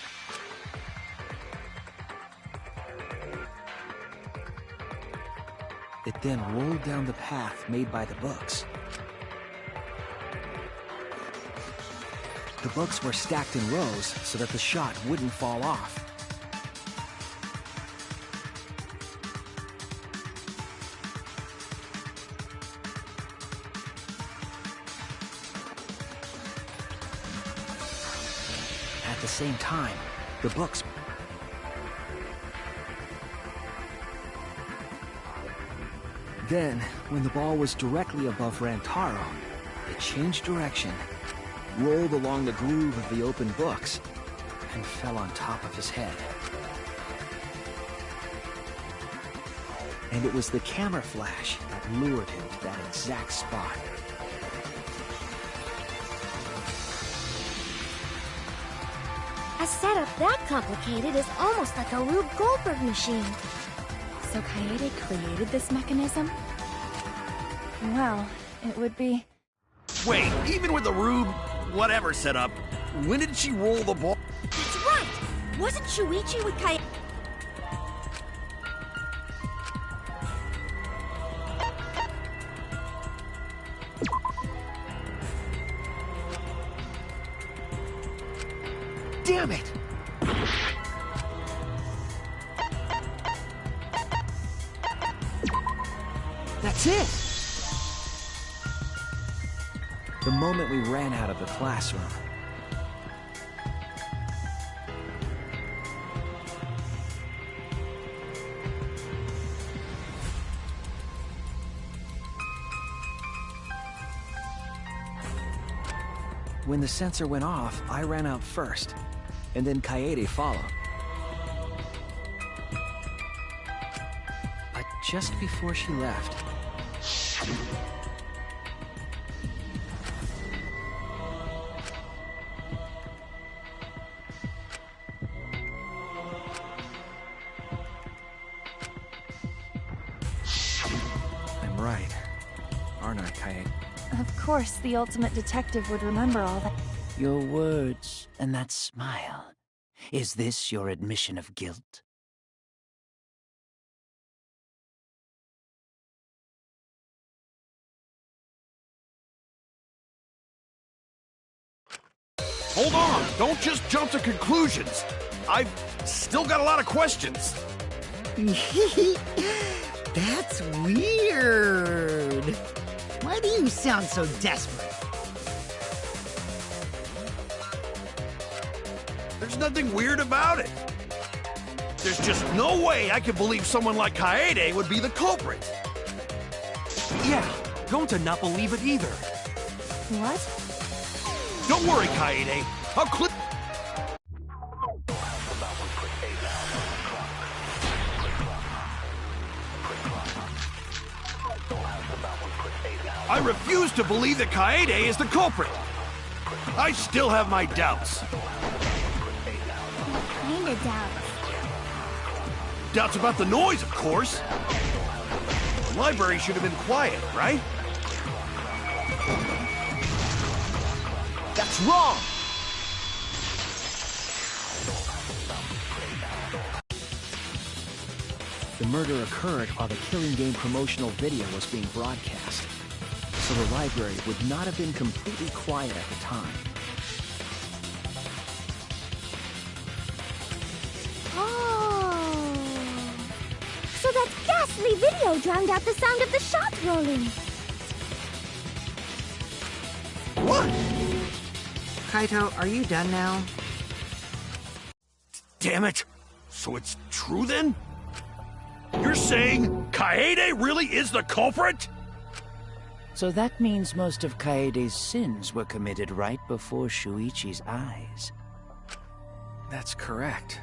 It then rolled down the path made by the books. The books were stacked in rows so that the shot wouldn't fall off. At the same time, the books... Then, when the ball was directly above Rantaro, it changed direction, rolled along the groove of the open books, and fell on top of his head. And it was the camera flash that lured him to that exact spot. A setup that complicated is almost like a Rube Goldberg machine. So Kaede created this mechanism? Well, it would be... Wait, even with the Rube, whatever setup, when did she roll the ball? That's right! Wasn't Shuichi with Kaede? Damn it! That's it! The moment we ran out of the classroom. When the sensor went off, I ran out first, and then Kaede followed. But just before she left... I'm right, aren't I, Kaede? Of course, the ultimate detective would remember all that. Your words and that smile. Is this your admission of guilt? Hold on! Don't just jump to conclusions! I've still got a lot of questions. That's weird. Why do you sound so desperate? There's nothing weird about it. There's just no way I can believe someone like Kaede would be the culprit. Yeah, Gonta not believe it either. What? Don't worry, Kaede. I'll clip... I refuse to believe that Kaede is the culprit. I still have my doubts. Kinda doubts. Doubts about the noise, of course. The library should have been quiet, right? That's wrong! The murder occurred while the Killing Game promotional video was being broadcast, so the library would not have been completely quiet at the time. Oh. So that ghastly video drowned out the sound of the shot rolling. What? Kaito, are you done now? Damn it! So it's true then? You're saying Kaede really is the culprit? So that means most of Kaede's sins were committed right before Shuichi's eyes. That's correct.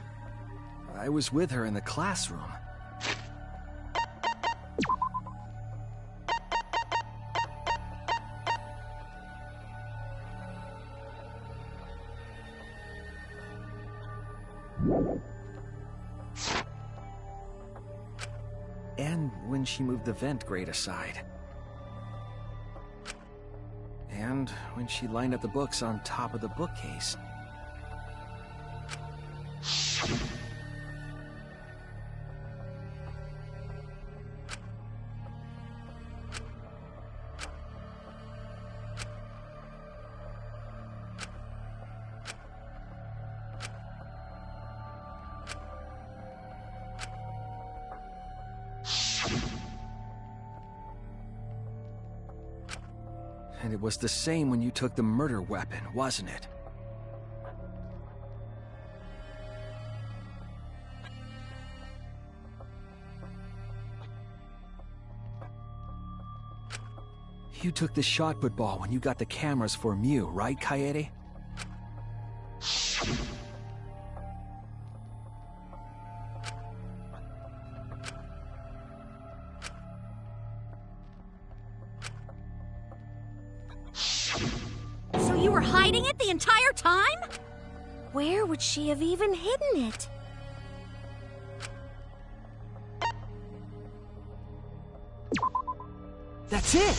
I was with her in the classroom. And when she moved the vent grate aside. And when she lined up the books on top of the bookcase. And it was the same when you took the murder weapon, wasn't it? You took the shot put ball when you got the cameras for Mew, right, Kaede? So you were hiding it the entire time? Where would she have even hidden it? That's it!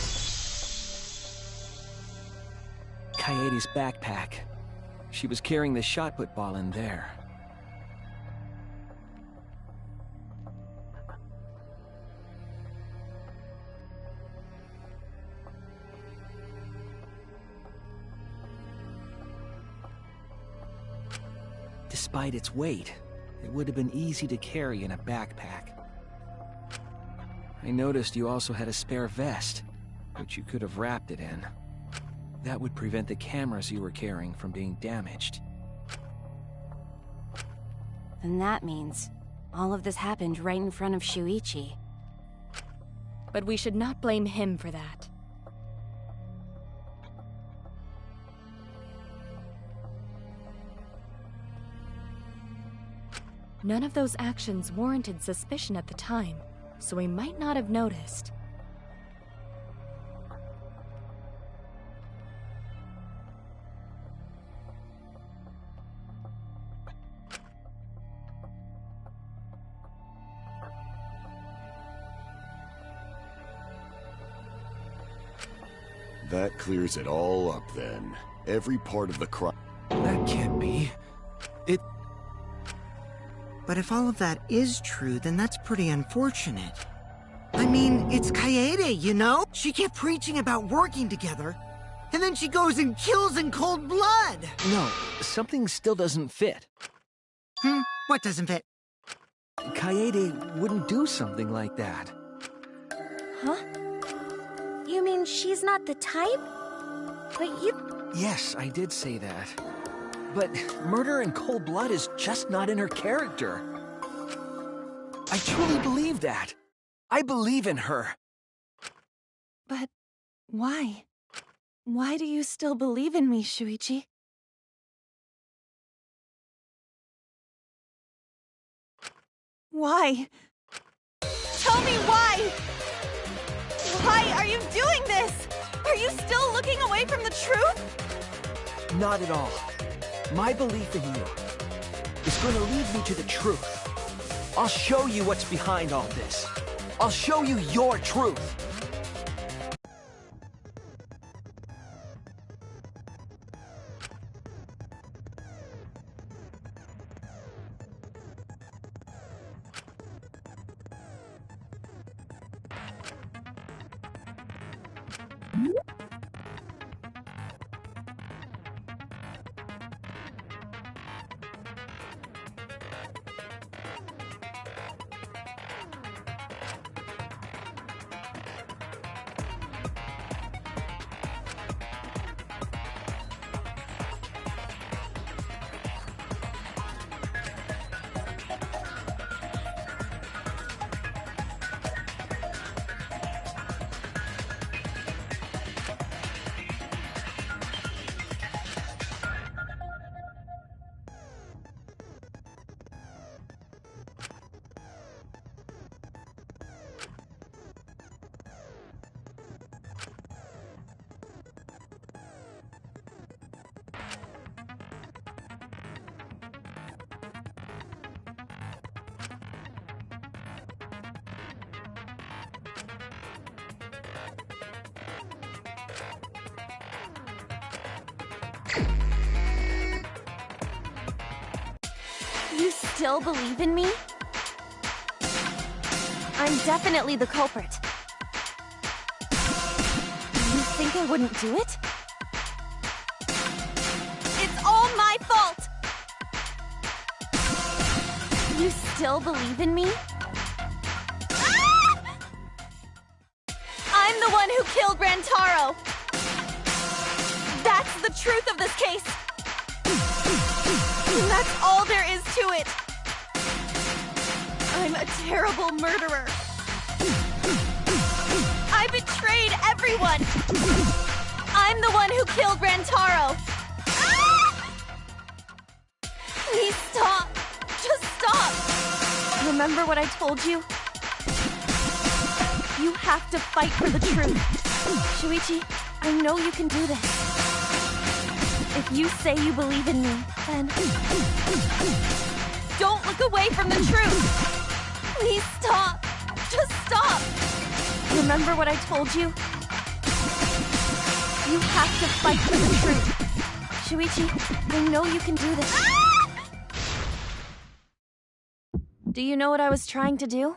Kaede's backpack. She was carrying the shot put ball in there. Despite its weight, it would have been easy to carry in a backpack. I noticed you also had a spare vest, which you could have wrapped it in. That would prevent the cameras you were carrying from being damaged. Then that means all of this happened right in front of Shuichi. But we should not blame him for that. None of those actions warranted suspicion at the time, so we might not have noticed. That clears it all up then. Every part of the crime... That can't be. It... But if all of that is true, then that's pretty unfortunate. I mean, it's Kaede, you know? She kept preaching about working together, and then she goes and kills in cold blood! No, something still doesn't fit. What doesn't fit? Kaede wouldn't do something like that. Huh? You mean she's not the type? But you... Yes, I did say that. But murder in cold blood is just not in her character. I truly believe that. I believe in her. But why? Why do you still believe in me, Shuichi? Why? Tell me why! Why are you doing this? Are you still looking away from the truth? Not at all. My belief in you is going to lead me to the truth. I'll show you what's behind all this. I'll show you your truth. You still believe in me? I'm definitely the culprit. You think I wouldn't do it? It's all my fault! You still believe in me? Ah! I'm the one who killed Rantaro! That's the truth of this case! And that's all there is to it! I'm a terrible murderer! I betrayed everyone! I'm the one who killed Rantaro! Ah! Please stop! Just stop! Remember what I told you? You have to fight for the truth. Shuichi, I know you can do this. If you say you believe in me, then don't look away from the truth! Please stop! Just stop! Remember what I told you? You have to fight for the truth. Shuichi, I know you can do this. Ah! Do you know what I was trying to do?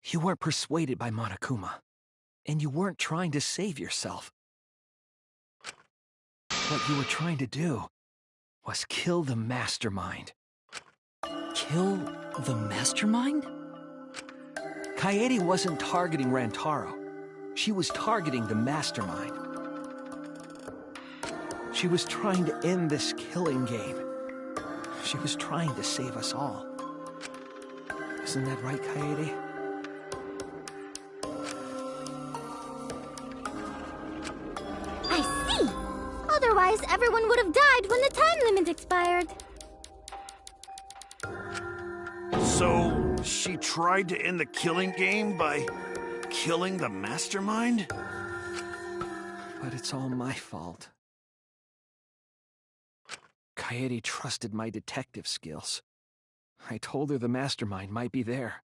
You weren't persuaded by Monokuma, and you weren't trying to save yourself. What you were trying to do was kill the mastermind. Kill the mastermind? Kaede wasn't targeting Rantaro. She was targeting the mastermind. She was trying to end this killing game. She was trying to save us all. Isn't that right, Kaede? Otherwise, everyone would have died when the time limit expired. So, she tried to end the killing game by killing the mastermind? But it's all my fault. Kaede trusted my detective skills. I told her the mastermind might be there.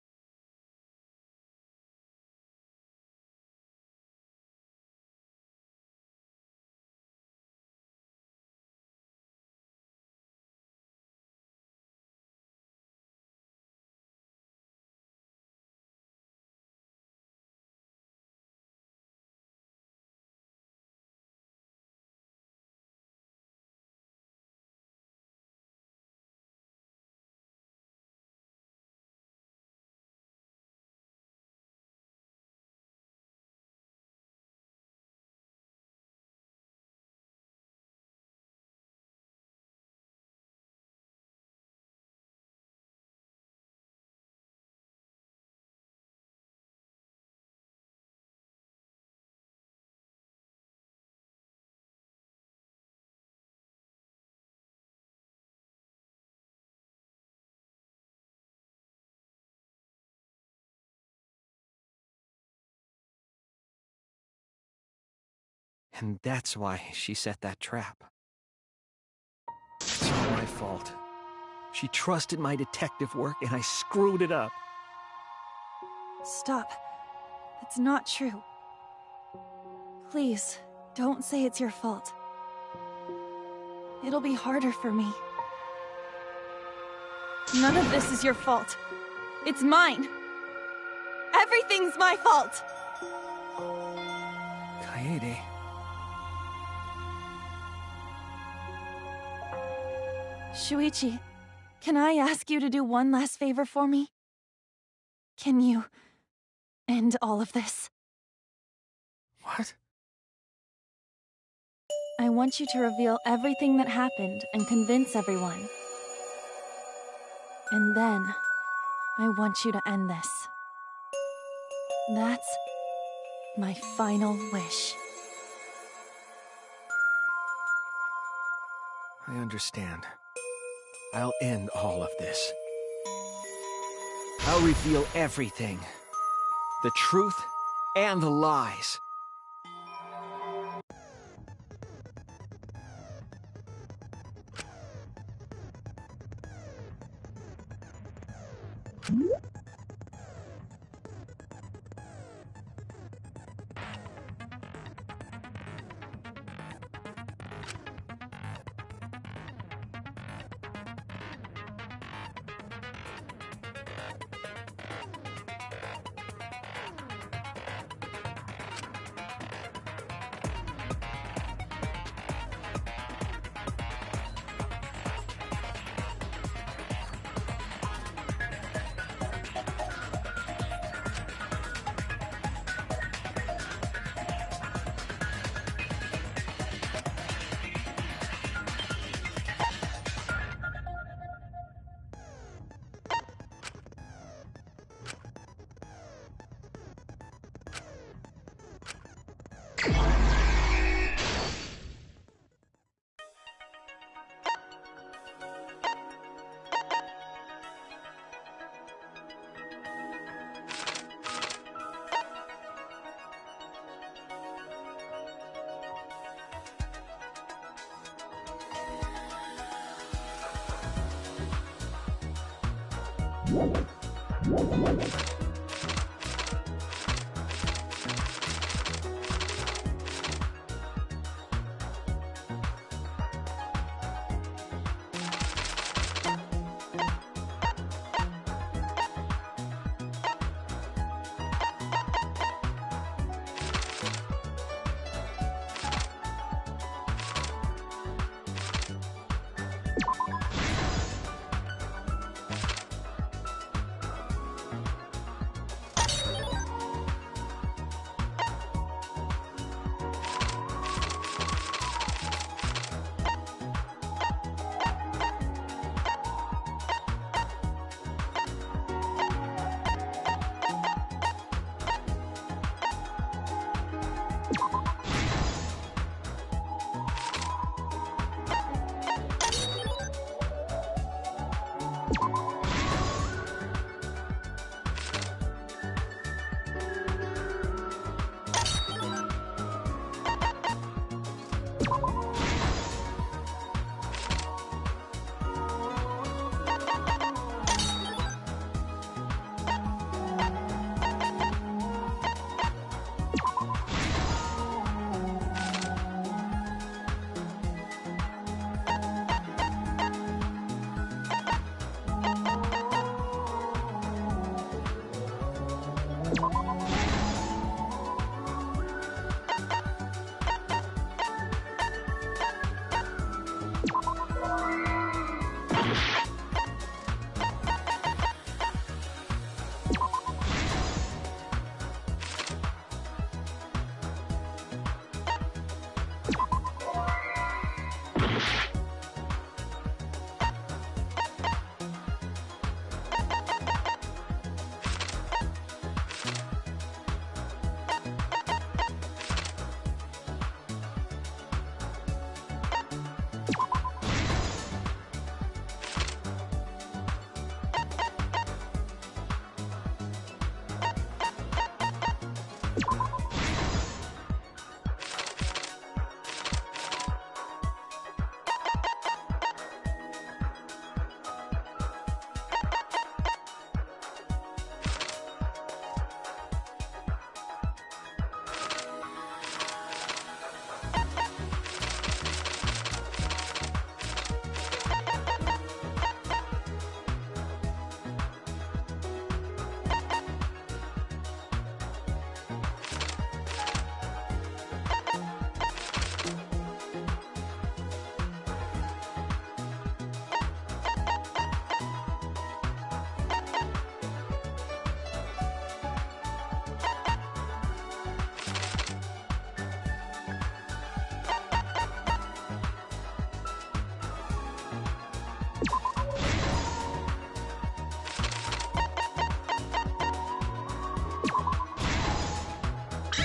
And that's why she set that trap. It's all my fault. She trusted my detective work, and I screwed it up. Stop. It's not true. Please, don't say it's your fault. It'll be harder for me. None of this is your fault. It's mine. Everything's my fault. Kaede. Shuichi, can I ask you to do one last favor for me? Can you end all of this? What? I want you to reveal everything that happened and convince everyone. And then, I want you to end this. That's my final wish. I understand. I'll end all of this. I'll reveal everything. The truth and the lies.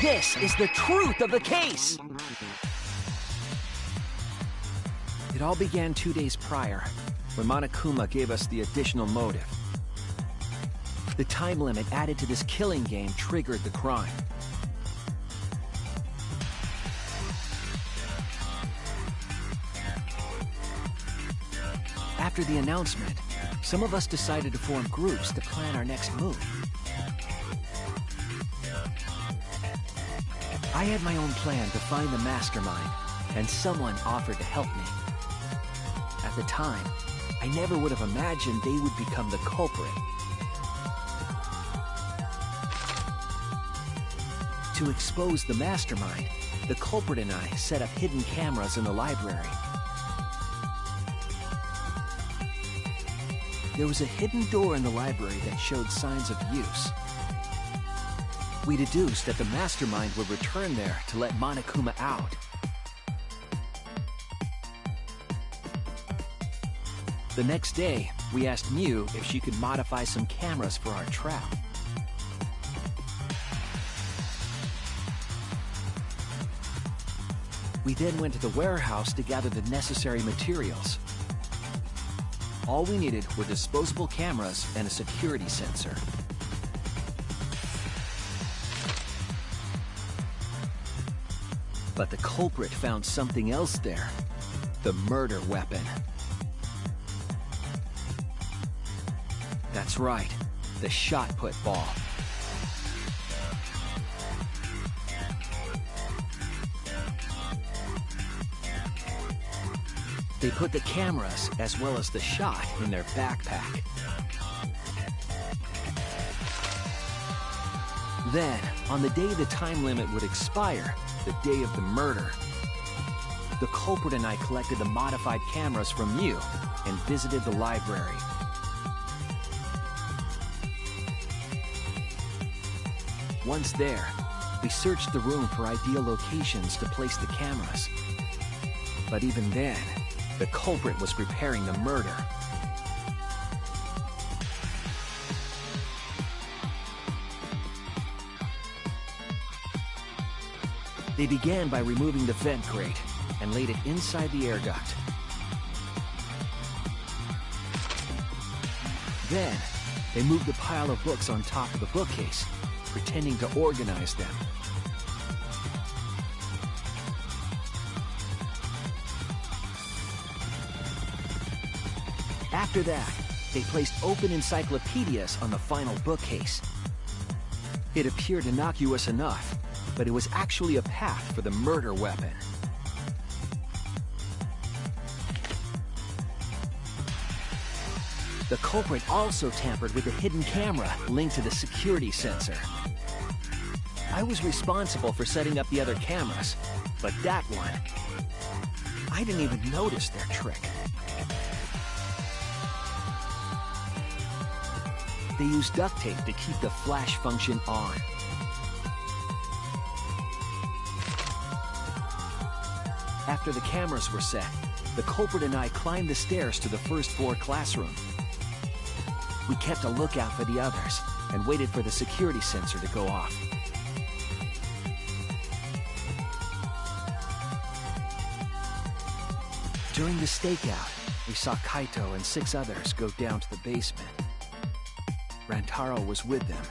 This is the truth of the case! It all began 2 days prior, when Monokuma gave us the additional motive. The time limit added to this killing game triggered the crime. After the announcement, some of us decided to form groups to plan our next move. I had my own plan to find the mastermind, and someone offered to help me. At the time, I never would have imagined they would become the culprit. To expose the mastermind, the culprit and I set up hidden cameras in the library. There was a hidden door in the library that showed signs of use. We deduced that the mastermind would return there to let Monokuma out. The next day, we asked Mew if she could modify some cameras for our trap. We then went to the warehouse to gather the necessary materials. All we needed were disposable cameras and a security sensor. But the culprit found something else there. The murder weapon. That's right, the shot put ball. They put the cameras, as well as the shot, in their backpack. Then, on the day the time limit would expire, the day of the murder, the culprit and I collected the modified cameras from Mew and visited the library. Once there, we searched the room for ideal locations to place the cameras. But even then, the culprit was preparing the murder. They began by removing the vent grate and laid it inside the air duct. Then, they moved the pile of books on top of the bookcase, pretending to organize them. After that, they placed open encyclopedias on the final bookcase. It appeared innocuous enough, but it was actually a path for the murder weapon. The culprit also tampered with the hidden camera linked to the security sensor. I was responsible for setting up the other cameras, but that one, I didn't even notice their trick. They used duct tape to keep the flash function on. After the cameras were set, the culprit and I climbed the stairs to the first floor classroom. We kept a lookout for the others and waited for the security sensor to go off. During the stakeout, we saw Kaito and 6 others go down to the basement. Rantaro was with them,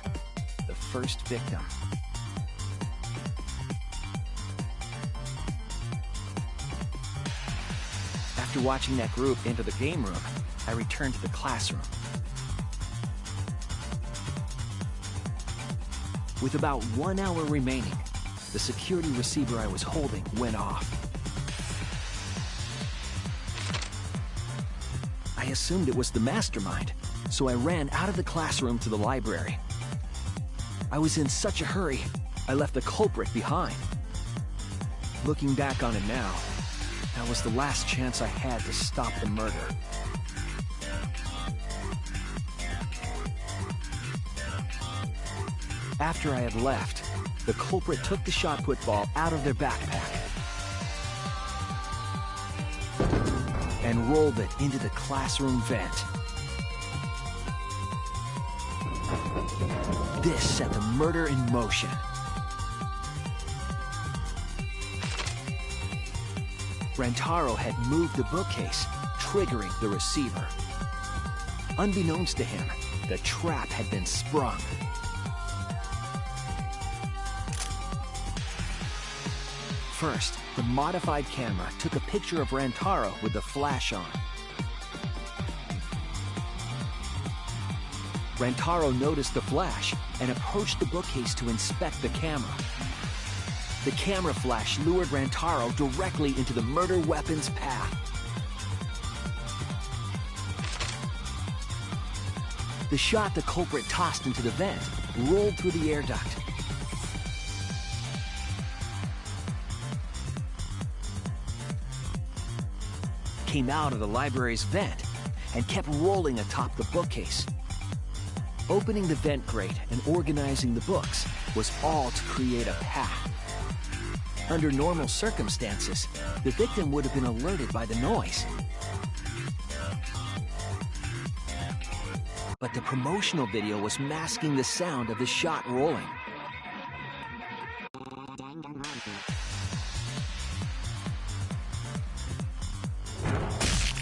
the first victim. After watching that group enter the game room, I returned to the classroom. With about 1 hour remaining, the security receiver I was holding went off. I assumed it was the mastermind, so I ran out of the classroom to the library. I was in such a hurry, I left the culprit behind. Looking back on it now, that was the last chance I had to stop the murder. After I had left, the culprit took the shot put ball out of their backpack and rolled it into the classroom vent. This set the murder in motion. Rantaro had moved the bookcase, triggering the receiver. Unbeknownst to him, the trap had been sprung. First, the modified camera took a picture of Rantaro with the flash on. Rantaro noticed the flash and approached the bookcase to inspect the camera. The camera flash lured Rantaro directly into the murder weapon's path. The shot the culprit tossed into the vent rolled through the air duct. Came out of the library's vent and kept rolling atop the bookcase. Opening the vent grate and organizing the books was all to create a path. Under normal circumstances, the victim would have been alerted by the noise. But the promotional video was masking the sound of the shot rolling.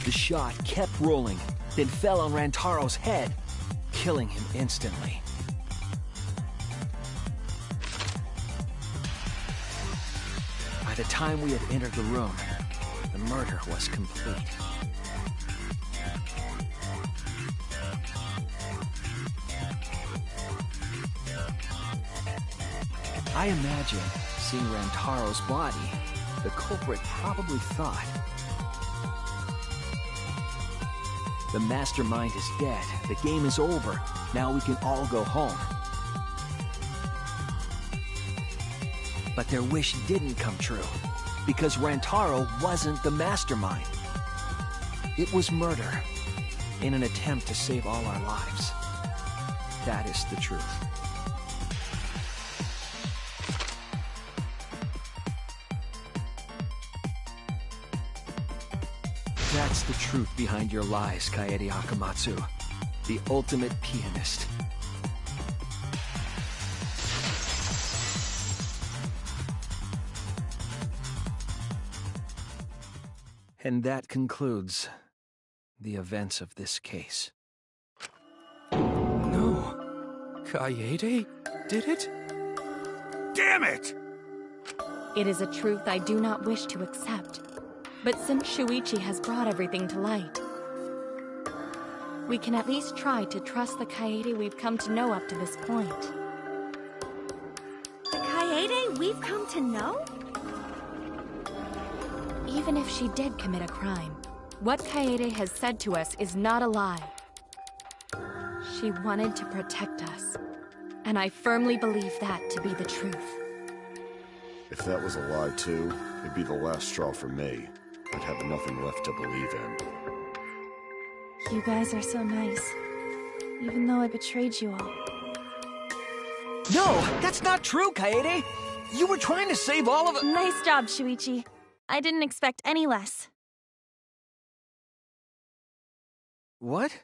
The shot kept rolling, then fell on Rantaro's head, killing him instantly. By the time we had entered the room, the murder was complete. I imagine, seeing Rantaro's body, the culprit probably thought, the mastermind is dead, the game is over, now we can all go home. But their wish didn't come true, because Rantaro wasn't the mastermind. It was murder, in an attempt to save all our lives. That is the truth. That's the truth behind your lies, Kaede Akamatsu. The ultimate pianist. And that concludes the events of this case. No. Kaede did it? Damn it! It is a truth I do not wish to accept. But since Shuichi has brought everything to light, we can at least try to trust the Kaede we've come to know up to this point. The Kaede we've come to know? Even if she did commit a crime, what Kaede has said to us is not a lie. She wanted to protect us, and I firmly believe that to be the truth. If that was a lie too, it'd be the last straw for me. I'd have nothing left to believe in. You guys are so nice, even though I betrayed you all. No, that's not true, Kaede! You were trying to save all of it. Nice job, Shuichi. I didn't expect any less. What?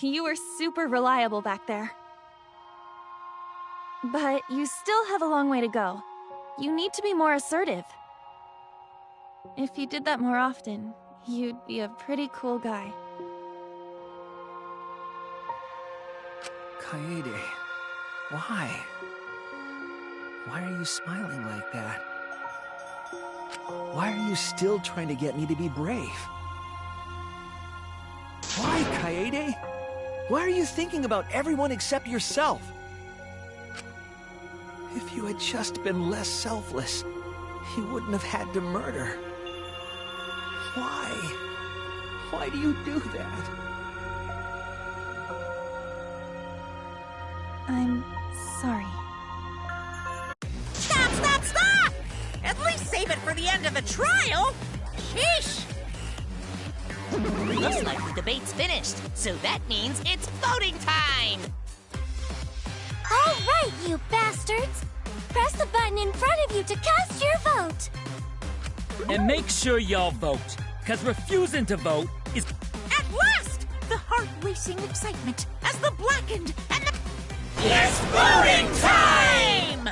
You were super reliable back there. But you still have a long way to go. You need to be more assertive. If you did that more often, you'd be a pretty cool guy. Kaede, why? Why are you smiling like that? Why are you still trying to get me to be brave? Why, Kaede? Why are you thinking about everyone except yourself? If you had just been less selfless, you wouldn't have had to murder. Why? Why do you do that? I'm sorry. Stop, stop, stop! At least save it for the end of the trial! Sheesh! Looks like the debate's finished, so that means it's voting time! All right, you bastards! Press the button in front of you to cast your vote! And make sure y'all vote, because refusing to vote is... At last! The heart-racing excitement as the blackened and the... It's voting time!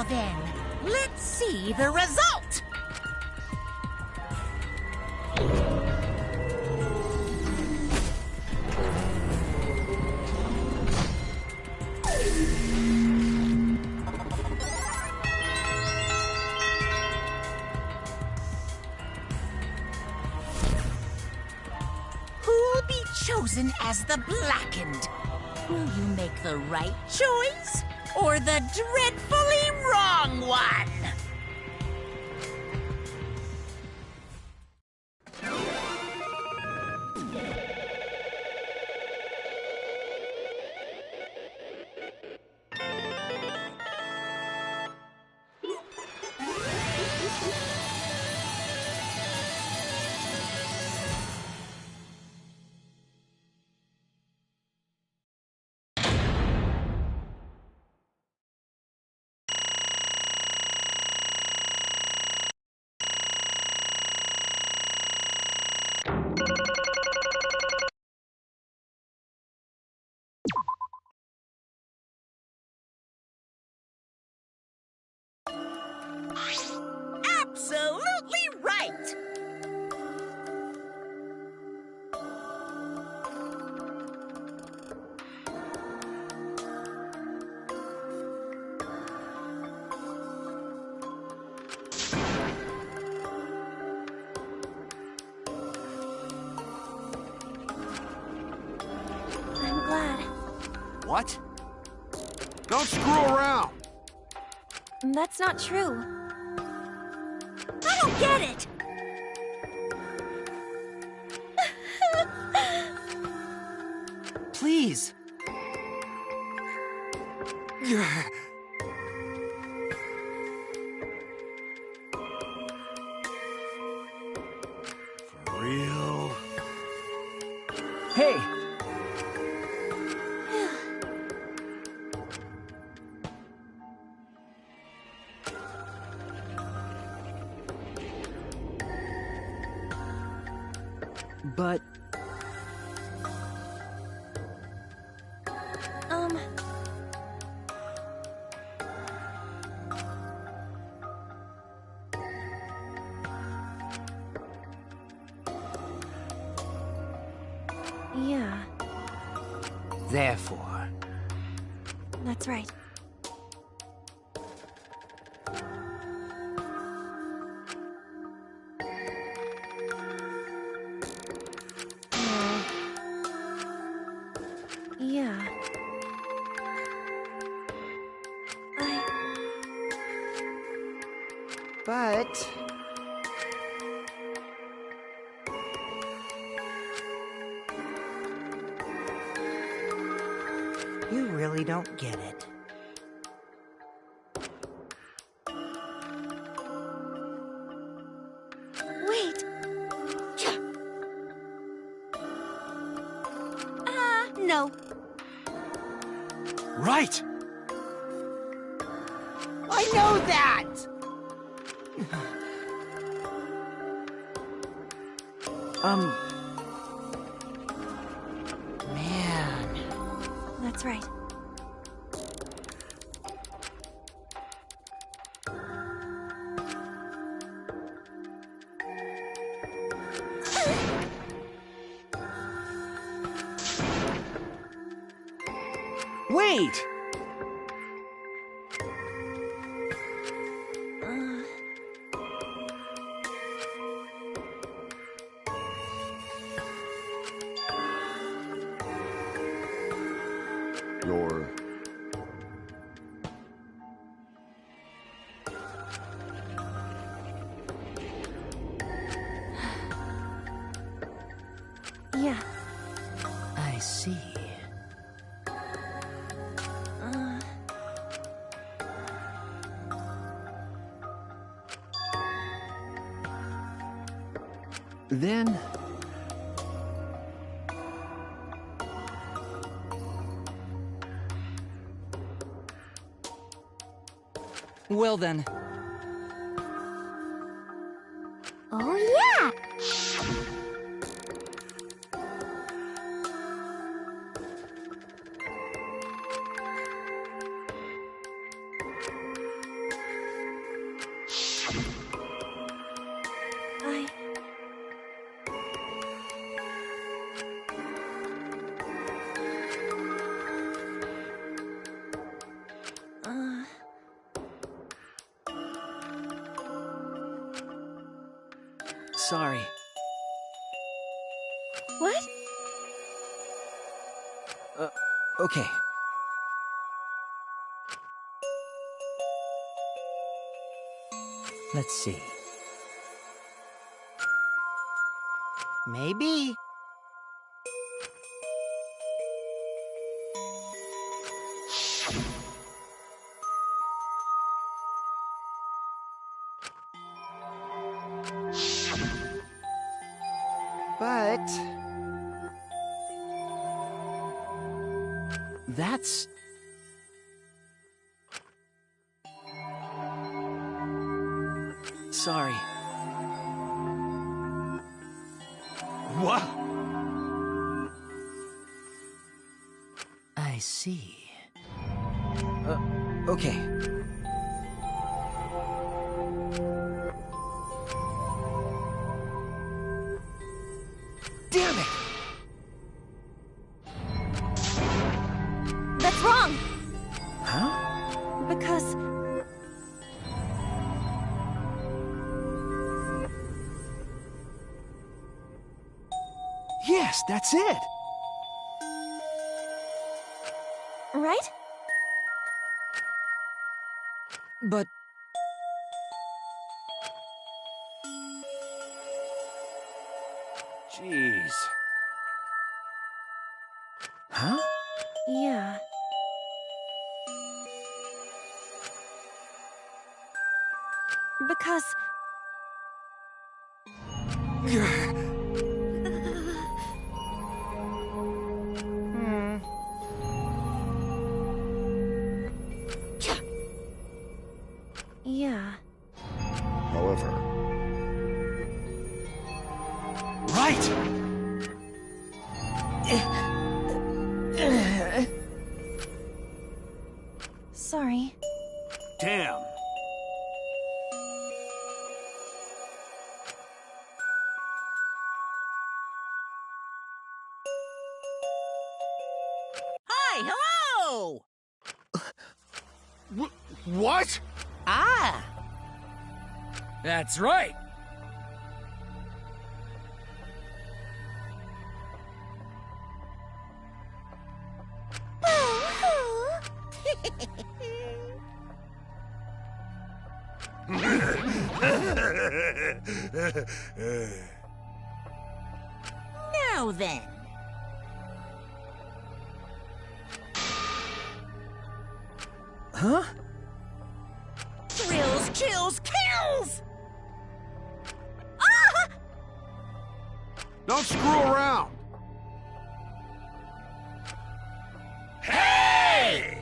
then, let's see the result. Who'll be chosen as the Blackened? Will you make the right choice or the dreadfully wrong one? Absolutely right! I'm glad. What? Don't screw around! That's not true. I don't get it! Please. For real? Hey! But yeah, Therefore, that's right. Yeah. But you really don't get it. Wait. No. Right! I know that! man. That's right. wait! You're... Yeah. I see. Then... Well then, Oh, yeah! Sorry. What? Okay. Let's see. Maybe. But... That's... Sorry. What? I see. Okay. Damn it! That's wrong! Huh? Because... Yes, that's it! Right? But... Jeez. Huh? Yeah. Because... Yeah. However... Right! Sorry. Damn. Hi, hello! What? Ah! That's right. Now then. Huh? Thrills, chills, kills! Don't screw around. Hey!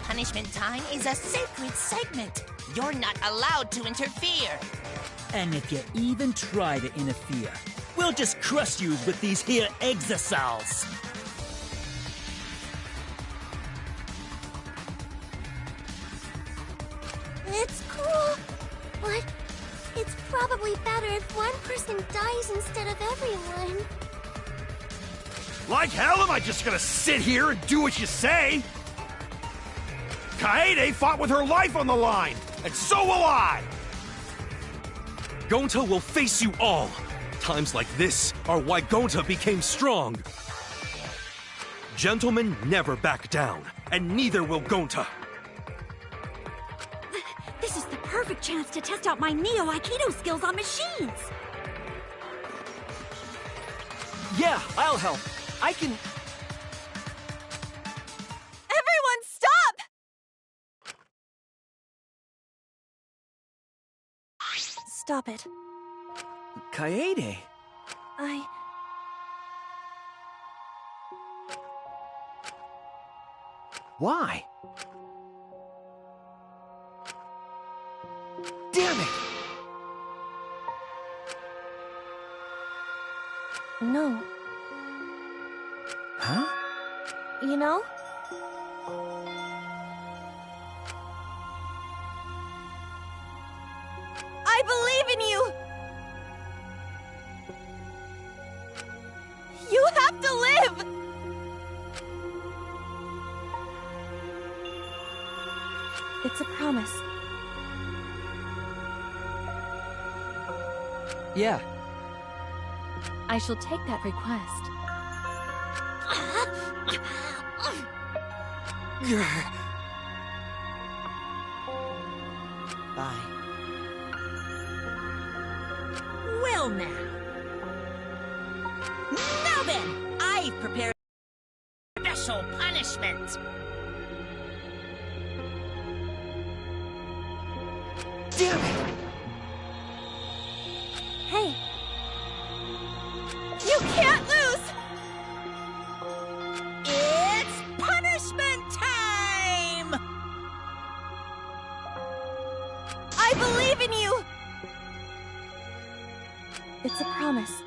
Punishment time is a sacred segment. You're not allowed to interfere. And if you even try to interfere, we'll just crush you with these here exosols. It's cool, but it's probably better if one person dies instead of everyone. Like hell am I just gonna sit here and do what you say? Kaede fought with her life on the line, and so will I! Gonta will face you all. Times like this are why Gonta became strong. Gentlemen never back down, and neither will Gonta. This is the perfect chance to test out my Neo Aikido skills on machines! Yeah, I'll help. I can... Everyone, stop! Stop it. Kaede. Why? Damn it! No. Huh? You know? I believe in you! You have to live! It's a promise. Yeah. I shall take that request. Bye. Well now. Now then, I've prepared special punishment. Damn it! Hey! You can't lose! It's punishment time! I believe in you! It's a promise.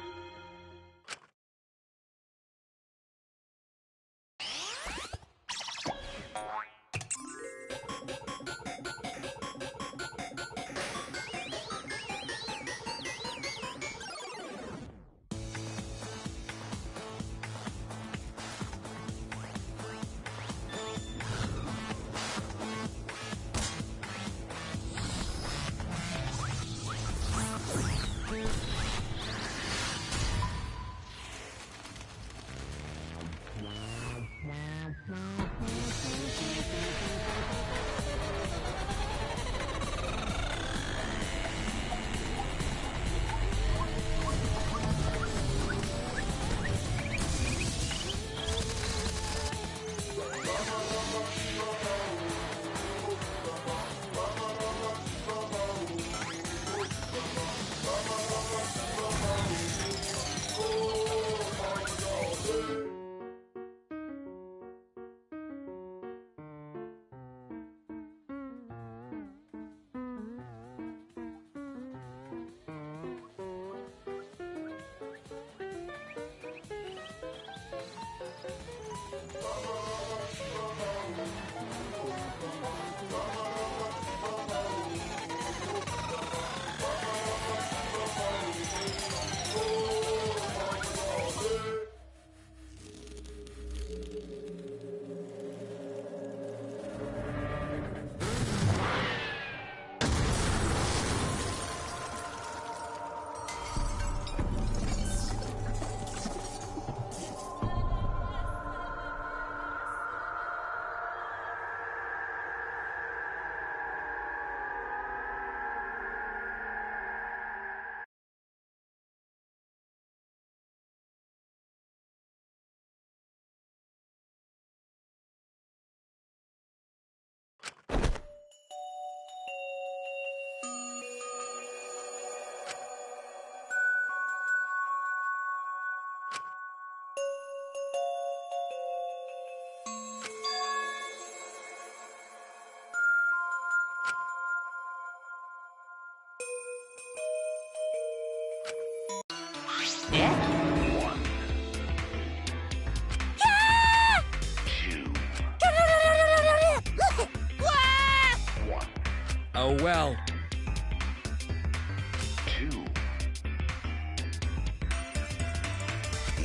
Oh well.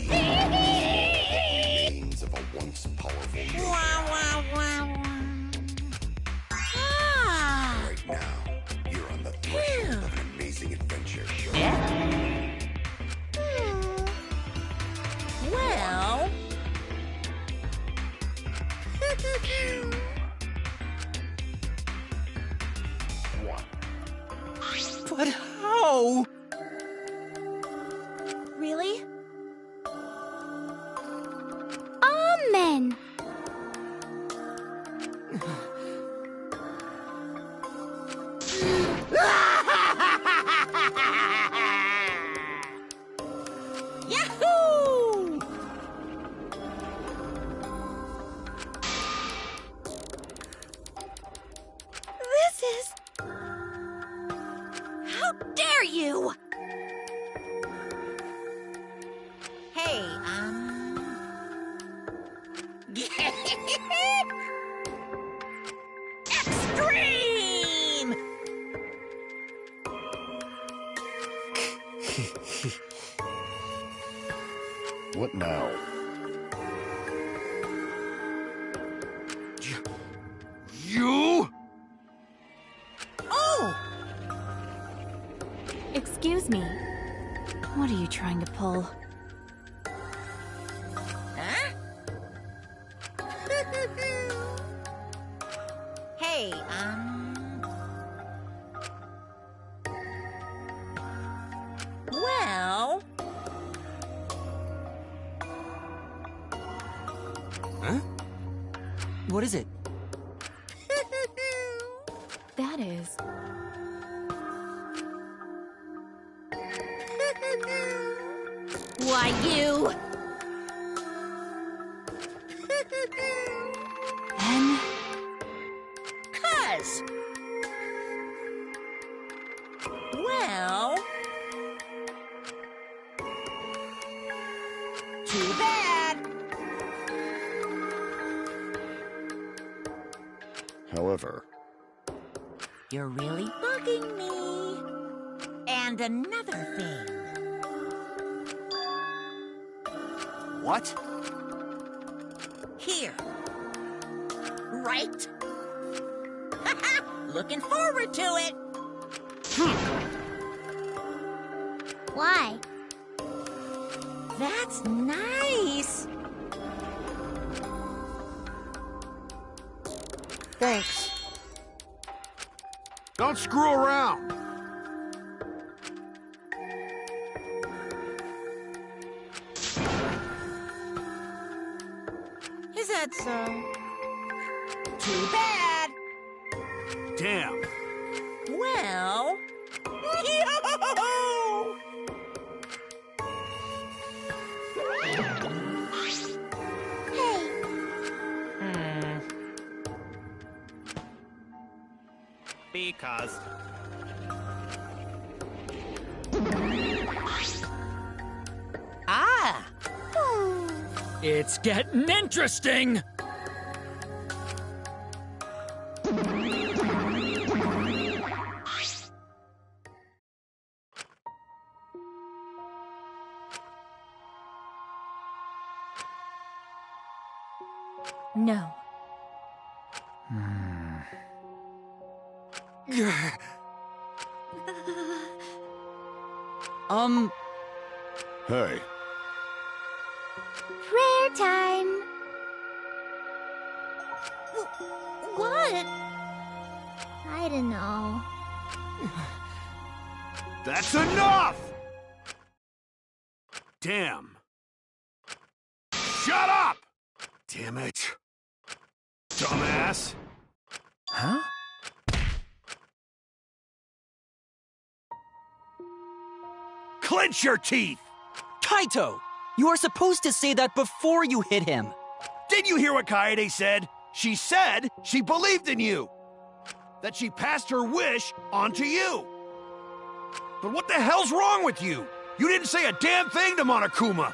Remains of a once powerful nation. Right now, you're on the threshold of an amazing adventure. Well... But how? Really? Amen. Yahoo! This is... How dare you! Hey, Extreme! What now? You? Excuse me. What are you trying to pull? Huh? Hey, well... Huh? What is it? That is... Why, you... Then... Cuz... Well... Too bad. However, You're really bugging me. And another thing. What? Here. Right? Looking forward to it. Why? That's nice. Thanks. Don't screw around. Is that so? Too bad. Damn. Well... Yo! Because... Ah! It's getting interesting! No. hey, Prayer time. What? I don't know. That's enough! Damn. Shut up! Damn it. Dumbass. Huh? Clench your teeth! Kaito! You are supposed to say that before you hit him. Did you hear what Kaede said? She said she believed in you. That she passed her wish on to you. But what the hell's wrong with you? You didn't say a damn thing to Monokuma.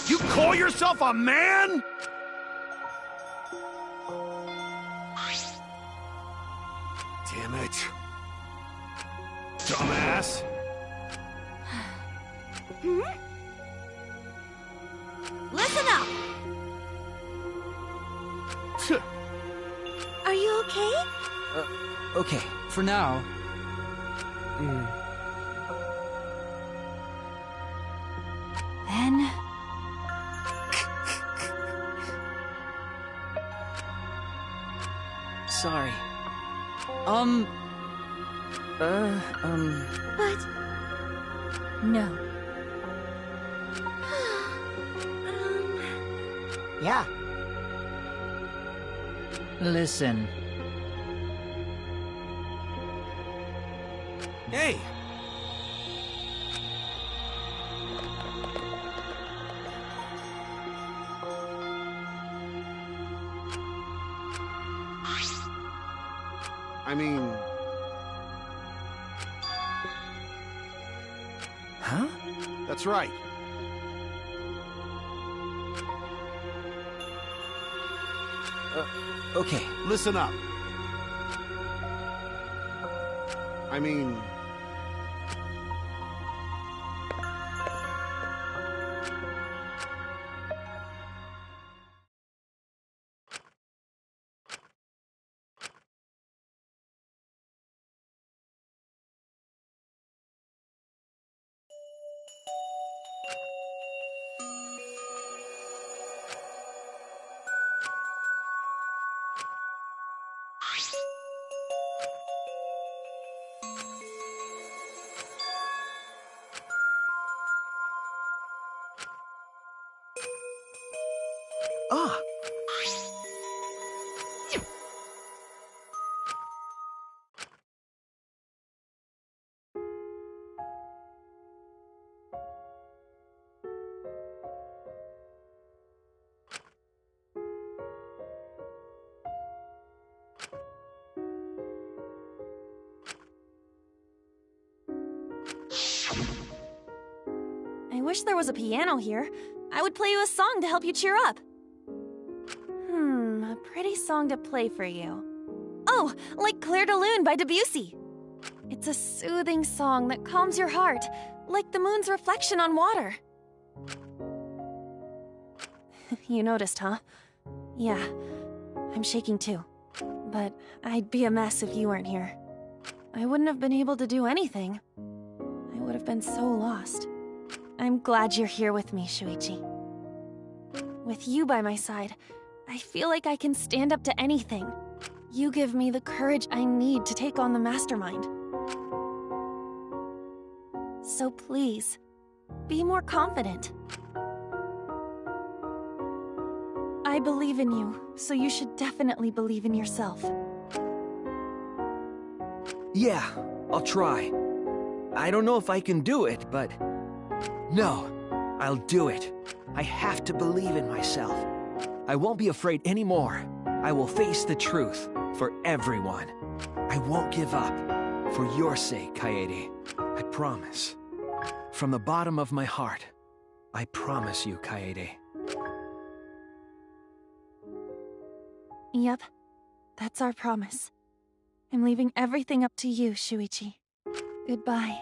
You call yourself a man? Damn it. Dumbass. Listen up. Are you okay? Okay, for now. Then... Sorry. But... No. Yeah. Listen. Hey. I mean... Huh? That's right. Okay. Listen up. I mean... Ah! I wish there was a piano here. I would play you a song to help you cheer up. A pretty song to play for you. Oh, like Clair de Lune by Debussy. It's a soothing song that calms your heart, like the moon's reflection on water. You noticed, huh? Yeah, I'm shaking too. But I'd be a mess if you weren't here. I wouldn't have been able to do anything. I would have been so lost. I'm glad you're here with me, Shuichi. With you by my side, I feel like I can stand up to anything. You give me the courage I need to take on the Mastermind. So please, be more confident. I believe in you, so you should definitely believe in yourself. Yeah, I'll try. I don't know if I can do it, but... No, I'll do it. I have to believe in myself. I won't be afraid anymore. I will face the truth for everyone. I won't give up. For your sake, Kaede. I promise. From the bottom of my heart, I promise you, Kaede. Yep, that's our promise. I'm leaving everything up to you, Shuichi. Goodbye.